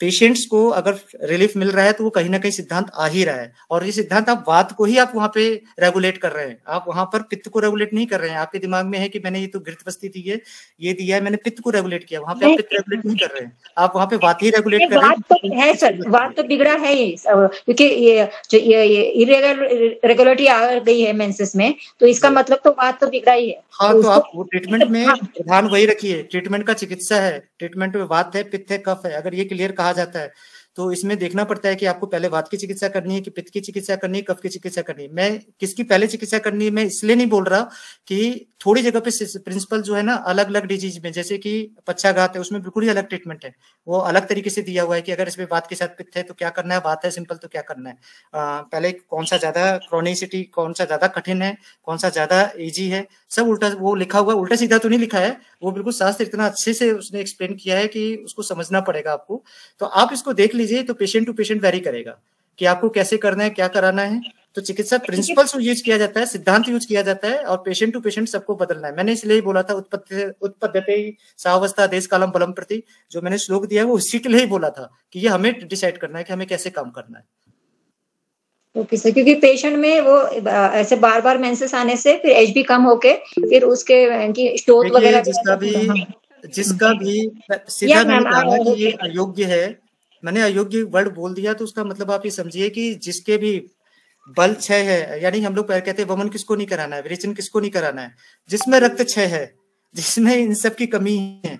पेशेंट्स को अगर रिलीफ मिल रहा है तो वो कहीं ना कहीं सिद्धांत आ ही रहा है, और ये सिद्धांत आप वात को ही आप वहां पे रेगुलेट कर रहे हैं, आप वहां पर पित्त को रेगुलेट नहीं कर रहे हैं। आपके दिमाग में है कि मैंने ये तो घृतवस्ती दी है, ये दिया है, मैंने पित्त को रेगुलेट किया, वहां पे आप पित्त रेगुलेट नहीं कर रहे हैं, आप वहां पे वात ही रेगुलेट कर रहे हैं। तो है सर, वात तो बिगड़ा है ही, क्योंकि ये जो इरेगुलरिटी आ गई है मेंसेस में, तो इसका मतलब तो वात तो बिगड़ा ही है। हाँ, तो आप वो ट्रीटमेंट में प्रधान वही रखिए, ट्रीटमेंट का चिकित्सा है, ट्रीटमेंट में वात है, पित्त है, कफ है। अगर ये क्लियर कहा जाता है तो इसमें देखना पड़ता है कि आपको पहले वात की चिकित्सा करनी है कि पित्त की चिकित्सा करनी है, कफ की चिकित्सा करनी है। मैं किसकी पहले चिकित्सा करनी है मैं इसलिए नहीं बोल रहा कि थोड़ी जगह पे प्रिंसिपल जो है ना, अलग अलग डिजीज में, जैसे कि पक्षाघात है, उसमें बिल्कुल ही अलग ट्रीटमेंट है, वो अलग तरीके से दिया हुआ है कि अगर इसमें वात के साथ पित्त है तो क्या करना है, वात है सिंपल तो क्या करना है। पहले कौन सा ज्यादा क्रोनिसिटी, कौन सा ज्यादा कठिन है, कौन सा ज्यादा इजी है, सब उल्टा वो लिखा हुआ, उल्टा सीधा तो नहीं लिखा है, वो बिल्कुल शास्त्र इतना अच्छे से उसने एक्सप्लेन किया है कि उसको समझना पड़ेगा आपको। तो आप इसको देख लीजिए, तो पेशेंट टू पेशेंट वेरी करेगा कि आपको कैसे करना है, क्या कराना है। तो चिकित्सा प्रिंसिपल्स यूज किया जाता है, सिद्धांत यूज किया जाता है, और पेशेंट टू पेशेंट सबको बदलना है। मैंने इसलिए ही बोला था उत्पद्यते सावस्था देश कालम बलम प्रति, जो मैंने श्लोक दिया है वो इसी के लिए ही बोला था कि ये हमें डिसाइड करना है कि हमें कैसे काम करना है। ओके सर, क्योंकि पेशेंट में वो ऐसे बार बार मेंसेस आने से फिर एच बी कम होके फिर उसके स्टोन वगैरह जिसका भी सीधा मैंने कहा कि ये अयोग्य है, मैंने अयोग्य वर्ड बोल दिया, तो उसका मतलब आप ये समझिए कि जिसके भी बल क्षय है, यानी हम लोग कहते हैं वमन किसको नहीं कराना है, विरेचन किसको नहीं कराना है, जिसमें रक्त क्षय है, जिसमें इन सब की कमी है,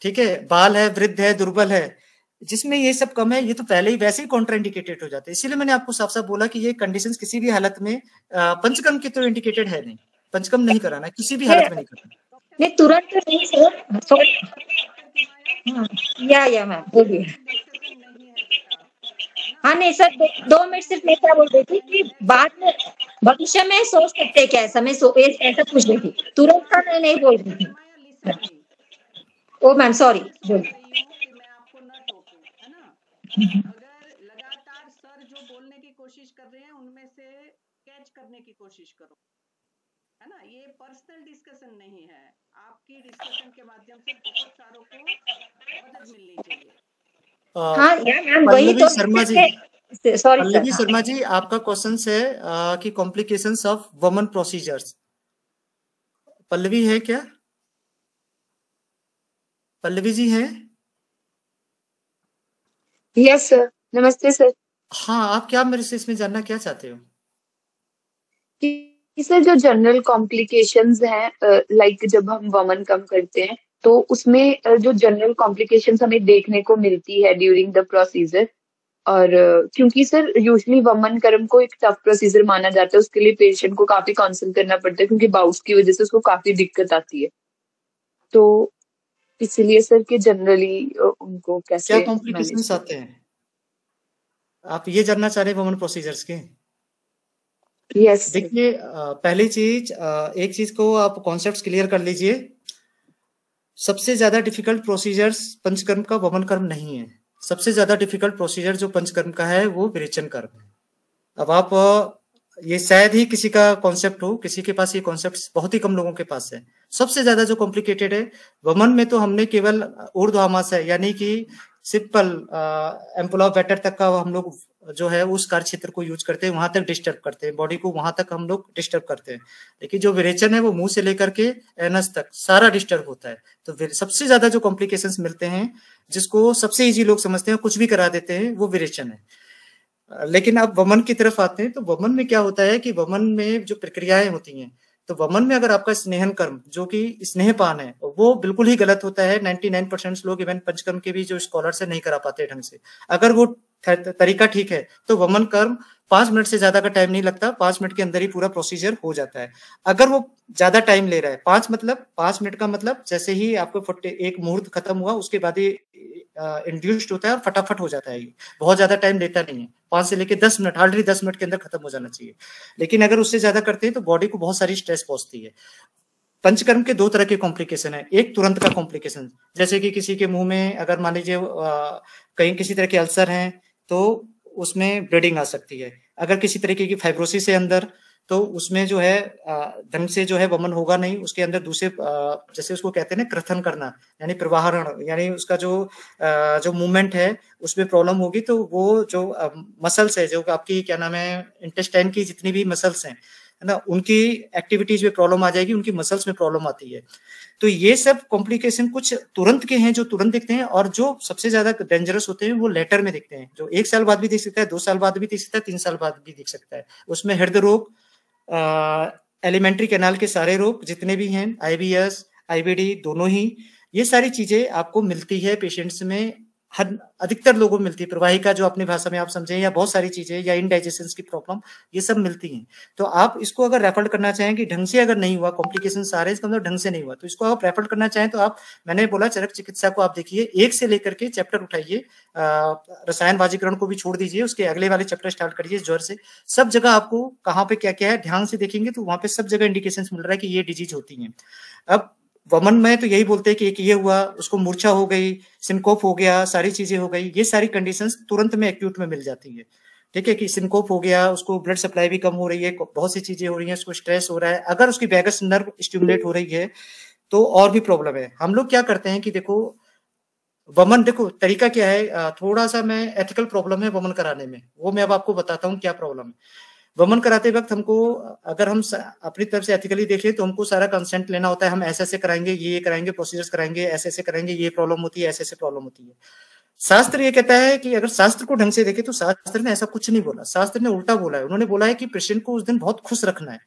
ठीक है, बाल है, वृद्ध है, दुर्बल है, जिसमें ये सब कम है, ये तो पहले ही वैसे ही कॉन्ट्राइंडिकेटेड हो जाते हैं। इसीलिए मैंने आपको साफ साफ बोला कि ये कंडीशंस किसी भी हालत में पंचकर्म की तो इंडिकेटेड है नहीं, पंचकर्म नहीं कराना है, किसी भी हालत में नहीं कराना। नहीं तुरंत नहीं सर, या मैम बोलिए। हाँ नहीं सर, 2 मिनट सिर्फ मैं क्या बोल रही थी कि बाद में भविष्य में सोच सकते क्या ऐसा, मैं ऐसा पूछ रही थी, तुरंत का मैं नहीं बोल रही थी। ओ मैम सॉरी, बोलिए। अगर लगातार सर जो बोलने की कोशिश कर रहे हैं उनमें से कैच करने की कोशिश करो, है ना। ये पर्सनल डिस्कशन नहीं है, आपकी डिस्कशन के माध्यम से बहुत सारों को मदद मिलनी चाहिए। हाँ मैम वही तो शर्मा जी, सॉरी पल्लवी शर्मा जी, आपका क्वेश्चन है कि complications of woman procedures. Pallavi है क्या? पल्लवी जी हैं? यस सर, नमस्ते सर। हाँ, आप क्या मेरे से इसमें जानना क्या चाहते हो? सर जो जनरल कॉम्प्लिकेशंस हैं, लाइक जब हम वमन कम करते हैं तो उसमें जो जनरल कॉम्प्लिकेशंस हमें देखने को मिलती है ड्यूरिंग द प्रोसीजर, और क्योंकि सर यूजुअली वमन कर्म को एक टफ प्रोसीजर माना जाता है, उसके लिए पेशेंट को काफी काउंसिल करना पड़ता है क्योंकि बाउट्स की वजह से उसको काफी दिक्कत आती है। तो इसलिए सर कि जनरली उनको कैसे क्या कॉम्प्लिकेशंस आते हैं, आप ये जानना चाह रहे हैं वुमन प्रोसीजर्स के? यस देखिए, पहली चीज, एक चीज को आप कॉन्सेप्ट्स क्लियर कर लीजिए। सबसे ज्यादा डिफिकल्ट प्रोसीजर्स पंचकर्म का वमन कर्म नहीं है। सबसे ज्यादा डिफिकल्ट प्रोसीजर जो पंचकर्म का है वो विरेचन कर्म है। अब आप ये शायद ही किसी का कॉन्सेप्ट हो, किसी के पास ये कॉन्सेप्ट बहुत ही कम लोगों के पास है। सबसे ज्यादा जो कॉम्प्लिकेटेड है वमन में, तो हमने केवल ऊर्ध्वामाशय यानी कि सिंपल एम्पुल ऑफ वेटर तक का हम लोग जो है उस कार्य क्षेत्र को यूज करते हैं, वहां तक डिस्टर्ब करते हैं, बॉडी को वहां तक हम लोग डिस्टर्ब करते हैं। लेकिन जो विरेचन है वो मुंह से लेकर के एनस तक सारा डिस्टर्ब होता है। तो सबसे ज्यादा जो कॉम्प्लिकेशंस मिलते हैं, जिसको सबसे इजी लोग समझते हैं, कुछ भी करा देते हैं, वो विरेचन है। लेकिन अब वमन की तरफ आते हैं, तो वमन में क्या होता है कि वमन में जो प्रक्रियाएं होती हैं, तो वमन में अगर आपका स्नेहन कर्म जो कि स्नेहपान है वो बिल्कुल ही गलत होता है। 99% लोग इवन पंचकर्म के भी जो स्कॉलर्स है नहीं करा पाते ढंग से। अगर वो तरीका ठीक है तो वमन कर्म 5 मिनट से ज्यादा का टाइम नहीं लगता, 5 मिनट के अंदर ही पूरा प्रोसीजर हो जाता है। अगर वो ज्यादा टाइम ले रहा है, 5 मिनट का मतलब जैसे ही आपको एक मुहूर्त खत्म हुआ उसके बाद ही इंड्यूस्ड होता है और फटाफट हो जाता है। ये बहुत ज्यादा टाइम लेता नहीं है, 5 से लेके 10 मिनट, हार्डली 10 मिनट के अंदर खत्म हो जाना चाहिए। लेकिन अगर उससे ज्यादा करते हैं तो बॉडी को बहुत सारी स्ट्रेस पहुंचती है। पंचकर्म के 2 तरह के कॉम्प्लिकेशन है। एक तुरंत का कॉम्प्लिकेशन, जैसे कि किसी के मुंह में अगर मान लीजिए कहीं किसी तरह के अल्सर हैं तो उसमें ब्लीडिंग आ सकती है। अगर किसी तरीके की फाइब्रोसिस है अंदर तो उसमें जो है ढंग से जो है वमन होगा नहीं। उसके अंदर दूसरे जैसे उसको कहते हैं ना क्रथन करना, यानी प्रवाहरण, यानी उसका जो मूवमेंट है उसमें प्रॉब्लम होगी। तो वो जो मसल्स है, जो आपकी क्या नाम है इंटेस्टाइन की जितनी भी मसल्स हैं, है ना, उनकी एक्टिविटीज में प्रॉब्लम आ जाएगी, उनकी मसल्स में प्रॉब्लम आती है। तो ये सब कॉम्प्लिकेशन कुछ तुरंत के हैं जो तुरंत दिखते हैं, और जो सबसे ज्यादा डेंजरस होते हैं वो लेटर में दिखते हैं, जो 1 साल बाद भी दिख सकता है, 2 साल बाद भी दिख सकता है, 3 साल बाद भी दिख सकता है। उसमें हृदय रोग, एलिमेंट्री कैनाल के सारे रोग जितने भी हैं, IBS, IBD दोनों ही, ये सारी चीजें आपको मिलती है पेशेंट्स में, अधिकतर लोगों को मिलती है। प्रवाहिका जो अपनी भाषा में आप समझें, या बहुत सारी चीजें, या इनडाइजेशन की प्रॉब्लम, ये सब मिलती हैं। तो आप इसको अगर रेफर करना चाहें कि ढंग से अगर नहीं हुआ, कॉम्प्लिकेशन सारे इसका मतलब ढंग से नहीं हुआ, तो इसको आप रेफर करना चाहें तो आप, मैंने बोला चरक चिकित्सा को आप देखिए, 1 से लेकर के चैप्टर उठाइए, रसायन वाजीकरण को भी छोड़ दीजिए, उसके अगले वाले चैप्टर स्टार्ट करिए ज्वर से। सब जगह आपको कहाँ पे क्या क्या है ध्यान से देखेंगे तो वहां पे सब जगह इंडिकेशन मिल रहा है कि ये डिजीज होती है। अब वमन में तो यही बोलते हैं कि एक ये हुआ, उसको मूर्छा हो गई, सिनकोप हो गया, सारी चीजें हो गई, ये सारी कंडीशंस तुरंत में एक्यूट में मिल जाती है। ठीक है, कि सिनकोप हो गया, उसको ब्लड सप्लाई भी कम हो रही है, बहुत सी चीजें हो रही हैं, उसको स्ट्रेस हो रहा है, अगर उसकी वैगस नर्व स्टिमुलेट हो रही है तो और भी प्रॉब्लम है। हम लोग क्या करते हैं कि देखो वमन, देखो तरीका क्या है, थोड़ा सा मैं एथिकल प्रॉब्लम है वमन कराने में, वो मैं अब आपको बताता हूँ क्या प्रॉब्लम है। वमन कराते वक्त हमको, अगर हम अपनी तरफ से एथिकली देखें तो हमको सारा कंसेंट लेना होता है, हम ऐसे ऐसे कराएंगे, ये कराएंगे, प्रोसीजर्स कराएंगे, ऐसे ऐसे करेंगे, ये प्रॉब्लम होती है, ऐसे ऐसे प्रॉब्लम होती है। शास्त्र ये कहता है कि अगर शास्त्र को ढंग से देखे तो शास्त्र ने ऐसा कुछ नहीं बोला, शास्त्र ने उल्टा बोला है। उन्होंने बोला है कि पेशेंट को उस दिन बहुत खुश रखना है,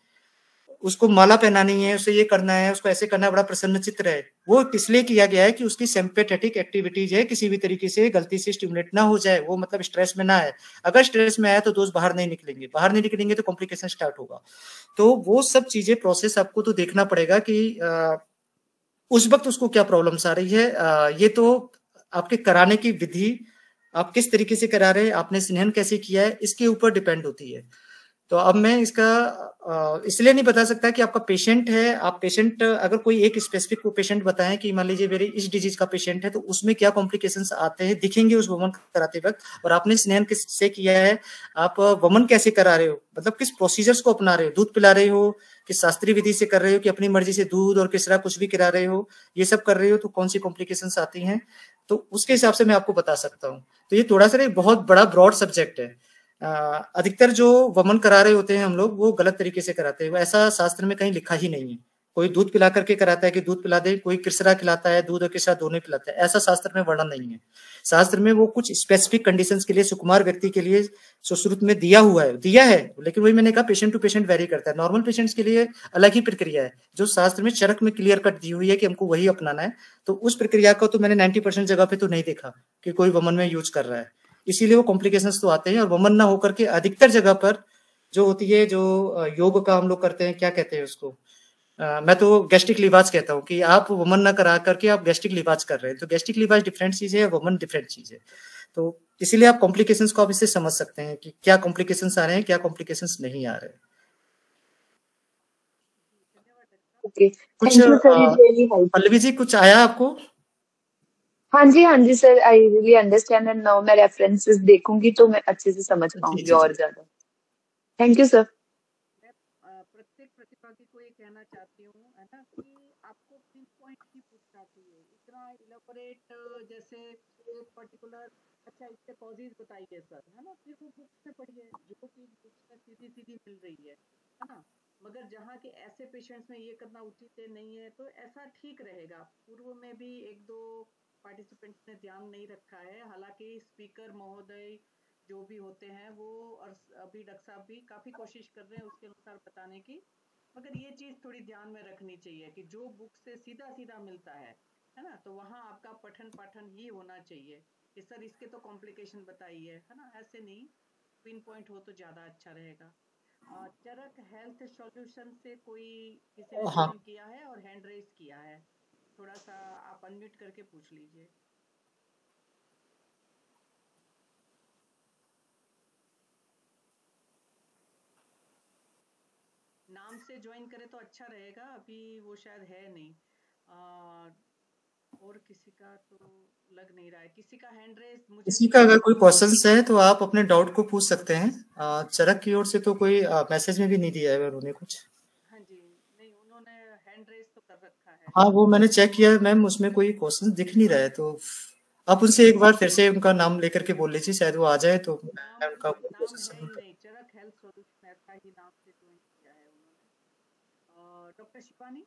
उसको माला पहनानी है, उसे ये करना है, उसको ऐसे करना है, बड़ा प्रसन्न चित्र है। वो इसलिए किया गया है कि उसकी सिंपैथेटिक एक्टिविटीज है किसी भी तरीके से गलती से स्टिमुलेट ना हो जाए, वो मतलब स्ट्रेस में ना आए। अगर स्ट्रेस में आया तो दोस्त बाहर नहीं निकलेंगे, बाहर नहीं निकलेंगे तो कॉम्प्लिकेशन स्टार्ट होगा। तो वो सब चीजें प्रोसेस आपको तो देखना पड़ेगा कि उस वक्त उसको क्या प्रॉब्लम्स आ रही है। ये तो आपके कराने की विधि, आप किस तरीके से करा रहे हैं, आपने स्नेहन कैसे किया है, इसके ऊपर डिपेंड होती है। तो अब मैं इसका इसलिए नहीं बता सकता कि आपका पेशेंट है, आप पेशेंट अगर कोई एक स्पेसिफिक पेशेंट बताएं कि मान लीजिए मेरे इस डिजीज का पेशेंट है तो उसमें क्या कॉम्प्लिकेशंस आते हैं दिखेंगे उस वमन कराते वक्त, और आपने स्नेहन किससे किया है, आप वमन कैसे करा रहे हो, मतलब किस प्रोसीजर्स को अपना रहे हो, दूध पिला रहे हो कि शास्त्रीय विधि से कर रहे हो कि अपनी मर्जी से दूध और किसरा कुछ भी करा रहे हो, ये सब कर रहे हो तो कौन सी कॉम्प्लिकेशंस आती हैं, तो उसके हिसाब से मैं आपको बता सकता हूँ। तो ये थोड़ा सा एक बहुत बड़ा ब्रॉड सब्जेक्ट है। अधिकतर जो वमन करा रहे होते हैं हम लोग वो गलत तरीके से कराते हैं, ऐसा शास्त्र में कहीं लिखा ही नहीं है। कोई दूध पिला करके कराता है कि दूध पिला दे, कोई किसरा खिलाता है, दूध और किसरा दोनों पिलाता है, ऐसा शास्त्र में वर्णन नहीं है। शास्त्र में वो कुछ स्पेसिफिक कंडीशंस के लिए सुकुमार व्यक्ति के लिए सुश्रुत में दिया है, लेकिन वही मैंने कहा पेशेंट टू पेशेंट वेरी करता है। नॉर्मल पेशेंट्स के लिए अलग ही प्रक्रिया है जो शास्त्र में चरक में क्लियर कट दी हुई है कि हमको वही अपनाना है। तो उस प्रक्रिया को तो मैंने 90% जगह पे तो नहीं देखा कि कोई वमन में यूज कर रहा है, इसीलिए वो कॉम्प्लिकेशंस तो आते हैं। और वमन ना होकर के अधिकतर जगह पर जो होती है, जो योग का हम लोग करते हैं, क्या कहते हैं उसको, मैं तो गैस्ट्रिक लिवाज कहता हूँ कि आप वमन ना करा करके आप गैस्ट्रिक लिवाज कर रहे हैं, तो गैस्ट्रिक लिवाज डिफरेंट चीज है, वमन डिफरेंट चीज है। तो इसीलिए आप कॉम्प्लिकेशंस को आप इससे समझ सकते हैं कि क्या कॉम्प्लिकेशंस आ रहे हैं, क्या कॉम्प्लिकेशंस नहीं आ रहे हैं। ओके, कुछ thank you sir, it really help. Pallavi ji कुछ आया आपको? हाँ जी sir, I really understand and now मैं रेफरेंसेस देखूंगी तो मैं अच्छे से समझ पाऊंगी और ज्यादा। Thank you sir. प्रत्येक प्रतिभागी को ये कहना चाहती हूँ, है ना, कि आपको पिन पॉइंट की पूछना चाहिए, इतना इलेबोरेट जैसे एक पर्टिकुलर, अच्छा इसके कॉजेज बताइए सर, है ना, फिर वो बुक से पढ़िए जो चीज बुक से सीधी सीधी मिल रही है ना। मगर जहाँ के ऐसे पेशेंट्स में ये करना उचित नहीं है, तो ऐसा ठीक रहेगा। पूर्व में भी एक दो पार्टिसिपेंट्स ने ध्यान नहीं रखा है, हालांकि स्पीकर महोदय जो भी होते हैं वो, और अभी डॉक्टर साहब भी काफी कोशिश कर रहे हैं उसके अनुसार बताने की, मगर ये चीज थोड़ी ध्यान में रखनी चाहिए कि जो बुक से सीधा सीधा मिलता है ना, तो वहाँ आपका पठन पाठन ही होना चाहिए कि सर इसके तो कॉम्प्लिकेशन बताइए, है ना, ऐसे नहीं, पिन पॉइंट हो तो ज्यादा अच्छा रहेगा। चरक हेल्थ सॉल्यूशन से कोई किसी ने ज्वाइन किया है और हैंड रेज किया है, थोड़ा सा आप अनम्यूट करके पूछ लीजिए। नाम से ज्वाइन करे तो अच्छा रहेगा, अभी वो शायद है नहीं। और किसी का तो लग नहीं रहा है, किसी का हैंड रेज मुझे, किसी का अगर कोई क्वेश्चंस है तो आप अपने डाउट को पूछ सकते हैं। चरक की ओर से तो कोई मैसेज में भी नहीं दिया है उन्होंने कुछ। हाँ जी, नहीं उन्होंने हैंड रेज तो कर रखा है। हाँ वो मैंने चेक किया मैम, उसमें कोई क्वेश्चन दिख नहीं रहा है, तो आप उनसे एक बार फिर से उनका नाम लेकर के बोल लीजिए, शायद वो आ जाए तो मैं उनका नाम है नहीं, चरक हेल्थ सॉल्यूशन ऐसा ही नाम से ज्वाइन किया है उन्होंने। डॉक्टर शिवानी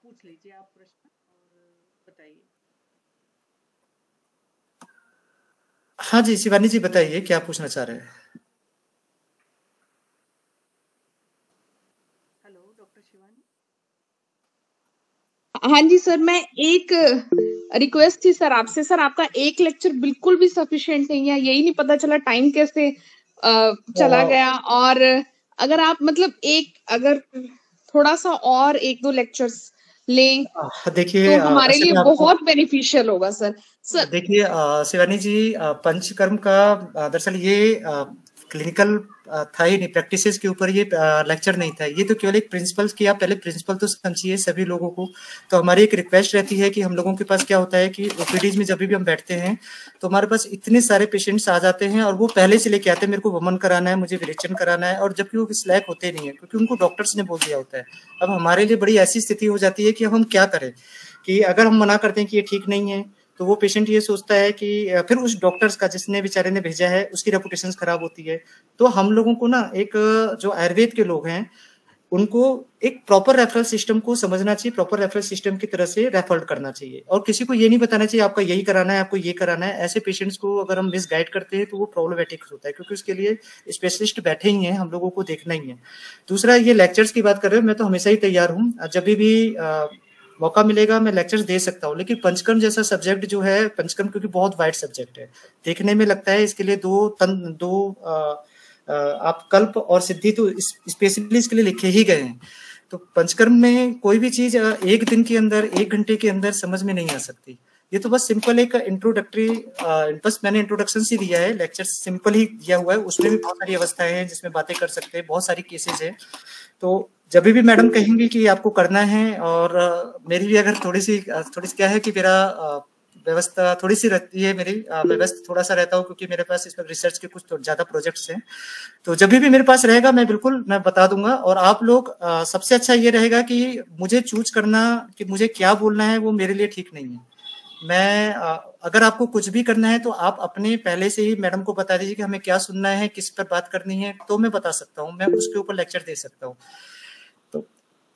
पूछ लीजिए आप प्रश्न और बताइए। हाँ जी शिवानी जी बताइए क्या पूछना चाह रहे हैं। Hello doctor Shivani. हाँ जी सर, मैं एक रिक्वेस्ट थी सर आपसे, सर आपका एक लेक्चर बिल्कुल भी सफिशिएंट नहीं है, यही नहीं पता चला टाइम कैसे चला गया, और अगर आप मतलब अगर थोड़ा सा और एक दो लेक्चर्स लें देखिए तो हमारे लिए बहुत बेनिफिशियल होगा सर। देखिए शिवानी जी, पंचकर्म का दरअसल ये क्लिनिकल था ही नहीं, प्रैक्टिसेस के ऊपर ये लेक्चर नहीं था, ये तो केवल एक प्रिंसिपल्स की, आप पहले प्रिंसिपल तो समझिए सभी लोगों को। तो हमारी एक रिक्वेस्ट रहती है कि हम लोगों के पास क्या होता है कि ओपीडीज में जब भी हम बैठते हैं तो हमारे पास इतने सारे पेशेंट्स आ जाते हैं और वो पहले से लेके आते हैं, मेरे को वमन कराना है, मुझे विरेचन कराना है, और जबकि वो सिलेक्ट होते नहीं है क्योंकि उनको डॉक्टर्स ने बोल दिया होता है। अब हमारे लिए बड़ी ऐसी स्थिति हो जाती है कि हम क्या करें, कि अगर हम मना करते हैं कि ये ठीक नहीं है तो वो पेशेंट ये सोचता है कि फिर उस डॉक्टर्स का जिसने बेचारे ने भेजा है उसकी रेपुटेशन खराब होती है। तो हम लोगों को ना एक जो आयुर्वेद के लोग हैं उनको एक प्रॉपर रेफरल सिस्टम को समझना चाहिए, प्रॉपर रेफरल सिस्टम की तरह से रेफर करना चाहिए, और किसी को ये नहीं बताना चाहिए आपका यही कराना है, आपको ये कराना है। ऐसे पेशेंट्स को अगर हम मिस गाइड करते हैं तो वो प्रॉब्लमेटिक होता है, क्योंकि उसके लिए स्पेशलिस्ट बैठे ही हैं, हम लोगों को देखना ही है। दूसरा, ये लेक्चर्स की बात कर रहे हो, मैं तो हमेशा ही तैयार हूँ, जब भी मौका मिलेगा मैं लेक्चर्स दे सकता हूँ। लेकिन पंचकर्म जैसा सब्जेक्ट जो है, पंचकर्म क्योंकि बहुत वाइड सब्जेक्ट है, देखने में लगता है इसके लिए दो आप कल्प और सिद्धि तो स्पेशली इसके लिए लिखे ही गए हैं। तो पंचकर्म में कोई भी चीज एक दिन के अंदर, 1 घंटे के अंदर समझ में नहीं आ सकती। ये तो बस सिंपल एक इंट्रोडक्टरी, बस मैंने इंट्रोडक्शन ही दिया है, लेक्चर सिंपल ही दिया हुआ है, उसमें भी बहुत सारी अवस्थाएं हैं जिसमें बातें कर सकते हैं, बहुत सारी केसेस है। तो जब भी मैडम कहेंगी कि आपको करना है, और मेरी भी अगर थोड़ी सी क्या है कि मेरा व्यवस्था थोड़ी सी रहती है, मेरी मैं व्यस्त थोड़ा सा रहता हूँ क्योंकि मेरे पास इसमें रिसर्च के कुछ ज्यादा प्रोजेक्ट्स हैं। तो जब भी मेरे पास रहेगा मैं बिल्कुल मैं बता दूंगा। और आप लोग सबसे अच्छा ये रहेगा कि मुझे चूज करना कि मुझे क्या बोलना है, वो मेरे लिए ठीक नहीं है। मैं अगर आपको कुछ भी करना है तो आप अपने पहले से ही मैडम को बता दीजिए कि हमें क्या सुनना है, किस पर बात करनी है, तो मैं बता सकता हूँ, मैं उसके ऊपर लेक्चर दे सकता हूँ। तो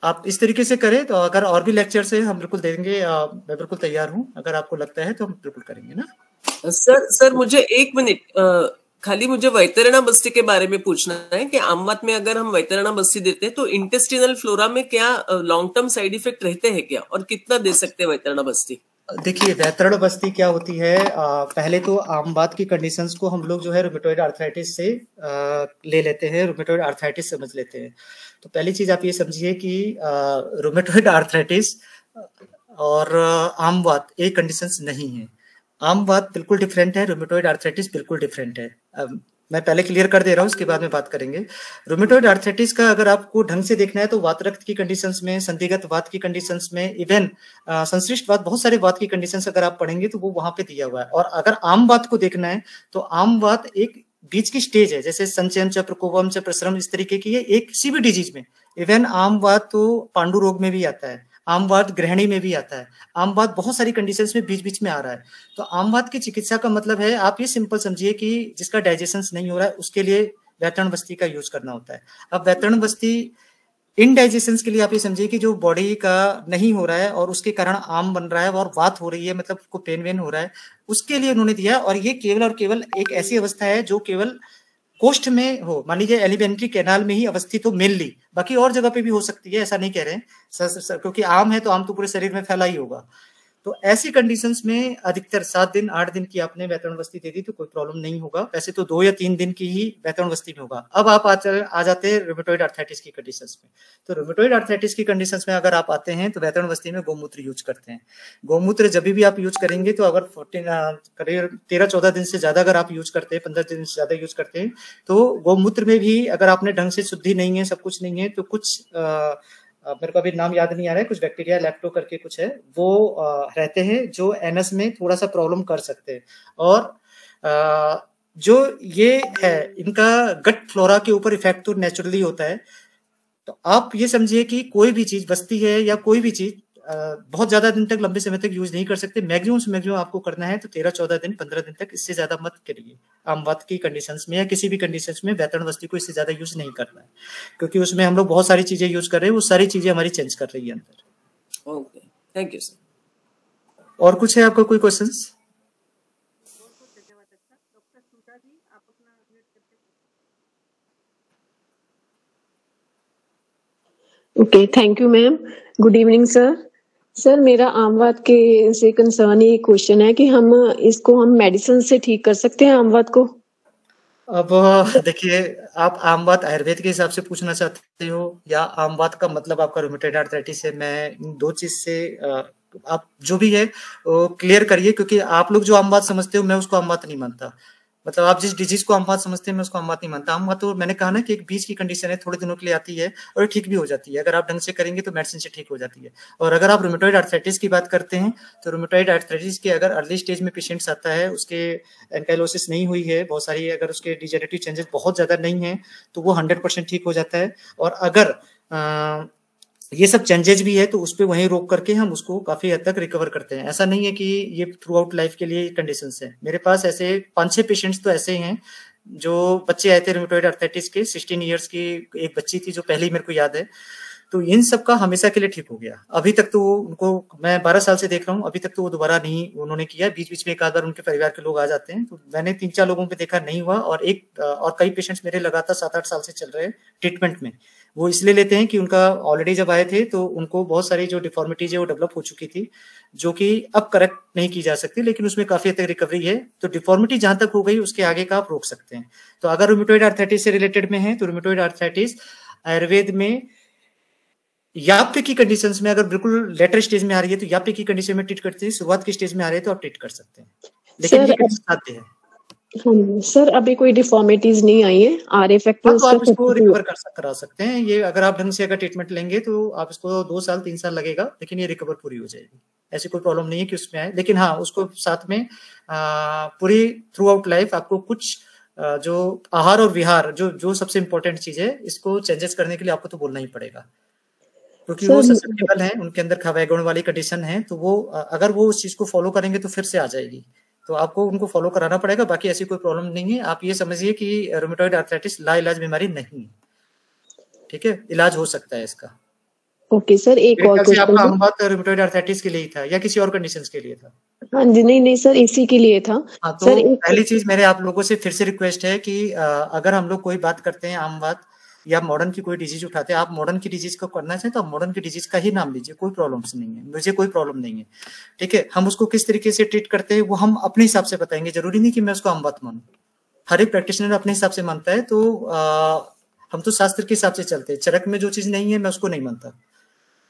आप इस तरीके से करें। तो अगर और भी लेक्चर है हम बिल्कुल देंगे, मैं बिल्कुल तैयार हूँ, अगर आपको लगता है तो हम बिल्कुल करेंगे ना। सर मुझे 1 मिनट खाली मुझे वैतरणा बस्ती के बारे में पूछना है कि आमवात में अगर हम वैतरणा बस्ती देते हैं तो इंटेस्टिनल फ्लोरा में क्या लॉन्ग टर्म साइड इफेक्ट रहते हैं क्या, और कितना दे सकते हैं वैतरणा बस्ती? देखिए, वैतरण बस्ती क्या होती है, पहले तो आमवात की कंडीशंस को हम लोग जो है रूमेटॉइड आर्थराइटिस से ले लेते हैं, रूमेटॉइड आर्थराइटिस समझ लेते हैं। तो पहली चीज आप ये समझिए कि रूमेटॉइड आर्थराइटिस और आमवात एक कंडीशंस नहीं है। आमवात बिल्कुल डिफरेंट है, रूमेटॉइड आर्थराइटिस बिल्कुल डिफरेंट है। मैं पहले क्लियर कर दे रहा हूँ, उसके बाद में बात करेंगे। रूमेटॉइड आर्थराइटिस का अगर आपको ढंग से देखना है तो वात रक्त की कंडीशंस में, संधिगत वात की कंडीशंस में, इवन संश्लिष्ट वात, बहुत सारे वात की कंडीशंस अगर आप पढ़ेंगे तो वो वहां पे दिया हुआ है। और अगर आम वात को देखना है तो आम वात एक बीच की स्टेज है, जैसे संचयन च, प्रकोपम च, प्रसरम, इस तरीके की है एक किसी भी डिजीज में। इवन आम वात तो पांडु रोग में भी आता है, आमवात गृहिणी में भी आता है, आमवात बहुत सारी कंडीशंस में बीच बीच में आ रहा है। तो आमवात की चिकित्सा का मतलब है, आप ये सिंपल समझिए कि जिसका डाइजेशन नहीं हो रहा है उसके लिए वैतरण बस्ती का यूज करना होता है। अब वैतरण बस्ती इनडाइजेशन के लिए आप ये समझिए कि जो बॉडी का नहीं हो रहा है और उसके कारण आम बन रहा है और वात हो रही है, मतलब को पेन वेन हो रहा है, उसके लिए उन्होंने दिया। और ये केवल और केवल एक ऐसी अवस्था है जो केवल कोष्ठ में हो, मान लीजिए एलिमेंट्री कैनाल में ही अवस्थित हो मेनली, बाकी और जगह पे भी हो सकती है, ऐसा नहीं कह रहे हैं सर, क्योंकि आम है तो आम तो पूरे शरीर में फैला ही होगा। तो ऐसी कंडीशंस में अधिकतर 7 दिन 8 दिन की आपने वैतरण बस्ती दे दी तो कोई प्रॉब्लम नहीं होगा। वैसे तो 2 या 3 दिन की ही वैतरण बस्ती में होगा। अब आप आ जाते हैं रूमेटॉइड आर्थराइटिस की कंडीशंस में। तो रूमेटॉइड आर्थराइटिस की कंडीशंस में अगर आप आते हैं तो वैतरण बस्ती में गौमूत्र यूज करते हैं। गौमूत्र जब भी आप यूज करेंगे तो अगर 13-14 दिन से ज्यादा अगर आप यूज करते हैं, 15 दिन से ज्यादा यूज करते हैं, तो गौमूत्र में भी अगर आपने ढंग से शुद्धि नहीं है, सब कुछ नहीं है, तो कुछ मेरे को अभी नाम याद नहीं आ रहा है, कुछ बैक्टीरिया लैक्टो करके कुछ है, वो रहते हैं जो एनस में थोड़ा सा प्रॉब्लम कर सकते हैं। और जो ये है इनका गट फ्लोरा के ऊपर इफेक्ट तो नेचुरली होता है। तो आप ये समझिए कि कोई भी चीज बस्ती है या कोई भी चीज बहुत ज्यादा दिन तक, लंबे समय तक यूज नहीं कर सकते। मैक्सिमम आपको करना है तो 13-14 दिन 15 दिन तक, इससे ज्यादा मत करिए। आमवात की कंडीशंस में या किसी भी कंडीशंस में वैतरण बस्ती को इससे ज्यादा यूज नहीं करना है, क्योंकि उसमें हम लोग बहुत सारी चीजें यूज कर रहे हैं, वो सारी चीजें हमारी चेंज कर रही है अंदर। Okay, thank you sir. और कुछ है आपका कोई question? Okay, thank you ma'am. Good evening sir. Sir मेरा आमवात के से कंसर्न ये क्वेश्चन है कि हम मेडिसिन से ठीक कर सकते हैं आमवात को? अब देखिए, आप आमवात आयुर्वेद के हिसाब से पूछना चाहते हो या आमवात का मतलब आपका रूमेटॉइड आर्थराइटिस है? मैं इन दो चीज से आप जो भी है वो क्लियर करिए, क्योंकि आप लोग जो आमवात समझते हो मैं उसको आमवात नहीं मानता। मतलब आप जिस डिजीज को आमवात समझते हैं मैं उसको आमवात नहीं मानता। आमवात तो मैंने कहा ना कि एक बीच की कंडीशन है, थोड़े दिनों के लिए आती है और ठीक भी हो जाती है। अगर आप ढंग से करेंगे तो मेडिसिन से ठीक हो जाती है। और अगर आप रूमेटॉइड आर्थराइटिस की बात करते हैं तो रूमेटॉइड आर्थराइटिस के अगर अर्ली स्टेज में पेशेंट्स आता है, उसके एंकाइलोसिस नहीं हुई है बहुत सारी, अगर उसके डिजेनरेटिव चेंजेस बहुत ज्यादा नहीं है तो वो 100% ठीक हो जाता है। और अगर ये सब चेंजेस भी है तो उस पर वहीं रोक करके हम उसको काफी हद तक रिकवर करते हैं। ऐसा नहीं है कि ये थ्रू आउट लाइफ के लिए कंडीशंस है। मेरे पास ऐसे 5-6 पेशेंट्स तो ऐसे हैं जो बच्चे आए थे रूमेटॉइड आर्थराइटिस के, 16 इयर्स की एक बच्ची थी जो पहले ही मेरे को याद है। तो इन सब का हमेशा के लिए ठीक हो गया। अभी तक तो उनको मैं 12 साल से देख रहा हूँ, अभी तक तो वो दोबारा नहीं उन्होंने किया। बीच बीच में एक आध बार उनके परिवार के लोग आ जाते हैं, तो मैंने 3-4 लोगों पे देखा नहीं हुआ। और कई पेशेंट्स मेरे लगातार 7-8 साल से चल रहे हैं ट्रीटमेंट में। वो इसलिए लेते हैं कि उनका ऑलरेडी जब आए थे तो उनको बहुत सारी जो डिफॉर्मिटीज है वो डेवलप हो चुकी थी, जो कि अब करेक्ट नहीं की जा सकती, लेकिन उसमें काफी हद तक रिकवरी है। तो डिफॉर्मिटी जहां तक हो गई उसके आगे का आप रोक सकते हैं। तो अगर रूमेटॉइड आर्थराइटिस से रिलेटेड में है तो रूमेटॉइड आर्थराइटिस आयुर्वेद में याप्य की कंडीशंस में अगर बिल्कुल लेटर स्टेज में आ रही है तो याप्य की कंडीशन में ट्रीट करते हैं, शुरुआत की स्टेज में आ रही है तो आप ट्रीट कर सकते हैं, लेकिन ये साध्य है। सर अभी कोई डिफॉर्मिटीज नहीं आई है, आर फैक्टर तो आप इसको रिकवर करा सकते हैं। ये अगर आप ढंग से अगर ट्रीटमेंट लेंगे तो आप इसको 2 साल 3 साल लगेगा, लेकिन ये रिकवर पूरी हो जाएगी। ऐसी कोई प्रॉब्लम नहीं है कि उसमें आए, लेकिन हाँ उसको साथ में पूरी थ्रू आउट लाइफ आपको कुछ जो आहार और विहार जो सबसे इंपॉर्टेंट चीज है, इसको चेंजेस करने के लिए आपको तो बोलना ही पड़ेगा, क्योंकि वो ससेप्टेबल है, उनके अंदर खवाए गुण वाली कंडीशन है। तो वो अगर वो उस चीज को फॉलो करेंगे तो फिर से आ जाएगी, तो आपको उनको फॉलो कराना पड़ेगा। बाकी ऐसी कोई प्रॉब्लम नहीं है। आप ये समझिए कि रूमेटॉइड आर्थराइटिस लाइलाज बीमारी नहीं है, ठीक है, इलाज हो सकता है इसका। ओके सर, एक और क्वेश्चन। आपका आमवात रूमेटॉइड आर्थराइटिस के लिए ही था या किसी और कंडीशंस के लिए था? हाँ जी, नहीं सर इसी के लिए था। हाँ, तो सर पहली चीज मेरे आप लोगों से फिर से रिक्वेस्ट है कि अगर हम लोग कोई बात करते हैं आमवात या मॉडर्न की कोई डिजीज उठाते हैं, आप मॉडर्न की डिजीज को करना चाहें तो आप मॉडर्न की डिजीज का ही नाम लीजिए, कोई प्रॉब्लम्स नहीं है, मुझे कोई प्रॉब्लम नहीं है, ठीक है। हम उसको किस तरीके से ट्रीट करते हैं वो हम अपने हिसाब से बताएंगे, जरूरी नहीं कि मैं उसको आमवात मानूं। हर एक प्रैक्टिशनर अपने हिसाब से मानता है, तो हम तो शास्त्र के हिसाब से चलते हैं। चरक में जो चीज नहीं है मैं उसको नहीं मानता।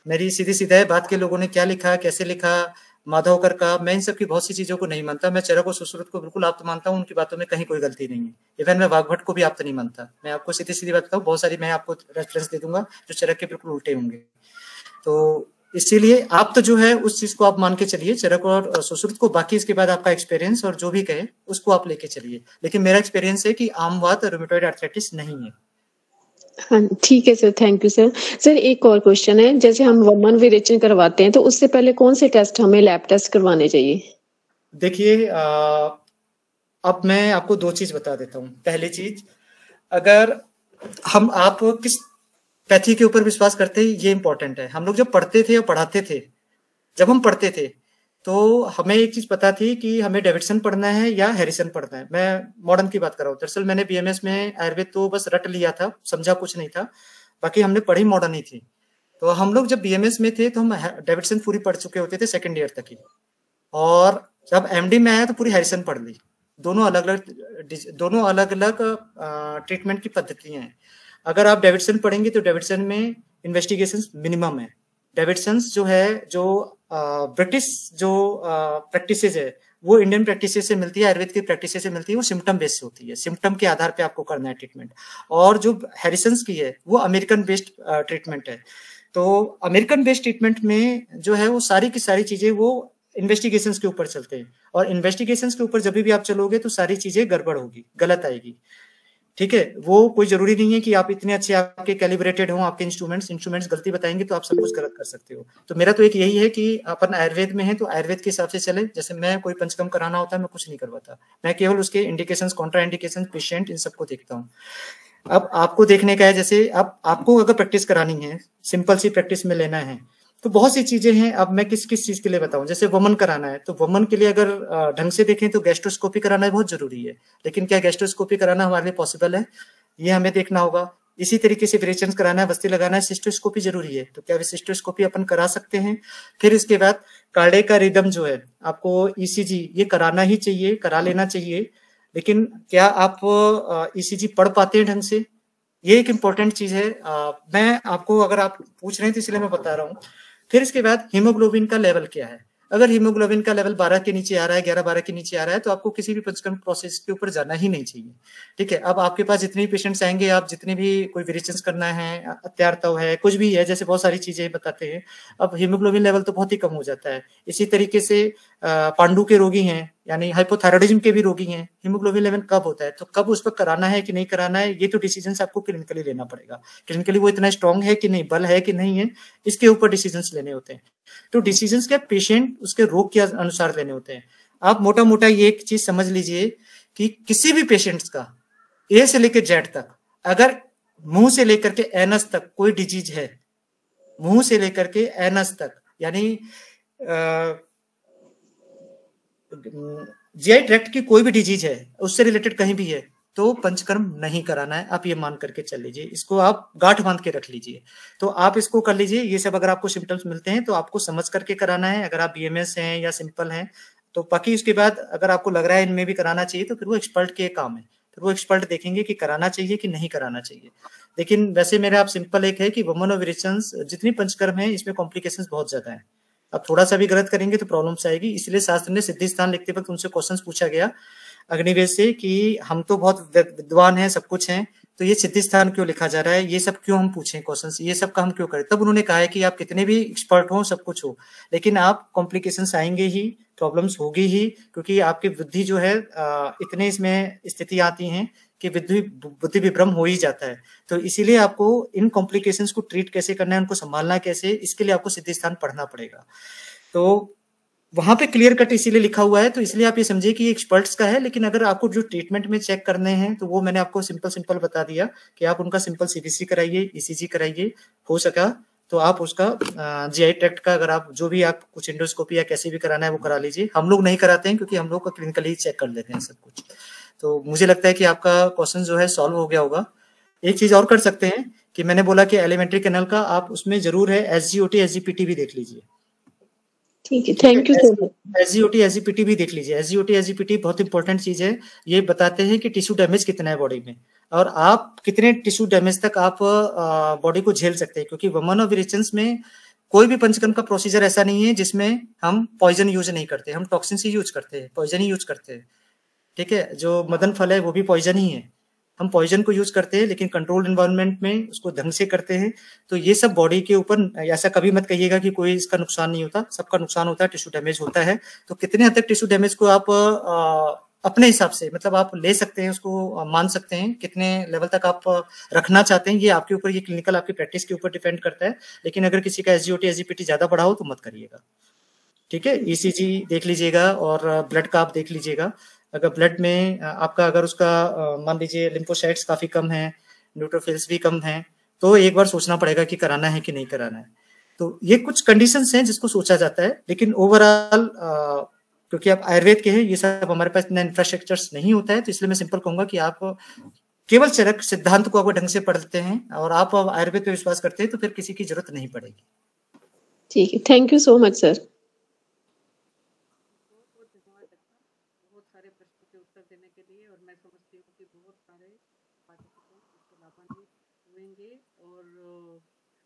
मेरी सीधी सीधा है बात के लोगों ने क्या लिखा, कैसे लिखा, माधवकर का, मैं इन सब की बहुत सी चीजों को नहीं मानता। मैं चरक और सुश्रुत को बिल्कुल आप्त मानता हूँ, उनकी बातों में कहीं कोई गलती नहीं है। इवन मैं वाग्भट को भी आप्त नहीं मानता। मैं आपको सीधी सीधी बात बताऊँ, बहुत सारी मैं आपको रेफरेंस दे दूंगा जो चरक के बिल्कुल उल्टे होंगे। तो इसीलिए आप तो जो है उस चीज को आप मान के चलिए, चरक और सुश्रुत को। बाकी इसके बाद आपका एक्सपीरियंस और जो भी कहे उसको आप लेके चलिए, लेकिन मेरा एक्सपीरियंस है कि आमवात रूमेटॉइड आर्थराइटिस नहीं है। हाँ ठीक है sir, thank you sir. Sir एक और क्वेश्चन है, जैसे हम वमन विरेचन करवाते हैं तो उससे पहले कौन से टेस्ट हमें लैब टेस्ट करवाने चाहिए? देखिए अब मैं आपको 2 चीज बता देता हूँ। पहली चीज, अगर आप किस पैथी के ऊपर विश्वास करते हैं ये इंपॉर्टेंट है। हम लोग जब पढ़ते थे या पढ़ाते थे, जब हम पढ़ते थे तो हमें एक चीज पता थी कि हमें डेविडसन पढ़ना है या हैरिसन पढ़ना है। मैं मॉडर्न की बात कर रहा हूँ। दरअसल मैंने बीएमएस में आयुर्वेद तो बस रट लिया था, समझा कुछ नहीं था, बाकी हमने पढ़ी मॉडर्न ही थी। तो हम लोग जब बीएमएस में थे तो हम डेविडसन पूरी पढ़ चुके होते थे 2nd ईयर तक ही, और जब एमडी में आया तो पूरी हैरिसन पढ़ ली। दोनों अलग अलग ट्रीटमेंट की पद्धतियां हैं। अगर आप डेविडसन पढ़ेंगे तो डेविडसन में इन्वेस्टिगेशंस मिनिमम है। डेविडसन्स जो है, जो ब्रिटिश जो प्रैक्टिसेस है वो इंडियन प्रैक्टिसेस से मिलती है, आयुर्वेद की प्रैक्टिसेस से मिलती है। वो सिम्टम बेस्ड होती है, सिम्टम के आधार पे आपको करना है ट्रीटमेंट। और जो हैरिसन्स की है वो अमेरिकन बेस्ड ट्रीटमेंट है। तो अमेरिकन बेस्ड ट्रीटमेंट में जो है वो सारी की सारी चीजें वो इन्वेस्टिगेशंस के ऊपर चलते हैं, और इन्वेस्टिगेशंस के ऊपर जब भी आप चलोगे तो सारी चीजें गड़बड़ होगी, गलत आएगी, ठीक है। वो कोई जरूरी नहीं है कि आप इतने अच्छे आपके कैलिब्रेटेड हों, आपके इंस्ट्रूमेंट्स गलती बताएंगे तो आप सब कुछ गलत कर सकते हो। तो मेरा तो एक यही है कि अपन आयुर्वेद में है तो आयुर्वेद के हिसाब से चले। जैसे मैं कोई पंचकर्म कराना होता है मैं कुछ नहीं करवाता, मैं केवल उसके इंडिकेशंस, कॉन्ट्रा इंडिकेशंस, पेशेंट, इन सबको देखता हूँ। अब आपको देखने का है, जैसे अब आपको अगर प्रैक्टिस करानी है, सिंपल सी प्रैक्टिस में लेना है तो बहुत सी चीजें हैं। अब मैं किस किस चीज के लिए बताऊं, जैसे वमन कराना है तो वमन के लिए अगर ढंग से देखें तो गैस्ट्रोस्कोपी कराना बहुत जरूरी है। लेकिन क्या गैस्ट्रोस्कोपी कराना हमारे लिए पॉसिबल है, ये हमें देखना होगा। इसी तरीके से विरेचन कराना है, वस्ती लगाना है, सिस्टोस्कोपी जरूरी है, तो क्या सिस्टोस्कोपी अपन करा सकते हैं। फिर इसके बाद कार्डियक का रिदम जो है, आपको ईसीजी ये कराना ही चाहिए, करा लेना चाहिए। लेकिन क्या आप ईसीजी पढ़ पाते हैं ढंग से, ये एक इम्पोर्टेंट चीज है। मैं आपको, अगर आप पूछ रहे हैं तो इसलिए मैं बता रहा हूँ। फिर इसके बाद हीमोग्लोबिन का लेवल क्या है। अगर हीमोग्लोबिन का लेवल 12 के नीचे आ रहा है, 11-12 के नीचे आ रहा है, तो आपको किसी भी पंचकर्म प्रोसेस के ऊपर जाना ही नहीं चाहिए। ठीक है, अब आपके पास जितने भी पेशेंट्स आएंगे, आप जितने भी कोई विरेचन करना है, अत्यार्तव है, कुछ भी है, जैसे बहुत सारी चीजें बताते हैं, अब हीमोग्लोबिन लेवल तो बहुत ही कम हो जाता है। इसी तरीके से पांडु के रोगी हैं, यानी हाइपोथायराइडिज्म के भी रोगी हैं, हीमोग्लोबिन लेवल कब होता है, तो कब उस पर कराना है कि नहीं कराना है, ये तो डिसीजन आपको क्लिनिकली लेना पड़ेगा। क्लिनिकली वो इतना स्ट्रांग है कि नहीं, बल है कि नहीं है, इसके ऊपर डिसीजन लेने होते हैं। तो डिसीजंस क्या पेशेंट उसके रोग के अनुसार लेने होते हैं। आप मोटा मोटा ये एक चीज समझ लीजिए कि किसी भी पेशेंट्स का ए से लेकर जेड तक, अगर मुंह से लेकर के एनस तक कोई डिजीज है, मुंह से लेकर के एनस तक, यानी जीआई ट्रैक्ट की कोई भी डिजीज है, उससे रिलेटेड कहीं भी है, तो पंचकर्म नहीं कराना है। आप ये मान करके चल लीजिए, इसको आप गांठ बांध के रख लीजिए। तो आप इसको कर लीजिए। ये सब अगर आपको सिम्टम्स मिलते हैं तो आपको समझ करके कराना है, अगर आप बीएमएस हैं या सिंपल हैं तो। बाकी उसके बाद अगर आपको लग रहा है इनमें भी कराना चाहिए तो फिर वो एक्सपर्ट के काम है, फिर वो एक्सपर्ट देखेंगे कि कराना चाहिए कि नहीं कराना चाहिए। लेकिन वैसे मेरे आप सिंपल एक है कि वुमेन ओवुलेशन जितनी पंचकर्म है इसमें कॉम्प्लिकेशंस बहुत ज्यादा है। अब थोड़ा सा भी गलत करेंगे तो प्रॉब्लम्स आएगी, इसलिए शास्त्र ने सिद्धि स्थान लिखते वक्त उनसे क्वेश्चन पूछा गया अग्निवेश से कि हम तो बहुत विद्वान हैं, सब कुछ हैं, तो ये सिद्धि स्थान क्यों लिखा जा रहा है, ये सब क्यों हम पूछें क्वेश्चंस, ये सब का हम क्यों करें। तब उन्होंने कहा है कि आप कितने भी एक्सपर्ट हो, सब कुछ हो, लेकिन आप कॉम्प्लिकेशंस आएंगे ही, प्रॉब्लम्स होगी ही, क्योंकि आपकी बुद्धि जो है इतने इसमें स्थिति आती हैं कि बुद्धि विभ्रम हो ही जाता है। तो इसीलिए आपको इन कॉम्प्लिकेशंस को ट्रीट कैसे करना है, उनको संभालना कैसे, इसके लिए आपको सिद्धि स्थान पढ़ना पड़ेगा। तो वहां पे क्लियर कट इसीलिए लिखा हुआ है, तो इसलिए आप ये समझिए कि एक्सपर्ट्स का है। लेकिन अगर आपको जो ट्रीटमेंट में चेक करने हैं तो वो मैंने आपको सिंपल बता दिया कि आप उनका सिंपल सीबीसी कराइए, ईसीजी कराइए, हो सका तो आप उसका जीआई ट्रैक्ट का अगर आप जो भी आप कुछ एंडोस्कोपी या कैसे भी कराना है वो करा लीजिए। हम लोग नहीं कराते हैं क्योंकि हम लोग का क्लिनिकली चेक कर लेते हैं सब कुछ। तो मुझे लगता है कि आपका क्वेश्चन जो है सॉल्व हो गया होगा। एक चीज और कर सकते हैं कि मैंने बोला कि एलिमेंट्री कैनल का आप उसमें जरूर है एसजीओटी एसजीपीटी भी देख लीजिए। ठीक है, thank you so much. SGOT SGPT भी देख लीजिए। एसजीओटी एसजीपीटी बहुत इंपॉर्टेंट चीज है, ये बताते हैं कि टिश्यू डैमेज कितना है बॉडी में और आप कितने टिश्यू डैमेज तक आप बॉडी को झेल सकते हैं। क्योंकि वुमेन ओवुलेशन में कोई भी पंचकर्म का प्रोसीजर ऐसा नहीं है जिसमें हम पॉइजन यूज नहीं करते, हम टॉक्सिन ही यूज करते हैं, पॉइजन ही यूज करते हैं। ठीक है, जो मदन फल है वो भी पॉइजन ही है, हम पॉइजन को यूज करते हैं लेकिन कंट्रोल्ड एनवायरनमेंट में उसको ढंग से करते हैं। तो ये सब बॉडी के ऊपर, ऐसा कभी मत कहिएगा कि कोई इसका नुकसान नहीं होता, सबका नुकसान होता है, टिश्यू डैमेज होता है। तो कितने हद तक टिश्यू डैमेज को आप अपने हिसाब से मतलब आप ले सकते हैं, उसको मान सकते हैं, कितने लेवल तक आप रखना चाहते हैं ये आपके ऊपर, ये क्लिनिकल आपकी प्रैक्टिस के ऊपर डिपेंड करता है। लेकिन अगर किसी का एसजीओटी एसजीपीटी ज्यादा बढ़ा हो तो मत करिएगा। ठीक है, ईसीजी देख लीजिएगा और ब्लड का आप देख लीजिएगा। अगर ब्लड में आपका अगर उसका मान लीजिए लिम्फोसाइट्स काफी कम है, न्यूट्रोफिल्स भी कम है, तो एक बार सोचना पड़ेगा कि कराना है कि नहीं कराना है। तो ये कुछ कंडीशंस हैं जिसको सोचा जाता है। लेकिन ओवरऑल क्योंकि आप आयुर्वेद के हैं, ये सब हमारे पास इतना इंफ्रास्ट्रक्चर नहीं होता है, तो इसलिए मैं सिंपल कहूंगा कि आप केवल चरक सिद्धांत को अगर ढंग से पढ़ते हैं और आप आयुर्वेद पे विश्वास करते हैं तो फिर किसी की जरूरत नहीं पड़ेगी। ठीक है, thank you so much sir. बहुत सारे प्रश्नों के उत्तर देने के लिए, और मैं समझती हूँ कि बहुत सारे पार्टिसिपेंट इससे लाभान्वित हुएंगे और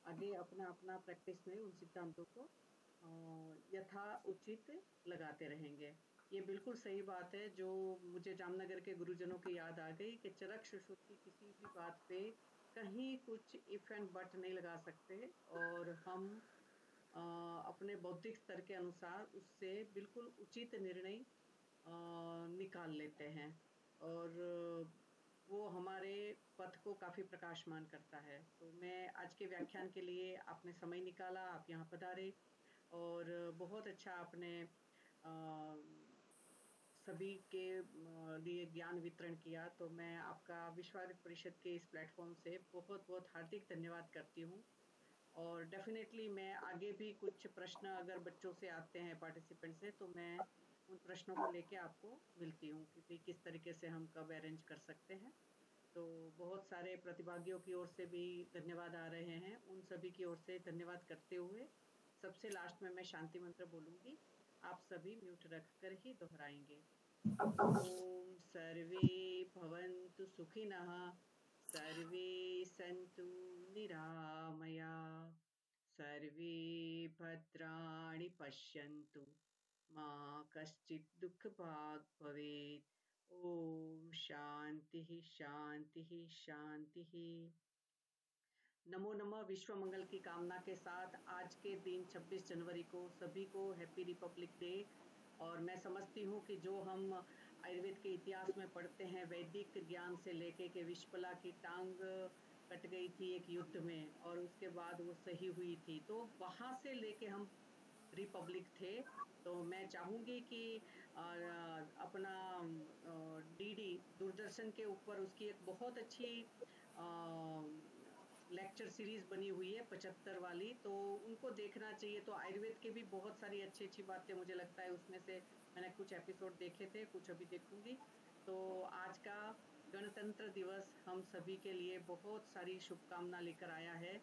आगे अपना अपना प्रैक्टिस में उन सिद्धांतों को यथा उचित लगाते रहेंगे। ये बिल्कुल सही बात है जो मुझे जामनगर के गुरुजनों की याद आ गई कि चरक सुश्रुत की किसी भी बात पे कहीं कुछ इफ एंड बट नहीं लगा सकते और हम अपने बौद्धिक स्तर के अनुसार उससे बिल्कुल उचित निर्णय निकाल लेते हैं और वो हमारे पथ को काफ़ी प्रकाशमान करता है। तो मैं आज के व्याख्यान के लिए आपने समय निकाला, आप यहाँ पधारे और बहुत अच्छा आपने सभी के लिए ज्ञान वितरण किया। तो मैं आपका विश्व आयुर्वेद परिषद के इस प्लेटफॉर्म से बहुत बहुत हार्दिक धन्यवाद करती हूँ। और डेफिनेटली मैं आगे भी कुछ प्रश्न अगर बच्चों से आते हैं, पार्टिसिपेंट से, तो मैं उन प्रश्नों को लेके आपको मिलती हूँ कि किस तरीके से हम कब अरेंज कर सकते हैं। तो बहुत सारे प्रतिभागियों की ओर से भी धन्यवाद आ रहे हैं, उन सभी की ओर से धन्यवाद करते हुए सबसे लास्ट में मैं शांति मंत्र बोलूँगी, आप सभी म्यूट रख कर ही दोहराएंगे। ओम सर्वे भवन्तु सुखिनः, सर्वे सन्तु निरामया, सर्वे भद्राणि पश्यन्तु मा कश्चित् दुःखभाग् भवेत्। ओम शांति शांति शांति। नमो नमः। विश्व मंगल की कामना के साथ आज के दिन 26 जनवरी को सभी को हैप्पी रिपब्लिक डे। और मैं समझती हूँ कि जो हम आयुर्वेद के इतिहास में पढ़ते हैं, वैदिक ज्ञान से लेके के विश्वला की टांग कट गई थी एक युद्ध में और उसके बाद वो सही हुई थी, तो वहाँ से लेके हम रिपब्लिक थे। तो मैं चाहूँगी कि अपना डीडी दूरदर्शन के ऊपर उसकी एक बहुत अच्छी लेक्चर सीरीज बनी हुई है 75 वाली, तो उनको देखना चाहिए। तो आयुर्वेद के भी बहुत सारी अच्छी अच्छी बातें मुझे लगता है उसमें से मैंने कुछ एपिसोड देखे थे, कुछ अभी देखूंगी। तो आज का गणतंत्र दिवस हम सभी के लिए बहुत सारी शुभकामना लेकर आया है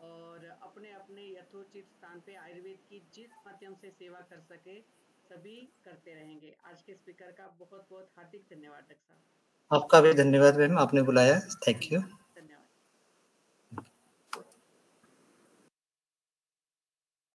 और अपने अपने यथोचित स्थान पे आयुर्वेद की जिस माध्यम से सेवा कर सके सभी करते रहेंगे। आज के स्पीकर का बहुत बहुत हार्दिक धन्यवाद डॉक्टर साहब। आपका भी धन्यवाद मैम, आपने बुलाया। Thank you.